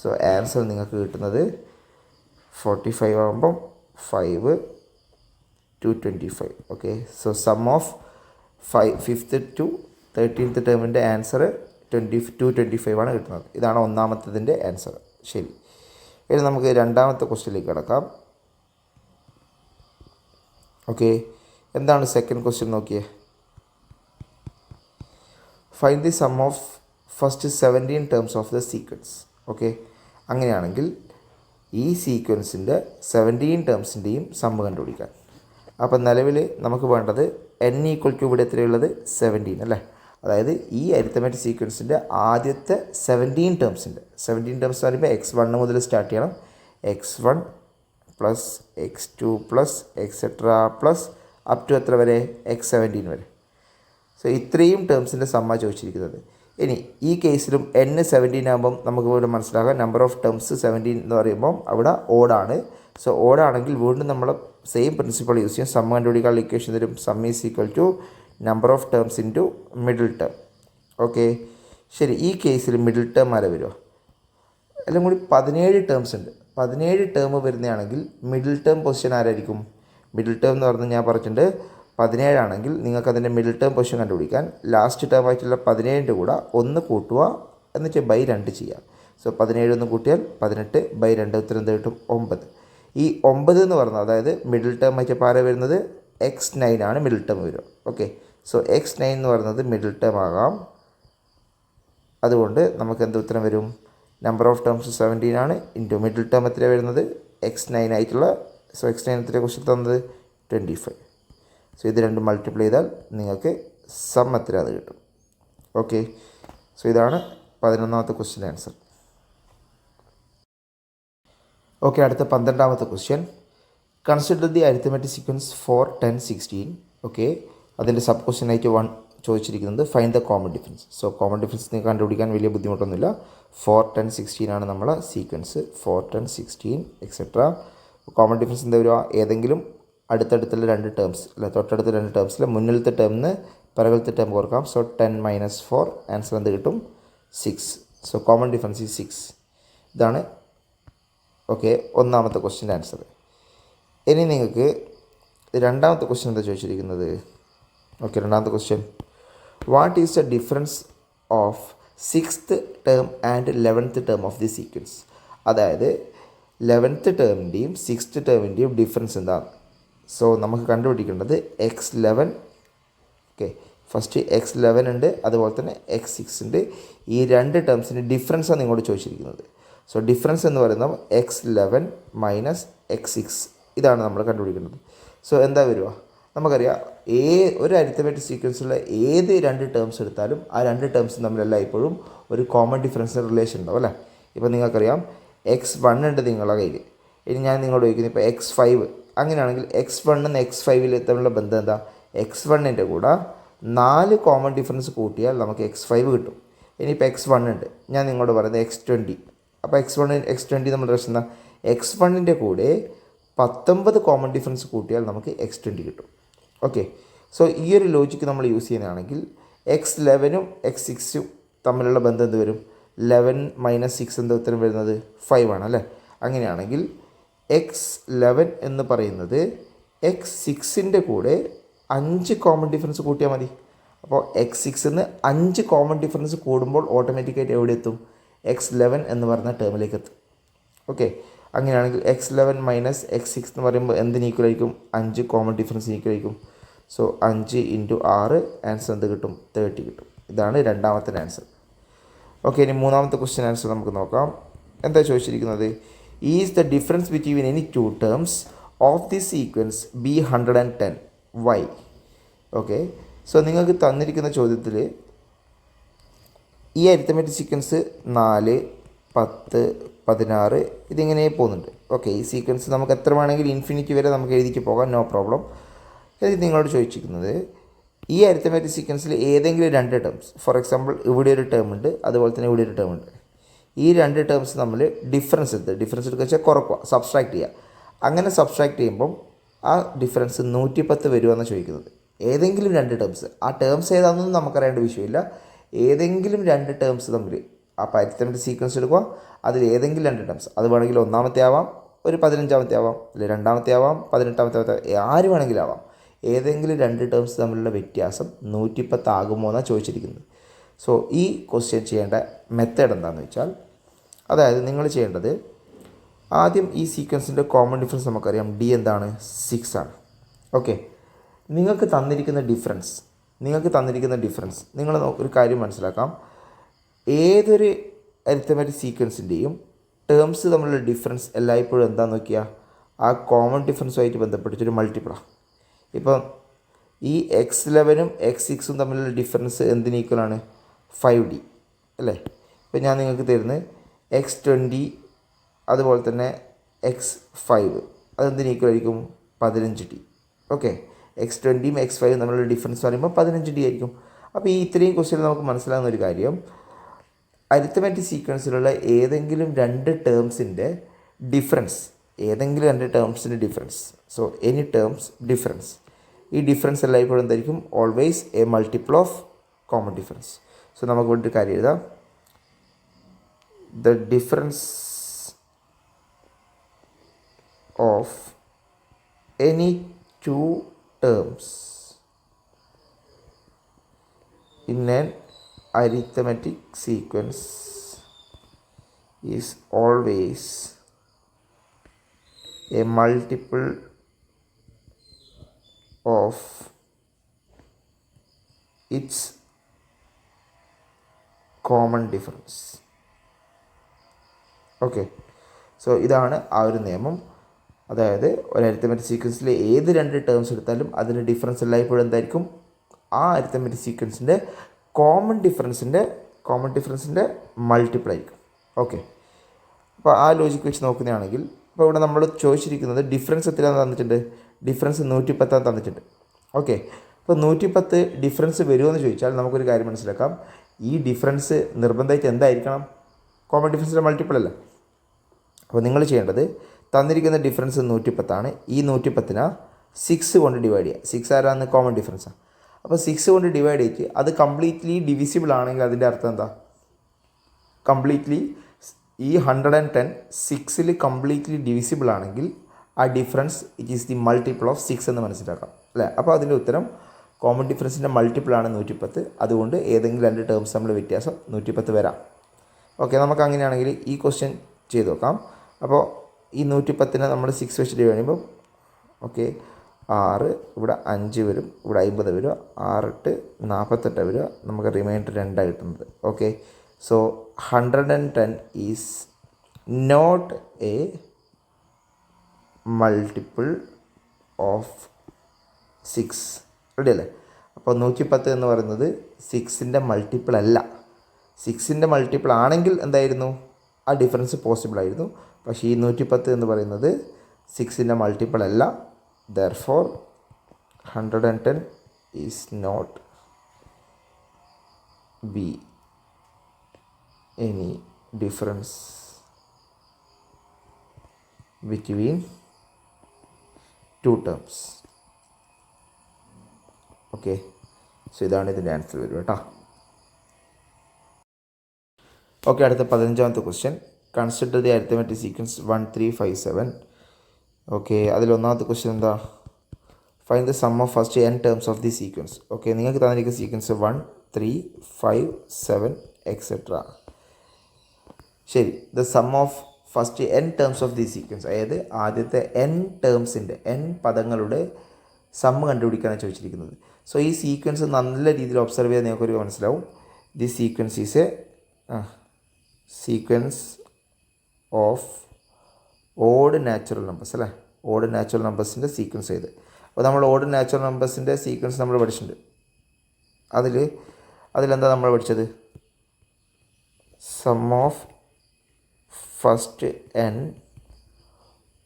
സോ ആൻസർ നിങ്ങൾക്ക് കിട്ടുന്നത് 45 ആകുമ്പം 5 to 25. Okay, so sum of 5th to 13th ടേമിൻ്റെ ആൻസർ 25 ആണ് കിട്ടുന്നത്. ഇതാണ് ഒന്നാമത്തതിൻ്റെ ആൻസർ. ശരി, ഇനി നമുക്ക് രണ്ടാമത്തെ ക്വസ്റ്റ്യനിലേക്ക് കിടക്കാം. ഓക്കെ, എന്താണ് സെക്കൻഡ് ക്വസ്റ്റ്യൻ നോക്കിയേ. Find the sum of first 17 terms of the sequence. Okay, അങ്ങനെയാണെങ്കിൽ ഈ സീക്വൻസിൻ്റെ 17 ടേംസിൻ്റെയും സമ്മ് കണ്ടുപിടിക്കാൻ. അപ്പം നിലവിൽ നമുക്ക് വേണ്ടത് n = ഇവിടെ എത്രയുള്ളത്? 17 അല്ലേ? അതായത് ഈ അരിത്തമെറ്റിക് സീക്വൻസിൻ്റെ ആദ്യത്തെ 17 ടേംസ് എന്ന് പറയുമ്പോൾ x1 മുതൽ സ്റ്റാർട്ട് ചെയ്യണം. x1 plus x2 plus etcetera plus up to എത്ര വരെ? x17 വരെ. സോ ഇത്രയും ടേംസിൻ്റെ സമ്മ ചോദിച്ചിരിക്കുന്നത്. ഇനി ഈ കേസിലും n 17 ആകുമ്പം നമുക്ക് ഇവിടെ മനസ്സിലാക്കാം നമ്പർ ഓഫ് ടേംസ് 17 എന്ന് പറയുമ്പം അവിടെ ഓഡാണ്. സോ ഓഡാണെങ്കിൽ വീണ്ടും നമ്മൾ സെയിം പ്രിൻസിപ്പൾ യൂസ് ചെയ്യും. സം കണ്ടുപിടിക്കാനുള്ള ഇക്വേഷൻ തരും. Sum is equal to number of terms into middle term. Okay, ശരി, ഈ കേസിൽ മിഡിൽ ടേം ആരെ വരുമോ? എല്ലാം കൂടി 17 ടേംസ് ഉണ്ട്. 17 ടേം വരുന്നതാണെങ്കിൽ മിഡിൽ ടേം പൊസിഷൻ ആരായിരിക്കും? മിഡിൽ ടേം എന്ന് പറഞ്ഞാൽ ഞാൻ പറഞ്ഞിട്ടുണ്ട് 17 ആണെങ്കിൽ നിങ്ങൾക്ക് അതിൻ്റെ മിഡിൽ ടേം പൊസിഷൻ കണ്ടുപിടിക്കാൻ ലാസ്റ്റ് ടേം ആയിട്ടുള്ള 17ൻ്റെ കൂടെ 1 കൂട്ടുക, എന്നിട്ട് ബൈ 2 ചെയ്യുക. സോ 17 ഒന്ന് കൂട്ടിയാൽ 18 ബൈ 2 ഉത്തരം എന്ത് കിട്ടും? 9. ഈ 9 എന്ന് പറഞ്ഞാൽ അതായത് മിഡിൽ ടേം ആയിട്ട് പാര വരുന്നത് x9 ആണ് മിഡിൽ ടേം വരിക. ഓക്കെ, സോ x9 എന്ന് പറയുന്നത് മിഡിൽ ടേം ആകാം. അതുകൊണ്ട് നമുക്ക് എന്ത് ഉത്തരം വരും? നമ്പർ ഓഫ് ടേംസ് 17 ആണ് ഇൻറ്റു മിഡിൽ ടേം എത്രയാണ് വരുന്നത്? x9 ആയിട്ടുള്ള. സോ x9 എത്രയാണ് ക്വസ്റ്റ്യൻ തന്നത്? 25. സോ ഇത് രണ്ടും മൾട്ടിപ്ലൈ ചെയ്താൽ നിങ്ങൾക്ക് സം എത്രയാണ് കിട്ടും. ഓക്കെ, സോ ഇതാണ് 11ാമത്തെ ക്വസ്റ്റ്യൻ ആൻസർ. ഓക്കെ, അടുത്ത 12ാമത്തെ question. Consider the arithmetic sequence 4, 10, 16. Okay, അതിൻ്റെ സബ് ക്വസ്റ്റ്യൻ ആയിട്ട് 1 ചോദിച്ചിരിക്കുന്നത് find the common difference. So common difference നിങ്ങൾക്ക് കണ്ടുപിടിക്കാൻ വലിയ ബുദ്ധിമുട്ടൊന്നുമില്ല. 4, 10, 16 ആണ് നമ്മളെ സീക്വൻസ്. 4, 10, 16 എക്സെട്ര. കോമൺ ഡിഫറൻസ് എന്താ വരിക? ഏതെങ്കിലും അടുത്തടുത്തുള്ള രണ്ട് ടേംസ് അല്ല, തൊട്ടടുത്ത രണ്ട് ടേംസിൽ മുന്നിലത്തെ ടേമിന് പിറകിലത്തെ ടേം കുറക്കാം. സോ 10 - 4 ആൻസർ എന്ത് കിട്ടും? 6. So common difference is 6. ഇതാണ് ഓക്കെ ഒന്നാമത്തെ ക്വസ്റ്റ്യൻ്റെ ആൻസർ. ഇനി നിങ്ങൾക്ക് രണ്ടാമത്തെ ക്വസ്റ്റ്യൻ എന്താ ചോദിച്ചിരിക്കുന്നത്? ഓക്കെ, രണ്ടാമത്തെ question, what is the difference of 6th term and 11th term of the sequence? അതായത് 11th ടേമിൻ്റെയും 6th ടേമിൻ്റെയും ഡിഫറൻസ് എന്താണ്? സോ നമുക്ക് കണ്ടുപിടിക്കേണ്ടത് x11. ഓക്കെ, ഫസ്റ്റ് x11 ഉണ്ട്, അതുപോലെ തന്നെ x6 ഉണ്ട്. ഈ രണ്ട് ടേംസിൻ്റെ ഡിഫറൻസാണ് നിങ്ങളോട് ചോദിച്ചിരിക്കുന്നത്. സോ ഡിഫറൻസ് എന്ന് പറയുന്നത് x11 - x6 ഇതാണ് നമ്മൾ കണ്ടുപിടിക്കേണ്ടത്. സോ എന്താ വരിക? നമുക്കറിയാം ഒരു അരിത്തമെറ്റിക് സീക്വൻസിലുള്ള ഏത് രണ്ട് ടേംസ് എടുത്താലും ആ രണ്ട് ടേംസും തമ്മിലെല്ലാം ഇപ്പോഴും ഒരു കോമൺ ഡിഫറൻസ് റിലേഷൻ ഉണ്ടാവും അല്ലേ? ഇപ്പോൾ നിങ്ങൾക്കറിയാം x1 ഉണ്ട് നിങ്ങളുടെ കയ്യിൽ. ഇനി ഞാൻ നിങ്ങളോട് ചോദിക്കുന്നത് ഇപ്പോൾ x5. അങ്ങനെയാണെങ്കിൽ x1 x5 തമ്മിലുള്ള ബന്ധം എന്താ? x1ൻ്റെ കൂടെ 4 കോമൺ ഡിഫറൻസ് കൂട്ടിയാൽ നമുക്ക് x5 കിട്ടും. ഇനിയിപ്പോൾ x1 ഉണ്ട്, ഞാൻ നിങ്ങളോട് പറയുന്നത് x20. അപ്പോൾ x1 x20 നമ്മൾ പ്രശ്നം എന്താ? x1ൻ്റെ കൂടെ 19 കോമൺ ഡിഫറൻസ് കൂട്ടിയാൽ നമുക്ക് x20 കിട്ടും. ഓക്കെ, സോ ഈ ഒരു ലോജിക്ക് നമ്മൾ യൂസ് ചെയ്യുന്നതാണെങ്കിൽ x11ഉം x6ഉം തമ്മിലുള്ള ബന്ധം എന്ത് വരും? 11 - 6 എന്താ ഉത്തരം വരുന്നത്? 5 ആണ് അല്ലേ? അങ്ങനെയാണെങ്കിൽ x11 എന്ന് പറയുന്നത് x6ൻ്റെ കൂടെ 5 കോമൺ ഡിഫറൻസ് കൂട്ടിയാൽ മതി. അപ്പോൾ x6ന്ന് 5 കോമൺ ഡിഫറൻസ് കൂടുമ്പോൾ ഓട്ടോമാറ്റിക്കായിട്ട് എവിടെ എത്തും? x11 എന്ന് പറയുന്ന ടേമിലേക്ക് എത്തും. ഓക്കെ, അങ്ങനെയാണെങ്കിൽ x11 - x6 എന്ന് പറയുമ്പോൾ എന്തിന് ഈക്വൽ ആയിരിക്കും? 5 കോമൺ ഡിഫറൻസ് ഈക്വൽ ആയിരിക്കും. സോ 5 × 6 ആൻസർ എന്ത് കിട്ടും? 30 കിട്ടും. ഇതാണ് രണ്ടാമത്തെ ആൻസർ. ഓക്കെ, ഇനി മൂന്നാമത്തെ ക്വസ്റ്റ്യൻ ആൻസർ നമുക്ക് നോക്കാം. എന്താ ചോദിച്ചിരിക്കുന്നത്? Is the difference between any two terms of the sequence be 110 why? Okay, so നിങ്ങൾക്ക് തന്നിരിക്കുന്ന ചോദ്യത്തിൽ ഈ അരിത്തമെറ്റിക് സീക്വൻസ് 4, 10, 16 ഇതിങ്ങനെ പോകുന്നുണ്ട്. ഓക്കെ, ഈ സീക്വൻസ് നമുക്ക് എത്ര വേണമെങ്കിൽ ഇൻഫിനിറ്റി വരെ നമുക്ക് എഴുതിക്ക് പോകാം, നോ പ്രോബ്ലം. ഇത് നിങ്ങളോട് ചോദിച്ചിരിക്കുന്നത് ഈ അരിത്തമെറ്റിക് സീക്വൻസിൽ ഏതെങ്കിലും രണ്ട് ടേംസ്, ഫോർ എക്സാമ്പിൾ ഇവിടെ ഒരു ടേം ഉണ്ട്, അതുപോലെ തന്നെ ഇവിടെ ഒരു ടേം ഉണ്ട്. ഈ രണ്ട് ടേംസ് തമ്മിൽ ഡിഫറൻസ് എടുക്കുക വെച്ചാൽ കുറക്കുക, സബ്സ്ട്രാക്ട് ചെയ്യുക. അങ്ങനെ സബ്സ്ട്രാക്ട് ചെയ്യുമ്പം ആ ഡിഫറൻസ് 110 വരുമെന്നാണ് ചോദിക്കുന്നത്. ഏതെങ്കിലും രണ്ട് ടേംസ്, ആ ടേംസ് ഏതാണെന്നൊന്നും നമുക്കറിയേണ്ട വിഷയമില്ല. ഏതെങ്കിലും രണ്ട് ടേംസ് തമ്മിൽ ആ അരിത്തമെറ്റിക് സീക്വൻസ് എടുക്കുക, അതിൽ ഏതെങ്കിലും രണ്ട് ടേംസ്, അത് വേണമെങ്കിൽ ഒന്നാമത്തെ ആവാം, ഒരു 15ാമത്തെ ആവാം, അല്ലെങ്കിൽ രണ്ടാമത്തെ ആവാം, 18ാമത്തെ ആര് വേണമെങ്കിലും ആവാം. ഏതെങ്കിലും രണ്ട് ടേംസ് തമ്മിലുള്ള വ്യത്യാസം 110 ആകുമോ എന്നാണ് ചോദിച്ചിരിക്കുന്നത്. സോ ഈ ക്വസ്റ്റ്യൻ ചെയ്യേണ്ട മെത്തേഡ് എന്താണെന്ന് വെച്ചാൽ, അതായത് നിങ്ങൾ ചെയ്യേണ്ടത് ആദ്യം ഈ സീക്വൻസിൻ്റെ കോമൺ ഡിഫറൻസ് നമുക്കറിയാം, d എന്താണ്? 6 ആണ്. ഓക്കെ, നിങ്ങൾക്ക് തന്നിരിക്കുന്ന ഡിഫറൻസ് നിങ്ങൾ ഒരു കാര്യം മനസ്സിലാക്കാം. ഏതൊരു അരിത്തമെറ്റിക് സീക്വൻസിൻ്റെയും ടേംസ് തമ്മിലുള്ള ഡിഫറൻസ് എല്ലായ്പ്പോഴും എന്താണെന്ന് നോക്കിയാൽ ആ കോമൺ ഡിഫറൻസുമായിട്ട് ബന്ധപ്പെട്ടിട്ടൊരു മൾട്ടിപ്പിളാണ്. ഇപ്പം ഈ x11ഉം x6ഉം തമ്മിലുള്ള ഡിഫറൻസ് എന്തിന് ഈക്വലാണ്? 5d അല്ലേ? ഇപ്പം ഞാൻ നിങ്ങൾക്ക് തരുന്നത് x20 അതുപോലെ തന്നെ x5 അതെന്തിന് ഈക്വൽ ആയിരിക്കും? 15d. ഓക്കെ, x20ഉം x5ഉം തമ്മിലുള്ള ഡിഫറൻസ് പറയുമ്പോൾ 15d ആയിരിക്കും. അപ്പോൾ ഈ ഇത്രയും ക്വസ്റ്റ്യൻ നമുക്ക് മനസ്സിലാകുന്ന ഒരു കാര്യം, അരിത്തമെറ്റിക് സീക്വൻസിലുള്ള ഏതെങ്കിലും രണ്ട് ടേംസിൻ്റെ difference, so any terms difference, ഈ ഡിഫറൻസ് എല്ലായ്പ്പോഴും എന്തായിരിക്കും? Always a multiple of common difference. So നമുക്ക് വേണ്ടി ഒരു കാര്യം എഴുതാം, the difference of any two terms in an arithmetic sequence is always a multiple of its common difference. Okay, so ഇതാണ് ആ ഒരു നിയമം. അതായത് ഒരു അരിത്തമെറ്റിക് സീക്വൻസിൽ ഏത് രണ്ട് ടേംസ് എടുത്താലും അതിൻ്റെ ഡിഫറൻസ് എല്ലായ്പ്പോഴും എന്തായിരിക്കും? ആ അരിത്തമെറ്റിക് സീക്വൻസിൻ്റെ കോമൺ ഡിഫറൻസിൻ്റെ മൾട്ടിപ്പിൾ ആയിരിക്കും. ഓക്കെ, അപ്പോൾ ആ ലോജിക്ക് വെച്ച് നോക്കുന്നതാണെങ്കിൽ ഇപ്പോൾ ഇവിടെ നമ്മൾ ചോദിച്ചിരിക്കുന്നത് ഡിഫറൻസ് എത്രയാണ് തന്നിട്ടുണ്ട്? ഡിഫറൻസ് 110 തന്നിട്ടുണ്ട്. ഓക്കെ, അപ്പോൾ 110 ഡിഫറൻസ് വരുമെന്ന് ചോദിച്ചാൽ നമുക്കൊരു കാര്യം മനസ്സിലാക്കാം, ഈ ഡിഫറൻസ് നിർബന്ധമായിട്ട് എന്തായിരിക്കണം? കോമൺ ഡിഫറൻസിൻ്റെ മൾട്ടിപ്പിൾ അല്ല. അപ്പോൾ നിങ്ങൾ ചെയ്യേണ്ടത് തന്നിരിക്കുന്ന ഡിഫറൻസ് 110 ഈ 110 6 കൊണ്ട് ഡിവൈഡ് ചെയ്യുക. 6 ആരാന്ന് കോമൺ ഡിഫറൻസാണ്. അപ്പോൾ 6 കൊണ്ട് ഡിവൈഡ് ചെയ്തിട്ട് അത് കംപ്ലീറ്റ്ലി ഡിവിസിബിൾ ആണെങ്കിൽ അതിൻ്റെ അർത്ഥം എന്താ? കംപ്ലീറ്റ്ലി ഈ 110 6ൽ കംപ്ലീറ്റ്ലി ഡിവിസിബിൾ ആണെങ്കിൽ ആ difference it is the multiple of 6 എന്ന് മനസ്സിലാക്കാം അല്ലേ? അപ്പോൾ അതിൻ്റെ ഉത്തരം കോമൺ ഡിഫറൻസിൻ്റെ മൾട്ടിപ്പിളാണ് 110. അതുകൊണ്ട് ഏതെങ്കിലും 2 ടേംസ് തമ്മിൽ വ്യത്യാസം 110 വരാം. ഓക്കെ, നമുക്ക് അങ്ങനെയാണെങ്കിൽ ഈ ക്വസ്റ്റ്യൻ ചെയ്ത് നോക്കാം. അപ്പോൾ ഈ 110 നമ്മൾ 6 വെച്ചിട്ട് കഴിയുമ്പോൾ ഓക്കെ 6 ഇവിടെ 5 വരും, ഇവിടെ 50 വരിക, 6 8 48 വരിക, നമുക്ക് റിമൈൻഡർ 2 കിട്ടുന്നത്. Okay, so 110 is not a multiple of 6. Ready അല്ലേ? അപ്പോൾ 110 എന്ന് പറയുന്നത് 6ൻ്റെ മൾട്ടിപ്പിൾ അല്ല. 6ൻ്റെ മൾട്ടിപ്പിൾ ആണെങ്കിൽ എന്തായിരുന്നു? ആ ഡിഫറൻസ് പോസിബിൾ ആയിരുന്നു. പക്ഷേ ഈ 110 എന്ന് പറയുന്നത് 6ൻ്റെ മൾട്ടിപ്പിൾ അല്ല. Therefore 110 is not be any difference between 2 terms. Okay, so ഇതാണ് ഇതിൻ്റെ ആൻസർ വരും കേട്ടോ. ഓക്കെ, അടുത്ത 15ാമത്തെ question. Consider the arithmetic sequence 1 3 5 7. Okay, അതിൽ ഒന്നാമത്തെ ക്വസ്റ്റ്യൻ എന്താ? Find the sum of first n terms of the sequence. Okay, നിങ്ങൾക്ക് തന്നിരിക്കുന്ന സീക്വൻസ് 1 3 5 7 എക്സെട്ര. ശരി, the sum of first n terms of the sequence, അതായത് ആദ്യത്തെ n ടേംസിൻ്റെ n പദങ്ങളുടെ sum കണ്ടുപിടിക്കാനാണ് ചോദിച്ചിരിക്കുന്നത്. സോ ഈ സീക്വൻസ് നല്ല രീതിയിൽ ഒബ്സർവ് ചെയ്താൽ നിങ്ങൾക്കൊരു മനസ്സിലാവും. The sequence is A sequence of odd natural numbers അല്ലേ? ഓഡ് നാച്ചുറൽ നമ്പേഴ്സിൻ്റെ സീക്വൻസ് ചെയ്ത്. അപ്പോൾ നമ്മൾ ഓഡ് നാച്ചുറൽ നമ്പേഴ്സിൻ്റെ സീക്വൻസ് നമ്മൾ പഠിച്ചിട്ടുണ്ട്. അതിലെന്താ നമ്മൾ പഠിച്ചത്? Sum of first n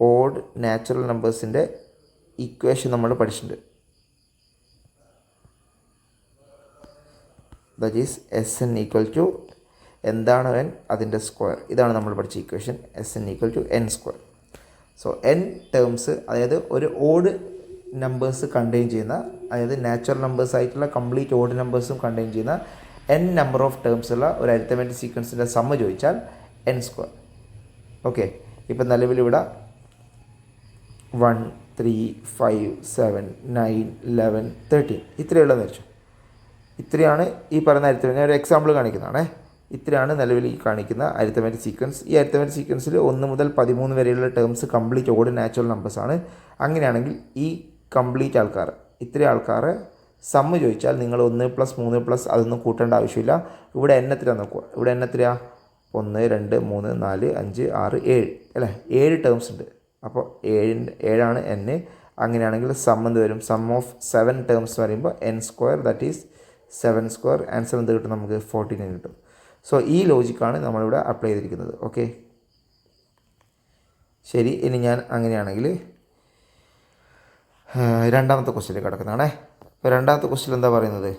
odd natural നമ്പേഴ്സിൻ്റെ ഇക്വേഷൻ നമ്മൾ പഠിച്ചിട്ടുണ്ട്. That is Sn equal to എന്താണ് n അതിൻ്റെ സ്ക്വയർ. ഇതാണ് നമ്മൾ പഠിച്ച equation, Sn equal to n square. So n terms, അതായത് ഒരു ഓഡ് നമ്പേഴ്സ് കണ്ടെയ്ൻ ചെയ്യുന്ന, അതായത് നാച്ചുറൽ നമ്പേഴ്സ് ആയിട്ടുള്ള കംപ്ലീറ്റ് ഓഡ് നമ്പേഴ്സും കണ്ടെയ്ൻ ചെയ്യുന്ന n നമ്പർ ഓഫ് ടേംസ് ഉള്ള ഒരു അരിത്തമെറ്റിക് സീക്വൻസിൻ്റെ സമ്മ് ചോദിച്ചാൽ n സ്ക്വയർ. ഓക്കെ, ഇപ്പം നിലവിലിവിടെ 1 3 5 7 9 11 13 ഇത്രയുള്ളതെന്ന് വെച്ചു. ഇത്രയാണ് ഈ പറയുന്ന അരിത്തമെറ്റിക്. ഞാൻ ഒരു എക്സാമ്പിൾ കാണിക്കുന്നതാണേ. ഇത്രയാണ് നിലവിൽ ഈ കാണിക്കുന്ന അരിത്തമെറ്റിക് സീക്വൻസ്. ഈ അരിത്തമെറ്റിക് സീക്വൻസിൽ 1 മുതൽ 13 വരെയുള്ള ടേംസ് കംപ്ലീറ്റ് ഓഡ് നാച്ചുറൽ നമ്പേഴ്സാണ്. അങ്ങനെയാണെങ്കിൽ ഈ കംപ്ലീറ്റ് ആൾക്കാർ, ഇത്രയും ആൾക്കാരെ സമ്മ് ചോദിച്ചാൽ നിങ്ങൾ 1 + 3 + അതൊന്നും കൂട്ടേണ്ട ആവശ്യമില്ല. ഇവിടെ എത്രയാണ് നോക്കുക. ഇവിടെ എത്രയാണ്? 1 2 3 4 5 6 7 അല്ലേ? 7 ടേംസ് ഉണ്ട്. അപ്പോൾ 7ആണ് n. അങ്ങനെയാണെങ്കിൽ സം എന്ത് വരും? സം ഓഫ് 7 ടേംസ് പറയുമ്പോൾ n square, that is 7 square. Answer എന്ത് കിട്ടും? നമുക്ക് 14 കിട്ടും. സോ ഈ ലോജിക്കാണ് നമ്മളിവിടെ അപ്ലൈ ചെയ്തിരിക്കുന്നത്. ഓക്കെ, ശരി. ഇനി ഞാൻ അങ്ങനെയാണെങ്കിൽ രണ്ടാമത്തെ ക്വസ്റ്റ്യനിലേക്ക് കിടക്കുന്നതാണേ. അപ്പോൾ രണ്ടാമത്തെ ക്വസ്റ്റ്യൻ എന്താ പറയുന്നത്?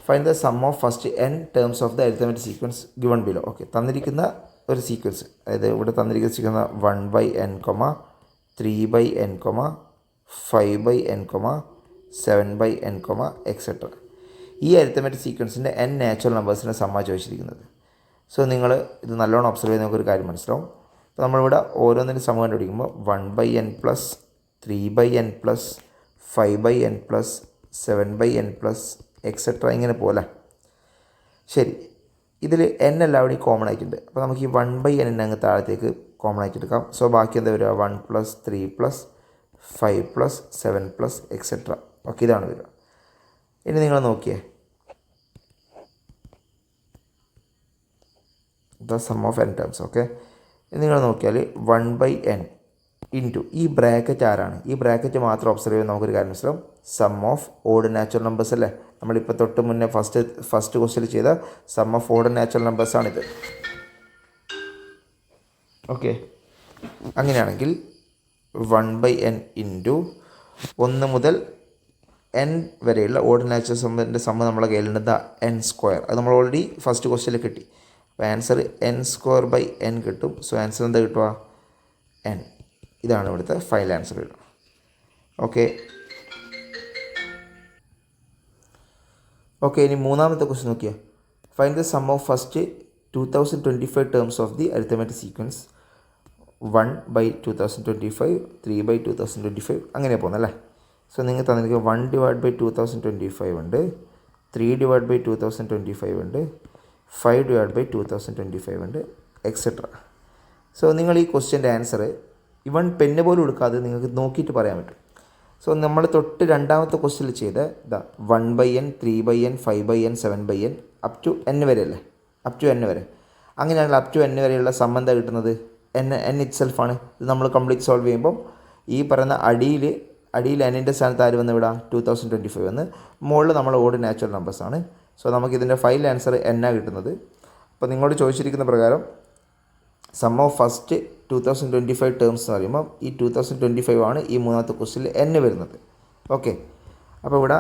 Find the sum of first n terms of the arithmetic sequence given below. Okay, തന്നിരിക്കുന്ന ഒരു സീക്വൻസ്, അതായത് ഇവിടെ തന്നിരിക്കുന്ന sequence 1/n, 3/n, 5/n, 7/n, etcetera. ഈ അരിത്തമെറ്റിക് സീക്വൻസിൻ്റെ n നാച്ചുറൽ നമ്പേഴ്സിൻ്റെ സമ്മ ചോദിച്ചിരിക്കുന്നത്. സോ നിങ്ങൾ ഇത് നല്ലോണം ഒബ്സർവ് ചെയ്ത് നമുക്കൊരു കാര്യം മനസ്സിലാവും. അപ്പോൾ നമ്മളിവിടെ ഓരോന്നിൻ്റെ സമ്മ കണ്ടുപിടിക്കുമ്പോൾ 1/n + 3/n + 5/n + 7/n + etcetera ഇങ്ങനെ പോലെ. ശരി, ഇതിൽ n എല്ലാവരുടെയും കോമൺ ആയിട്ടുണ്ട്. അപ്പോൾ നമുക്ക് ഈ 1/n അങ്ങ് താഴത്തേക്ക് കോമൺ ആയിട്ട് എടുക്കാം. സോ ബാക്കി എന്താ വരിക? 1 + 3 + 5 + 7 + എക്സെട്ര. ഓക്കെ, ഇതാണ് വരിക. ഇനി നിങ്ങൾ നോക്കിയേ, the sum of n terms. Okay, നിങ്ങൾ നോക്കിയാൽ 1/n ഇൻറ്റു ഈ ബ്രാക്കറ്റ് ആരാണ്? ഈ ബ്രാക്കറ്റ് മാത്രം ഒബ്സർവ് ചെയ്യുമ്പോൾ നമുക്കൊരു കാര്യം മനസ്സിലാവും. Sum of odd natural numbers അല്ലേ? നമ്മളിപ്പോൾ തൊട്ട് മുന്നേ ഫസ്റ്റ് ക്വസ്റ്റ്യൻ ചെയ്ത സം ഓഫ് ഓഡ് നാച്ചുറൽ നമ്പേഴ്സാണിത്. ഓക്കെ, അങ്ങനെയാണെങ്കിൽ 1/n ഇൻറ്റു 1 മുതൽ n വരെയുള്ള ഓഡ് നാച്ചുറൽ നമ്പറിൻ്റെ സമ്മ് നമ്മളെ കയ്യിലുണ്ട് n സ്ക്വയർ. അത് നമ്മൾ ഓൾറെഡി ഫസ്റ്റ് ക്വസ്റ്റ്യനിൽ കിട്ടി. അപ്പോൾ ആൻസർ n² /n കിട്ടും. സോ ആൻസർ എന്താ കിട്ടുക? n. ഇതാണ് ഇവിടുത്തെ ഫൈനൽ ആൻസർ വരിക. ഓക്കെ ഓക്കെ ഇനി മൂന്നാമത്തെ ക്വസ്റ്റ്യൻ നോക്കിയാൽ find the sum of first 2025 terms of the arithmetic sequence 1/2025, 3/2025 അങ്ങനെ പോകുന്നല്ലേ. സോ നിങ്ങൾ തന്നിരിക്കുക 1/2025 ഉണ്ട്, 3/2025 ഉണ്ട്, 5/2025 ഉണ്ട്, എക്സെട്ര. സോ നിങ്ങൾ ഈ ക്വസ്റ്റ്യൻ്റെ ആൻസർ ഇവൺ പെന്ന് പോലും എടുക്കാതെ നിങ്ങൾക്ക് നോക്കിയിട്ട് പറയാൻ പറ്റും. സോ നമ്മൾ തൊട്ട് രണ്ടാമത്തെ ക്വസ്റ്റ്യനിൽ ചെയ്ത ഇതാ 1/n, 3/n, 5/n, 7/n up to n വരെ അല്ലേ, അപ് ടു n വരെ. അങ്ങനെയാണെങ്കിൽ അപ് ടു n വരെയുള്ള സംബന്ധം കിട്ടുന്നത് n ഇറ്റ് സെൽഫാണ്. ഇത് നമ്മൾ കംപ്ലീറ്റ് സോൾവ് ചെയ്യുമ്പം ഈ പറയുന്ന അടിയിൽ എന്നിൻ്റെ സ്ഥാനത്ത് ആര് വന്ന് വിടാം 2025 വന്ന്, മുകളിൽ നമ്മൾ ഓഡ് നാച്ചുറൽ നമ്പേഴ്സാണ്. സോ നമുക്കിതിൻ്റെ ഫൈനൽ ആൻസർ എന്നാണ് കിട്ടുന്നത്. അപ്പോൾ നിങ്ങളോട് ചോദിച്ചിരിക്കുന്ന പ്രകാരം സം ഓഫ് ഫസ്റ്റ് 2025 ടേംസ് എന്ന് പറയുമ്പോൾ ഈ 2025 ആണ് ഈ മൂന്നാമത്തെ ക്വസ്റ്റ്യനിൽ n വരുന്നത്. ഓക്കെ, അപ്പോൾ ഇവിടെ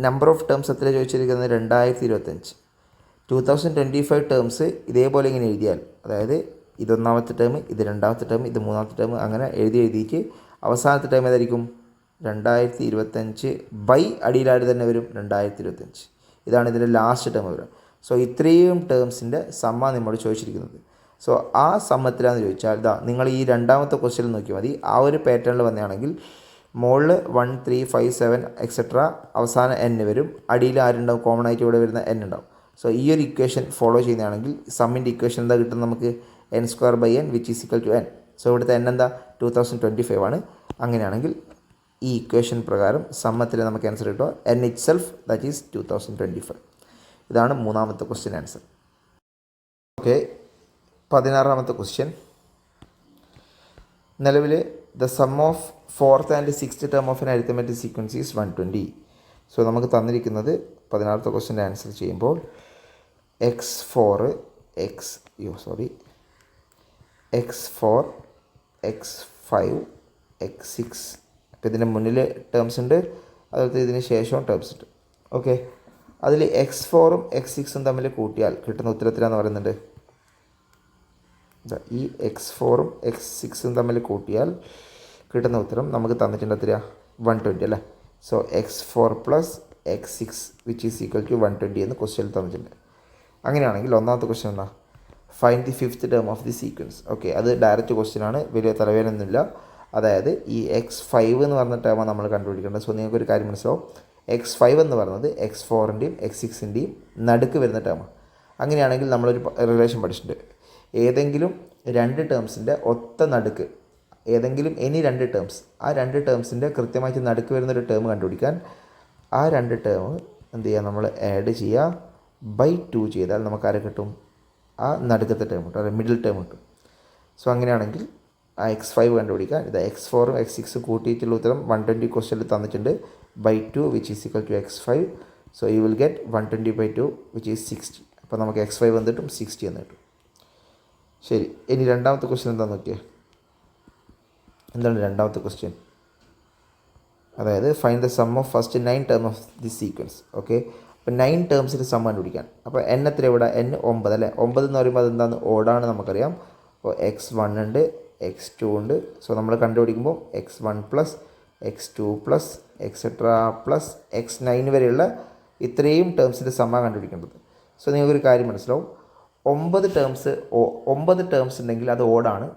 നമ്പർ ഓഫ് ടേംസ് എത്ര ചോദിച്ചിരിക്കുന്നത് 2025. 2025 ടേംസ് ഇതേപോലെ ഇങ്ങനെ എഴുതിയാൽ, അതായത് ഇതൊന്നാമത്തെ ടേം, ഇത് രണ്ടാമത്തെ ടേം, ഇത് മൂന്നാമത്തെ ടേം, അങ്ങനെ എഴുതിയിട്ട് അവസാനത്തെ ടേം ഏതായിരിക്കും 2025 ബൈ അടിയിലായിട്ട് തന്നെ വരും 2025. ഇതാണ് ഇതിൻ്റെ ലാസ്റ്റ് ടേം വരും. സോ ഇത്രയും ടേംസിൻ്റെ സമ്മ നമ്മോട് ചോദിച്ചിരിക്കുന്നത്. സോ ആ സമ്മത്തിലാന്ന് ചോദിച്ചാൽ ഇതാ നിങ്ങൾ ഈ രണ്ടാമത്തെ ക്വസ്റ്റ്യൻ നോക്കിയാൽ മതി. ആ ഒരു പാറ്റേണിൽ വന്നതാണെങ്കിൽ മുകളിൽ 1, 3, 5, 7 എക്സെട്ര അവസാനം n വരും, അടിയിൽ ആരുണ്ടാവും, കോമൺ ആയിട്ട് ഇവിടെ വരുന്ന n ഉണ്ടാവും. സോ ഈ ഒരു ഇക്വേഷൻ ഫോളോ ചെയ്യുന്നതാണെങ്കിൽ സമ്മിൻ്റെ ഇക്വേഷൻ എന്താ കിട്ടുന്നത് നമുക്ക് n² which is equal to n. So ഇവിടുത്തെ n എന്താ 2025 ആണ്. അങ്ങനെയാണെങ്കിൽ ഈ ഇക്വേഷൻ പ്രകാരം സമ്മത്തിൽ നമുക്ക് ആൻസർ കിട്ടുക n itself that is 2025. ഇതാണ് മൂന്നാമത്തെ ക്വസ്റ്റ്യൻ ആൻസർ. ഓക്കെ, 16ാമത്തെ ക്വസ്റ്റ്യൻ. നിലവിൽ the sum of 4th and 6th term of an arithmetic sequence is 120. So നമുക്ക് തന്നിരിക്കുന്നത് 16ാമത്തെ ക്വസ്റ്റ്യൻ്റെ ആൻസർ ചെയ്യുമ്പോൾ x4, x5, x6. അപ്പോൾ ഇതിൻ്റെ മുന്നിൽ ടേംസ് ഉണ്ട്, അതുപോലെ ഇതിന് ശേഷവും ടേംസ് ഉണ്ട്. ഓക്കെ, അതിൽ x4ഉം x6ഉം തമ്മിൽ കൂട്ടിയാൽ കിട്ടുന്ന ഉത്തരത്തിലാന്ന് പറയുന്നുണ്ട്. ഈ x4ഉം x6ഉം തമ്മിൽ കൂട്ടിയാൽ കിട്ടുന്ന ഉത്തരം നമുക്ക് തന്നിട്ടുണ്ട് എത്രയാ 120 അല്ലേ. So x4 + x6 which is equal to 120 എന്ന് ക്വസ്റ്റ്യനിൽ തന്നിട്ടുണ്ട്. അങ്ങനെയാണെങ്കിൽ ഒന്നാമത്തെ ക്വസ്റ്റ്യൻ എന്താ, find the 5th term of the sequence. Okay, അത് ഡയറക്റ്റ് ക്വസ്റ്റ്യനാണ്, വലിയ തലവേദനയൊന്നുമില്ല. അതായത് ഈ x5 എന്ന് പറഞ്ഞ ടേമാണ് നമ്മൾ കണ്ടുപിടിക്കേണ്ടത്. സോ നിങ്ങൾക്കൊരു കാര്യം മനസ്സിലാവും, x5 എന്ന് പറയുന്നത് x4ൻ്റെയും x6ൻ്റെയും നടുക്ക് വരുന്ന ടേമാണ്. അങ്ങനെയാണെങ്കിൽ നമ്മളൊരു റിലേഷൻ പഠിച്ചിട്ടുണ്ട്, ഏതെങ്കിലും രണ്ട് ടേംസിൻ്റെ ഒത്ത നടുക്ക്, ഏതെങ്കിലും എനി രണ്ട് ടേംസ്, ആ രണ്ട് ടേംസിൻ്റെ കൃത്യമായിട്ട് നടുക്ക് വരുന്നൊരു ടേം കണ്ടുപിടിക്കാൻ ആ രണ്ട് ടേം എന്ത് ചെയ്യുക, നമ്മൾ ആഡ് ചെയ്യുക, ബൈ 2 ചെയ്താൽ നമുക്ക് ആരെ കിട്ടും, ആ നടുക്കത്തെ ടേം കിട്ടും, അതായത് മിഡിൽ ടേം കിട്ടും. സോ അങ്ങനെയാണെങ്കിൽ ആ x5 കണ്ടുപിടിക്കാൻ ഇത് x4ഉം x6ഉം കൂട്ടിയിട്ടുള്ള ഉത്തരം 120 ക്വസ്റ്റ്യനിൽ തന്നിട്ടുണ്ട്, by 2 which is equal to x5. So you will get 120/2 which is 60. അപ്പോൾ നമുക്ക് x5 വന്നിട്ടും 60 എന്ന് കിട്ടും. ശരി, ഇനി രണ്ടാമത്തെ ക്വസ്റ്റ്യൻ എന്താണെന്ന് നോക്കിയേ. എന്താണ് രണ്ടാമത്തെ ക്വസ്റ്റ്യൻ? അതായത് find the sum of first 9 term of the sequence. Okay, അപ്പോൾ 9 ടേംസിൻ്റെ സം കണ്ടുപിടിക്കാൻ. അപ്പോൾ n എത്ര ഇവിടെ, n 9 അല്ലേ. 9 എന്ന് പറയുമ്പോൾ അതെന്താണ്, ഓടാണ് നമുക്കറിയാം. അപ്പോൾ x1 ഉണ്ട്, x2 ഉണ്ട്. സോ നമ്മൾ കണ്ടുപിടിക്കുമ്പോൾ x1 + x2 + എക്സെട്ര + x9 വരെയുള്ള ഇത്രയും ടേംസിൻ്റെ സമ്മ കണ്ടുപിടിക്കേണ്ടത്. സോ നിങ്ങൾക്കൊരു കാര്യം മനസ്സിലാവും, 9 ടേംസ് ഉണ്ടെങ്കിൽ അത് ഓടാണ്.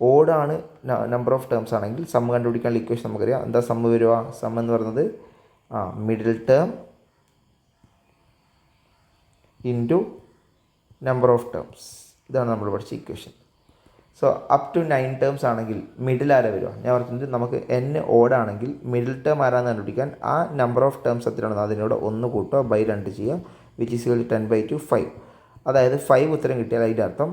ഓടാണ് നമ്പർ ഓഫ് ടേംസ് ആണെങ്കിൽ സമ്മ് കണ്ടുപിടിക്കാനുള്ള ഇക്വേഷൻ നമുക്കറിയാം. എന്താ സമ്മ് വരിക, സമ്മ് എന്ന് പറയുന്നത് middle term into number of terms. ഇതാണ് നമ്മൾ പഠിച്ച equation. So up to 9 terms ആണെങ്കിൽ മിഡിൽ ആരാ വരിക, ഞാൻ പറഞ്ഞിട്ട് നമുക്ക് n ഓടാണെങ്കിൽ മിഡിൽ ടേം ആരാന്ന് കണ്ടുപിടിക്കാൻ ആ നമ്പർ ഓഫ് ടേംസ് എത്രയാണെന്ന് അതിനോട് 1 കൂട്ടുക, ബൈ 2 ചെയ്യുക, വിച്ച് ഈസ് ഈക്വൽ ടു 10/2 5. അതായത് 5 ഉത്തരം കിട്ടിയാൽ അതിൻ്റെ അർത്ഥം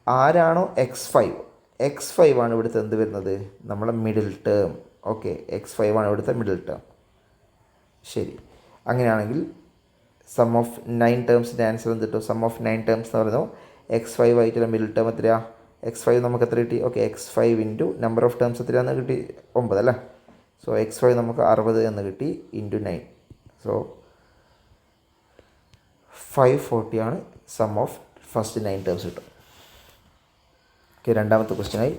ആരാണോ x5 ആണ് ഇവിടുത്തെ എന്ത് വരുന്നത്, നമ്മളെ മിഡിൽ ടേം. ഓക്കെ, x5 ആണ് ഇവിടുത്തെ മിഡിൽ ടേം. ശരി, അങ്ങനെയാണെങ്കിൽ സം ഓഫ് 9 ടേംസിൻ്റെ ആൻസർ എന്ത് കിട്ടും, സം ഓഫ് 9 ടേംസ് എന്ന് പറയുന്നത് x5 ആയിട്ടുള്ള മിഡിൽ ടേം എത്രയാണ്, x5 നമുക്ക് എത്ര കിട്ടി, okay x5 into number of terms എത്രയാണെന്ന് കിട്ടി 9 അല്ലേ. സോ x5 നമുക്ക് 60 എന്ന് കിട്ടി, ഇൻറ്റു 9. സോ 540 ആണ് സം ഓഫ് ഫസ്റ്റ് 9 ടേംസ് കിട്ടും. ഓക്കെ, രണ്ടാമത്തെ ക്വസ്റ്റ്യനായി.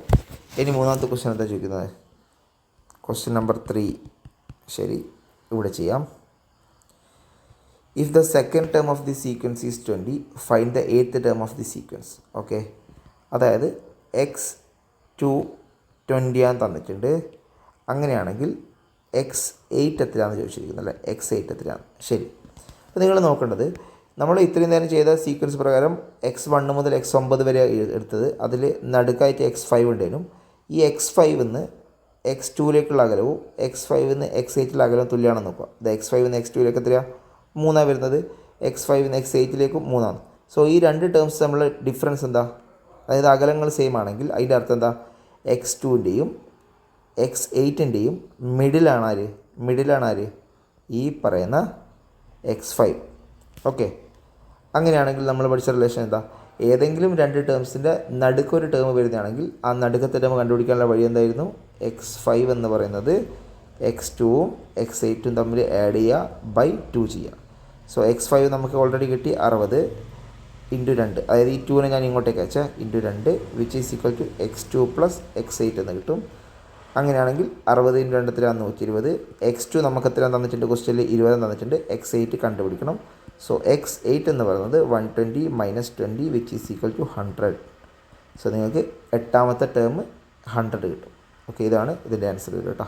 ഇനി മൂന്നാമത്തെ ക്വസ്റ്റ്യൻ എന്താ ചോദിക്കുന്നത്? Question number 3. ശരി, ഇവിടെ ചെയ്യാം. If the second term of the sequence is 20, find the 8th term of the sequence. Okay, അതായത് x2 20 ആണെന്ന് തന്നിട്ടുണ്ട്. അങ്ങനെയാണെങ്കിൽ x8 എത്രയാണെന്ന് ചോദിച്ചിരിക്കുന്നത് അല്ലേ? x8 എത്രയാണ്? ശരി, അപ്പോൾ നിങ്ങൾ നോക്കേണ്ടത്, നമ്മൾ ഇത്രയും നേരം ചെയ്ത സീക്വൻസ് പ്രകാരം x1 മുതൽ x9 വരെ എടുത്തത്. അതിൽ നടുക്കായിട്ട് x5 ഉണ്ടായിരുന്നു. ഈ x5 നിന്ന് x2ലേക്കുള്ള അകലവും x5 നിന്ന് x8ലെ അകലവും തുല്യമാണെന്ന് നോക്കുക. ഇത് x5 നിന്ന് x2ലേക്ക് എത്രയാണ്? 3 വരുന്നത്. x5 നിന്ന് x8ലേക്ക് 3. സോ ഈ രണ്ട് ടേംസ് നമ്മൾ ഡിഫറൻസ് എന്താ? അതായത് അകലങ്ങൾ സെയിം ആണെങ്കിൽ അതിൻ്റെ അർത്ഥം എന്താ? x2ൻ്റെയും x8ൻ്റെയും മിഡിലാണ് ആര്? ഈ പറയുന്ന x5. ഓക്കെ, അങ്ങനെയാണെങ്കിൽ നമ്മൾ പഠിച്ച റിലേഷൻ എന്താ? ഏതെങ്കിലും രണ്ട് ടേംസിൻ്റെ നടുക്കൊരു ടേം വരുന്നതാണെങ്കിൽ ആ നടുക്കത്തെ ടേം കണ്ടുപിടിക്കാനുള്ള വഴി എന്തായിരുന്നു? x5 എന്ന് പറയുന്നത് x2ഉം x8ഉം തമ്മിൽ ആഡ് ചെയ്യുക ബൈ 2 ചെയ്യുക. സോ x5 നമുക്ക് ഓൾറെഡി കിട്ടി 60 ഇൻറ്റു 2, അതായത് ഈ 2നെ ഞാൻ ഇങ്ങോട്ടേക്ക് അയച്ചാൽ into 2 which is equal to x2 plus x8 എന്ന് കിട്ടും. അങ്ങനെയാണെങ്കിൽ 60 ഇൻറ്റു 2 എത്രയാണ്? 120. x2 നമുക്ക് എത്രയാണ് തന്നിട്ടുണ്ട്? ക്വസ്റ്റ്യനിൽ 20 തന്നിട്ടുണ്ട്. x8 കണ്ടുപിടിക്കണം. സോ x8 എന്ന് പറയുന്നത് 120 minus 20 which is equal to 100. So നിങ്ങൾക്ക് 8ാമത്തെ ടേം 100 കിട്ടും. ഓക്കെ, ഇതാണ് ഇതിൻ്റെ ആൻസർ വരും കേട്ടോ.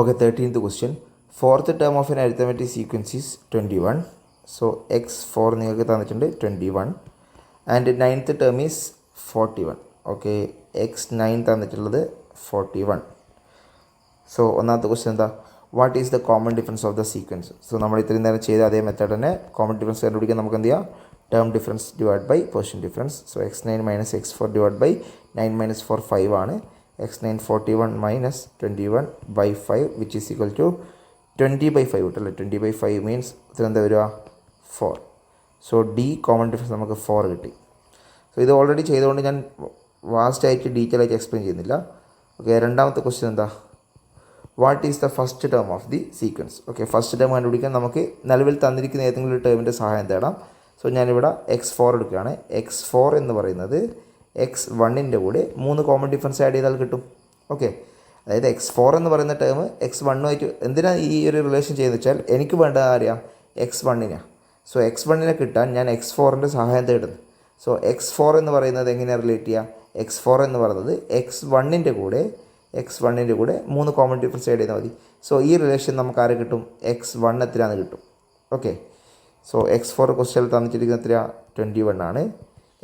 Okay, 13th question. 4th term of an arithmetic sequence is 21. So x4 നിങ്ങൾക്ക് തന്നിട്ടുണ്ട് 21 and 9th term is 41. Okay, x9 തന്നിട്ടുള്ളത് 41. സോ ഒന്നാമത്തെ ക്വസ്റ്റ്യൻ എന്താ? What is the common difference of the sequence? So നമ്മൾ ഇത്രയും നേരം ചെയ്ത അതേ മെത്തേഡ് തന്നെ കോമൺ ഡിഫറൻസ് കണ്ടുപിടിക്കാൻ നമുക്ക് എന്ത് ചെയ്യാം? Term difference divide by position difference. So x9 minus x4 divide by 9 minus 4 5 ആണ്. x9 41 minus 21 by 5 which is equal to 20 by 5 കിട്ടുമല്ലേ? 20 ബൈ 5 മീൻസ് ഇത്ര എന്താ വരിക? 4. സോ ഡി കോമൺ ഡിഫറൻസ് നമുക്ക് 4 കിട്ടി. സോ ഇത് ഓൾറെഡി ചെയ്തുകൊണ്ട് ഞാൻ വാസ്റ്റായിട്ട് ഡീറ്റെയിൽ ആയിട്ട് എക്സ്പ്ലെയിൻ ചെയ്യുന്നില്ല. ഓക്കെ, രണ്ടാമത്തെ ക്വസ്റ്റ്യൻ എന്താ? What is the first term of the sequence? Okay, first term കണ്ടുപിടിക്കാൻ നമുക്ക് നിലവിൽ തന്നിരിക്കുന്ന ഏതെങ്കിലും ഒരു ടേമിൻ്റെ സഹായം തേടാം. സോ ഞാനിവിടെ x4 എടുക്കുകയാണ്. x4 എന്ന് പറയുന്നത് x1ൻ്റെ കൂടെ 3 കോമൺ ഡിഫറൻസ് ആഡ് ചെയ്താൽ കിട്ടും. ഓക്കെ, അതായത് x4 എന്ന് പറയുന്ന ടേം x1ആയിട്ട് എന്തിനാണ് ഈ ഒരു റിലേഷൻ ചെയ്യുന്നത് വെച്ചാൽ എനിക്ക് വേണ്ട അറിയാം x1നെയാണ്. സോ x1നെ കിട്ടാൻ ഞാൻ x4ൻ്റെ സഹായം തേടുന്നു. സോ x4 എന്ന് പറയുന്നത് എങ്ങനെയാണ് റിലേറ്റ് ചെയ്യുക? x4 എന്ന് പറയുന്നത് x1ൻ്റെ കൂടെ 3 കോമൺ ഡിഫറൻസ് ആഡ് ചെയ്താൽ മതി. സോ ഈ റിലേഷൻ നമുക്ക് ആരെ കിട്ടും? x1 എത്രയാണെന്ന് കിട്ടും. ഓക്കെ, സോ x4 ക്വസ്റ്റ്യനിൽ തന്നിട്ടിരിക്കുന്ന എത്രയാ? 21 ആണ്.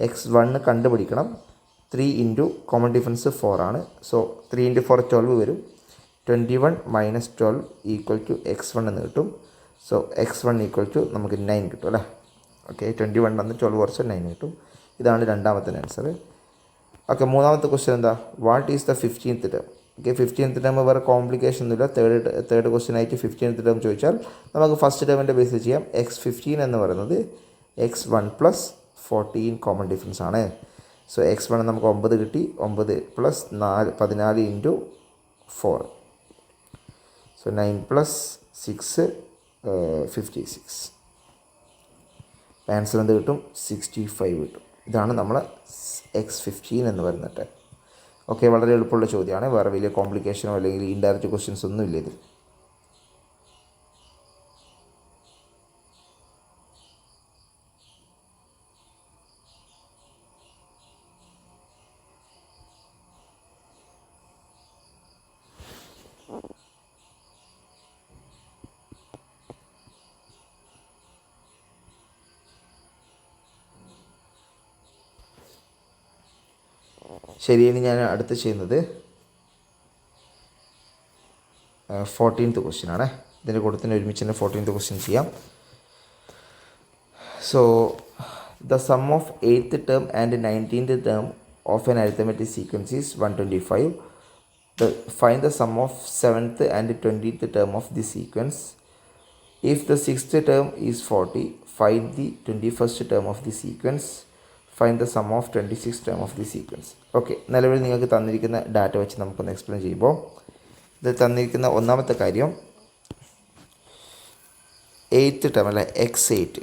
x1 കണ്ടുപിടിക്കണം. 3 ഇൻറ്റു കോമൺ ഡിഫറൻസ് 4 ആണ്. സോ 3 ഇൻറ്റു 4 12 വരും. 21 മൈനസ് 12 ഈക്വൽ ടു x1 എന്ന് കിട്ടും. സോ x1 ഈക്വൽ ടു നമുക്ക് 9 കിട്ടും അല്ലേ? ഓക്കെ, 21 വന്ന് 12 കുറച്ച് 9 കിട്ടും. ഇതാണ് രണ്ടാമത്തെ ആൻസർ. ഓക്കെ, മൂന്നാമത്തെ ക്വസ്റ്റ്യൻ എന്താ? What is the 15th term? Okay, 15th term വേറെ കോംപ്ലിക്കേഷൻ ഒന്നുമില്ല. തേർഡ് ക്വസ്റ്റ്യൻ ആയിട്ട് 15th ടേം ചോദിച്ചാൽ നമുക്ക് ഫസ്റ്റ് ടേമിൻ്റെ ബേസിൽ ചെയ്യാം. x15 എന്ന് പറയുന്നത് x1 പ്ലസ് 14 കോമൺ ഡിഫറൻസ് ആണ്. സോ x1 നമുക്ക് 9 കിട്ടി. 9 plus 14 into 4. So 9 plus 6 56. Answer എന്ത് കിട്ടും? 65 കിട്ടും. ഇതാണ് നമ്മൾ x15 എന്ന് പറയുന്ന ടൈം. ഓക്കെ, വളരെ എളുപ്പമുള്ള ചോദ്യമാണ്. വേറെ വലിയ കോംപ്ലിക്കേഷനോ അല്ലെങ്കിൽ ഇൻഡയറക്റ്റ് ക്വസ്റ്റ്യൻസ് ഒന്നും ഇല്ല ഇതിൽ. ശരി, ഇനി ഞാൻ അടുത്ത് ചെയ്യുന്നത് 14th ക്വസ്റ്റ്യൻ ആണ്. ഇതിൻ്റെ കൂടെ തന്നെ ഒരുമിച്ച് തന്നെ 14th ക്വസ്റ്റ്യൻ ചെയ്യാം. So the sum of 8th term and 19th term of an arithmetic sequence is 125. Find the sum of 7th and 20th term of the sequence. If the 6th term is 40, find the 21st term of the sequence. Find the sum of 26th term of the sequence. Okay, നിലവിൽ നിങ്ങൾക്ക് തന്നിരിക്കുന്ന data വെച്ച് നമുക്കൊന്ന് explain ചെയ്യുമ്പോൾ ഇത് തന്നിരിക്കുന്ന ഒന്നാമത്തെ കാര്യം 8th ടേം അല്ല x8,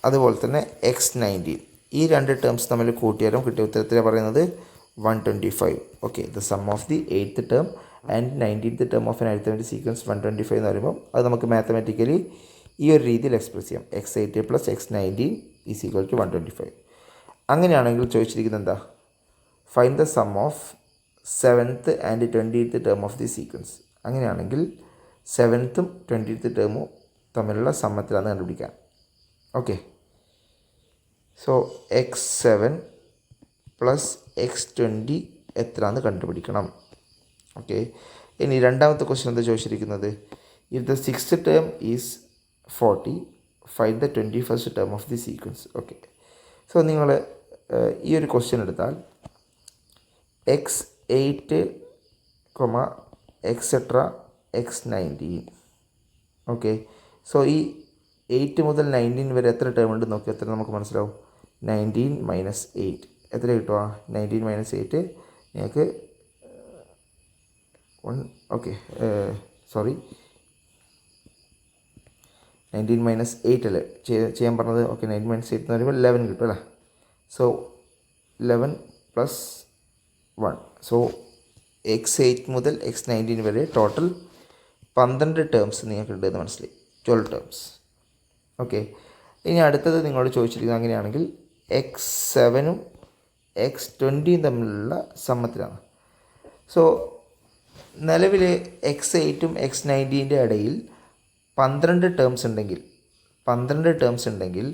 അതുപോലെ തന്നെ x19 ഈ രണ്ട് ടേംസ് തമ്മിൽ കൂട്ടിയാലും കിട്ടിയ ഉത്തരത്തിൽ പറയുന്നത് 125. Okay, the sum of the 8th term and 19th term of an arithmetic sequence 125 എന്ന് പറയുമ്പോൾ അത് നമുക്ക് മാത്തമാറ്റിക്കലി ഈ ഒരു രീതിയിൽ എക്സ്പ്രസ് ചെയ്യാം. x8 + x19 = 125. അങ്ങനെയാണെങ്കിൽ ചോദിച്ചിരിക്കുന്നത് എന്താ? Find the sum of 7th and 20th term of the sequence. അങ്ങനെയാണെങ്കിൽ 7th 20th ടേമും തമ്മിലുള്ള സമ്മത്തിലാണ് കണ്ടുപിടിക്കാൻ. ഓക്കെ, സോ x7 + x20 എത്രയാണെന്ന് കണ്ടുപിടിക്കണം. ഓക്കെ, ഇനി രണ്ടാമത്തെ ക്വസ്റ്റ്യൻ എന്താ ചോദിച്ചിരിക്കുന്നത്? If the 6th term is 40, find the 21st term of the sequence. Okay, so നിങ്ങൾ ഈ ഒരു ക്വസ്റ്റ്യൻ എടുത്താൽ x8, etcetera x19. Okay, so ഈ 8 മുതൽ 19 വരെ എത്ര ടേം ഉണ്ട് നോക്കി എത്ര നമുക്ക് മനസ്സിലാവും? 19 - 8 എത്ര കിട്ടുക? 19 - 8 നിങ്ങൾക്ക് 19 - 8 അല്ലേ ചെയ്യാൻ പറഞ്ഞത്? ഓക്കെ, 19 - 8 എന്ന് പറയുമ്പോൾ 11 കിട്ടും അല്ലേ? സോ 11 + 1. സോ x8 മുതൽ x19 വരെ ടോട്ടൽ 12 ടേംസ് നിങ്ങൾക്ക് ഉണ്ടെന്ന് മനസ്സിലായി. 12 ടേംസ്. ഓക്കെ, ഇനി അടുത്തത് നിങ്ങളോട് ചോദിച്ചിരിക്കുന്നത് അങ്ങനെയാണെങ്കിൽ x7ഉം x20യും തമ്മിലുള്ള സമ്മത്തിലാണ്. സോ നിലവിൽ x8ഉം x19ൻ്റെ ഇടയിൽ 12 ടേംസ് ഉണ്ടെങ്കിൽ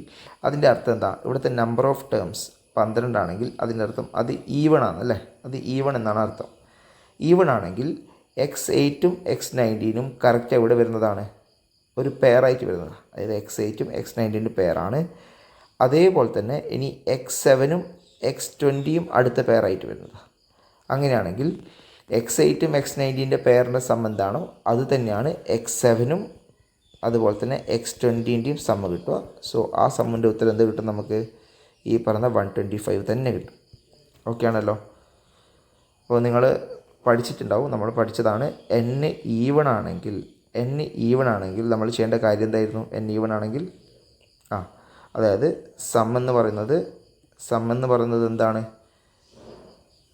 അതിൻ്റെ അർത്ഥം എന്താ? ഇവിടുത്തെ നമ്പർ ഓഫ് ടേംസ് 12 ആണെങ്കിൽ അതിൻ്റെ അർത്ഥം അത് ഈവൺ ആണ് അല്ലേ? അത് ഈവൺ എന്നാണ് അർത്ഥം. ഈവൺ ആണെങ്കിൽ x8ഉം x19ഉം കറക്റ്റ് എവിടെ വരുന്നതാണ്? ഒരു പെയറായിട്ട് വരുന്നത്. അതായത് x8ഉം x19ൻ്റെ പെയറാണ്. അതേപോലെ തന്നെ ഇനി x7ഉം x20യും അടുത്ത പെയറായിട്ട് വരുന്നത്. അങ്ങനെയാണെങ്കിൽ x8ഉം x19ൻ്റെ പെയറിൻ്റെ സം എന്താണോ അത് തന്നെയാണ് x7ഉം അതുപോലെ തന്നെ x20ൻ്റെയും സമ്മ് കിട്ടുക. സോ ആ സമ്മിൻ്റെ ഉത്തരം എന്ത് കിട്ടും നമുക്ക്? ഈ പറഞ്ഞ 125 തന്നെ കിട്ടും. ഓക്കെ ആണല്ലോ? അപ്പോൾ നിങ്ങൾ പഠിച്ചിട്ടുണ്ടാവും, നമ്മൾ പഠിച്ചതാണ് n ഈവൺ ആണെങ്കിൽ നമ്മൾ ചെയ്യേണ്ട കാര്യം എന്തായിരുന്നു? n ഈവൺ ആണെങ്കിൽ അതായത് സം എന്ന് പറയുന്നത് എന്താണ്?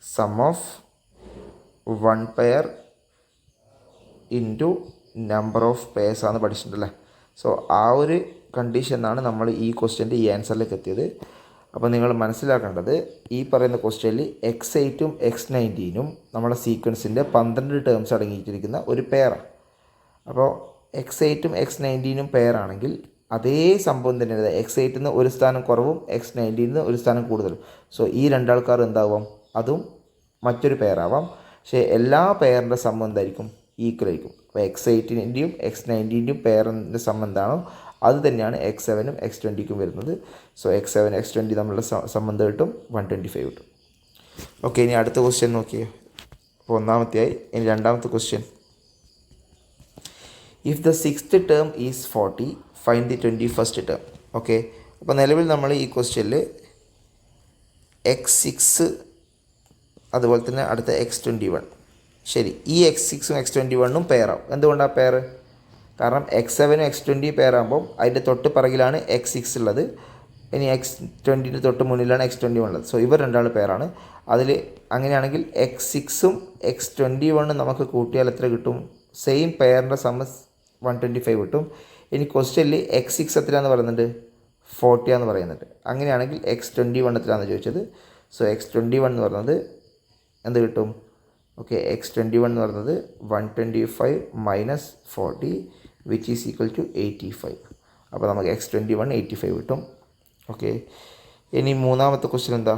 Sum of 1 pair into number of pairs ആണ് പഠിച്ചിട്ടുണ്ടല്ലേ? സോ ആ ഒരു കണ്ടീഷനാണ് നമ്മൾ ഈ ക്വസ്റ്റ്യൻ്റെ ഈ ആൻസറിലേക്ക് എത്തിയത്. അപ്പോൾ നിങ്ങൾ മനസ്സിലാക്കേണ്ടത് ഈ പറയുന്ന ക്വസ്റ്റ്യനിൽ x8ഉം x19ഉം നമ്മുടെ സീക്വൻസിൻ്റെ 12 ടേംസ് അടങ്ങിയിട്ടിരിക്കുന്ന ഒരു പെയറാണ്. അപ്പോൾ x8ഉം x19ഉം പെയറാണെങ്കിൽ അതേ സംഭവം തന്നെയാണ്. x8ന് ഒരു സ്ഥാനം കുറവും x19ന് ഒരു സ്ഥാനം കൂടുതലും. സോ ഈ രണ്ടാൾക്കാർ എന്താവാം? അതും മറ്റൊരു പെയറാവാം. പക്ഷേ എല്ലാ പെയറിൻ്റെ സമ്മ എന്തായിരിക്കും? ഈക്വൽ ആയിരിക്കും. അപ്പോൾ x8ൻ്റെയും x19ൻ്റെയും പെയറിൻ്റെ സമ്മ എന്താണോ അത് തന്നെയാണ് x7ഉം x20ക്കും വരുന്നത്. സോ x7 x20 തമ്മിലുള്ള സംബന്ധം കിട്ടും 125 കിട്ടും. ഓക്കെ, ഇനി അടുത്ത ക്വസ്റ്റ്യൻ നോക്കിയേ. അപ്പോൾ ഒന്നാമത്തെയായി. ഇനി രണ്ടാമത്തെ question. If the 6th term is 40, find the 21st term. Okay, അപ്പോൾ നിലവിൽ നമ്മൾ ഈ ക്വസ്റ്റ്യനിൽ x6 അതുപോലെ തന്നെ അടുത്ത x21. ശരി, ഈ x6ഉം x21ഉം പെയറാവും. എന്തുകൊണ്ടാണ് പെയർ? കാരണം x7ഉം x20 പെയറാകുമ്പോൾ അതിൻ്റെ തൊട്ട് പിറകിലാണ് x6 ഉള്ളത്. ഇനി x20ൻ്റെ തൊട്ട് മുന്നിലാണ് x21 ഉള്ളത്. സോ ഇവർ രണ്ടാളും പെയറാണ്. അതിൽ അങ്ങനെയാണെങ്കിൽ x6ഉം x21ഉം നമുക്ക് കൂട്ടിയാൽ എത്ര കിട്ടും? സെയിം പെയറിൻ്റെ സമ്മ് 125 കിട്ടും. ഇനി ക്വസ്റ്റ്യനിൽ x6 എത്രയാണെന്ന് പറയുന്നുണ്ട്? 40 ആണെന്ന് പറയുന്നുണ്ട്. അങ്ങനെയാണെങ്കിൽ x21 എത്രയാണെന്ന് ചോദിച്ചത്. സോ x21 എന്ന് പറയുന്നത് എന്ത് കിട്ടും? ഓക്കെ, x21 എന്ന് പറയുന്നത് 125 - 40 വിച്ച് ഈസ് ഈക്വൽ ടു 85. അപ്പോൾ നമുക്ക് x21 85 കിട്ടും. ഓക്കെ, ഇനി മൂന്നാമത്തെ ക്വസ്റ്റ്യൻ എന്താ?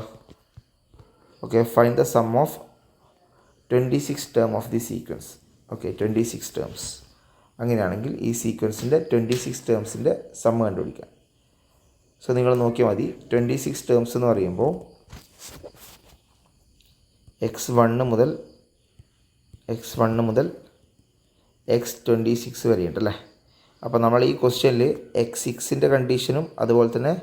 Okay, find the sum of 26 term of the sequence. Okay, 26 terms. അങ്ങനെയാണെങ്കിൽ ഈ സീക്വൻസിൻ്റെ 26 ടേംസിൻ്റെ സമ്മ് കണ്ടുപിടിക്കാം. സോ നിങ്ങൾ നോക്കിയാൽ മതി. 26 ടേംസ് എന്ന് പറയുമ്പോൾ x1 മുതൽ x26 വരെ ഉണ്ടല്ലേ? അപ്പോൾ നമ്മൾ ഈ ക്വസ്റ്റ്യനിൽ x6ൻ്റെ കണ്ടീഷനും അതുപോലെ തന്നെ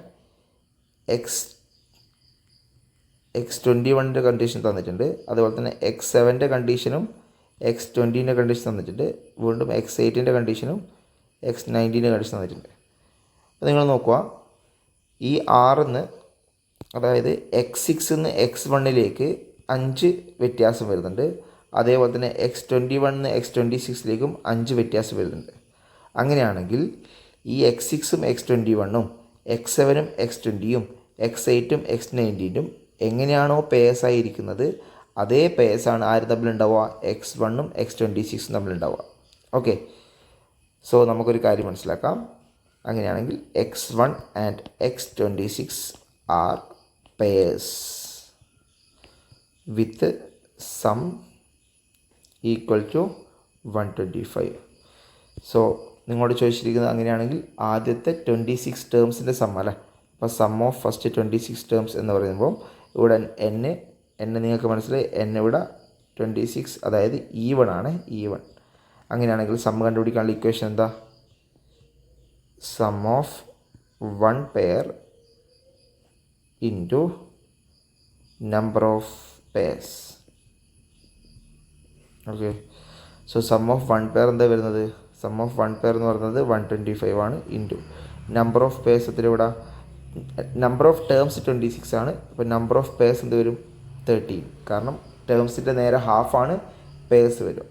x21ൻ്റെ കണ്ടീഷൻ തന്നിട്ടുണ്ട്. അതുപോലെ തന്നെ x7ൻ്റെ കണ്ടീഷനും x20ൻ്റെ കണ്ടീഷൻ തന്നിട്ടുണ്ട്. വീണ്ടും x8ൻ്റെ കണ്ടീഷനും x19ൻ്റെ കണ്ടീഷൻ തന്നിട്ടുണ്ട്. അപ്പോൾ നിങ്ങൾ നോക്കുക, ഈ 6ന്ന് അതായത് x6 x1 5 വ്യത്യാസം വരുന്നുണ്ട്. അതേപോലെ തന്നെ x21 x26 5 വ്യത്യാസം വരുന്നുണ്ട്. അങ്ങനെയാണെങ്കിൽ ഈ x6 x21 x7 x20 x8 x19 എങ്ങനെയാണോ പേഴ്സായിരിക്കുന്നത് അതേ പേഴ്സാണ് ആര് തമ്മിലുണ്ടാവുക, x1 x26 തമ്മിലുണ്ടാവുക. ഓക്കെ, സോ നമുക്കൊരു കാര്യം മനസ്സിലാക്കാം. അങ്ങനെയാണെങ്കിൽ x1 and x26 are pairs with sum equal to 125. So നിങ്ങളോട് ചോദിച്ചിരിക്കുന്നത് അങ്ങനെയാണെങ്കിൽ ആദ്യത്തെ 26 ടേംസിൻ്റെ സം അല്ലേ. അപ്പോൾ സം ഓഫ് ഫസ്റ്റ് 26 ടേംസ് എന്ന് പറയുമ്പോൾ ഇവിടെ എൻ നിങ്ങൾക്ക് മനസ്സിലായി, എൻ ഇവിടെ 26, അതായത് ഈവൺ ആണ്, ഈവൺ. അങ്ങനെയാണെങ്കിൽ സം കണ്ടുപിടിക്കാനുള്ള ഇക്വേഷൻ എന്താ, sum of 1 pair into number of pairs. Okay, so sum of 1 pair എന്താ വരുന്നത്, സം ഓഫ് 1 പെയർ എന്ന് പറയുന്നത് 125 ആണ്, ഇൻറ്റു നമ്പർ ഓഫ് പെയർസ് എത്ര ഇവിടെ, നമ്പർ ഓഫ് ടേംസ് 26 ആണ്. അപ്പോൾ നമ്പർ ഓഫ് പെയർസ് എന്ത് വരും, 13, കാരണം ടേംസിൻ്റെ നേരെ ഹാഫാണ് പെയർസ് വരും.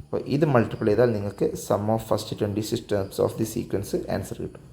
അപ്പോൾ ഇത് മൾട്ടിപ്ലൈ ചെയ്താൽ നിങ്ങൾക്ക് sum of first 26 terms of the sequence answer കിട്ടും.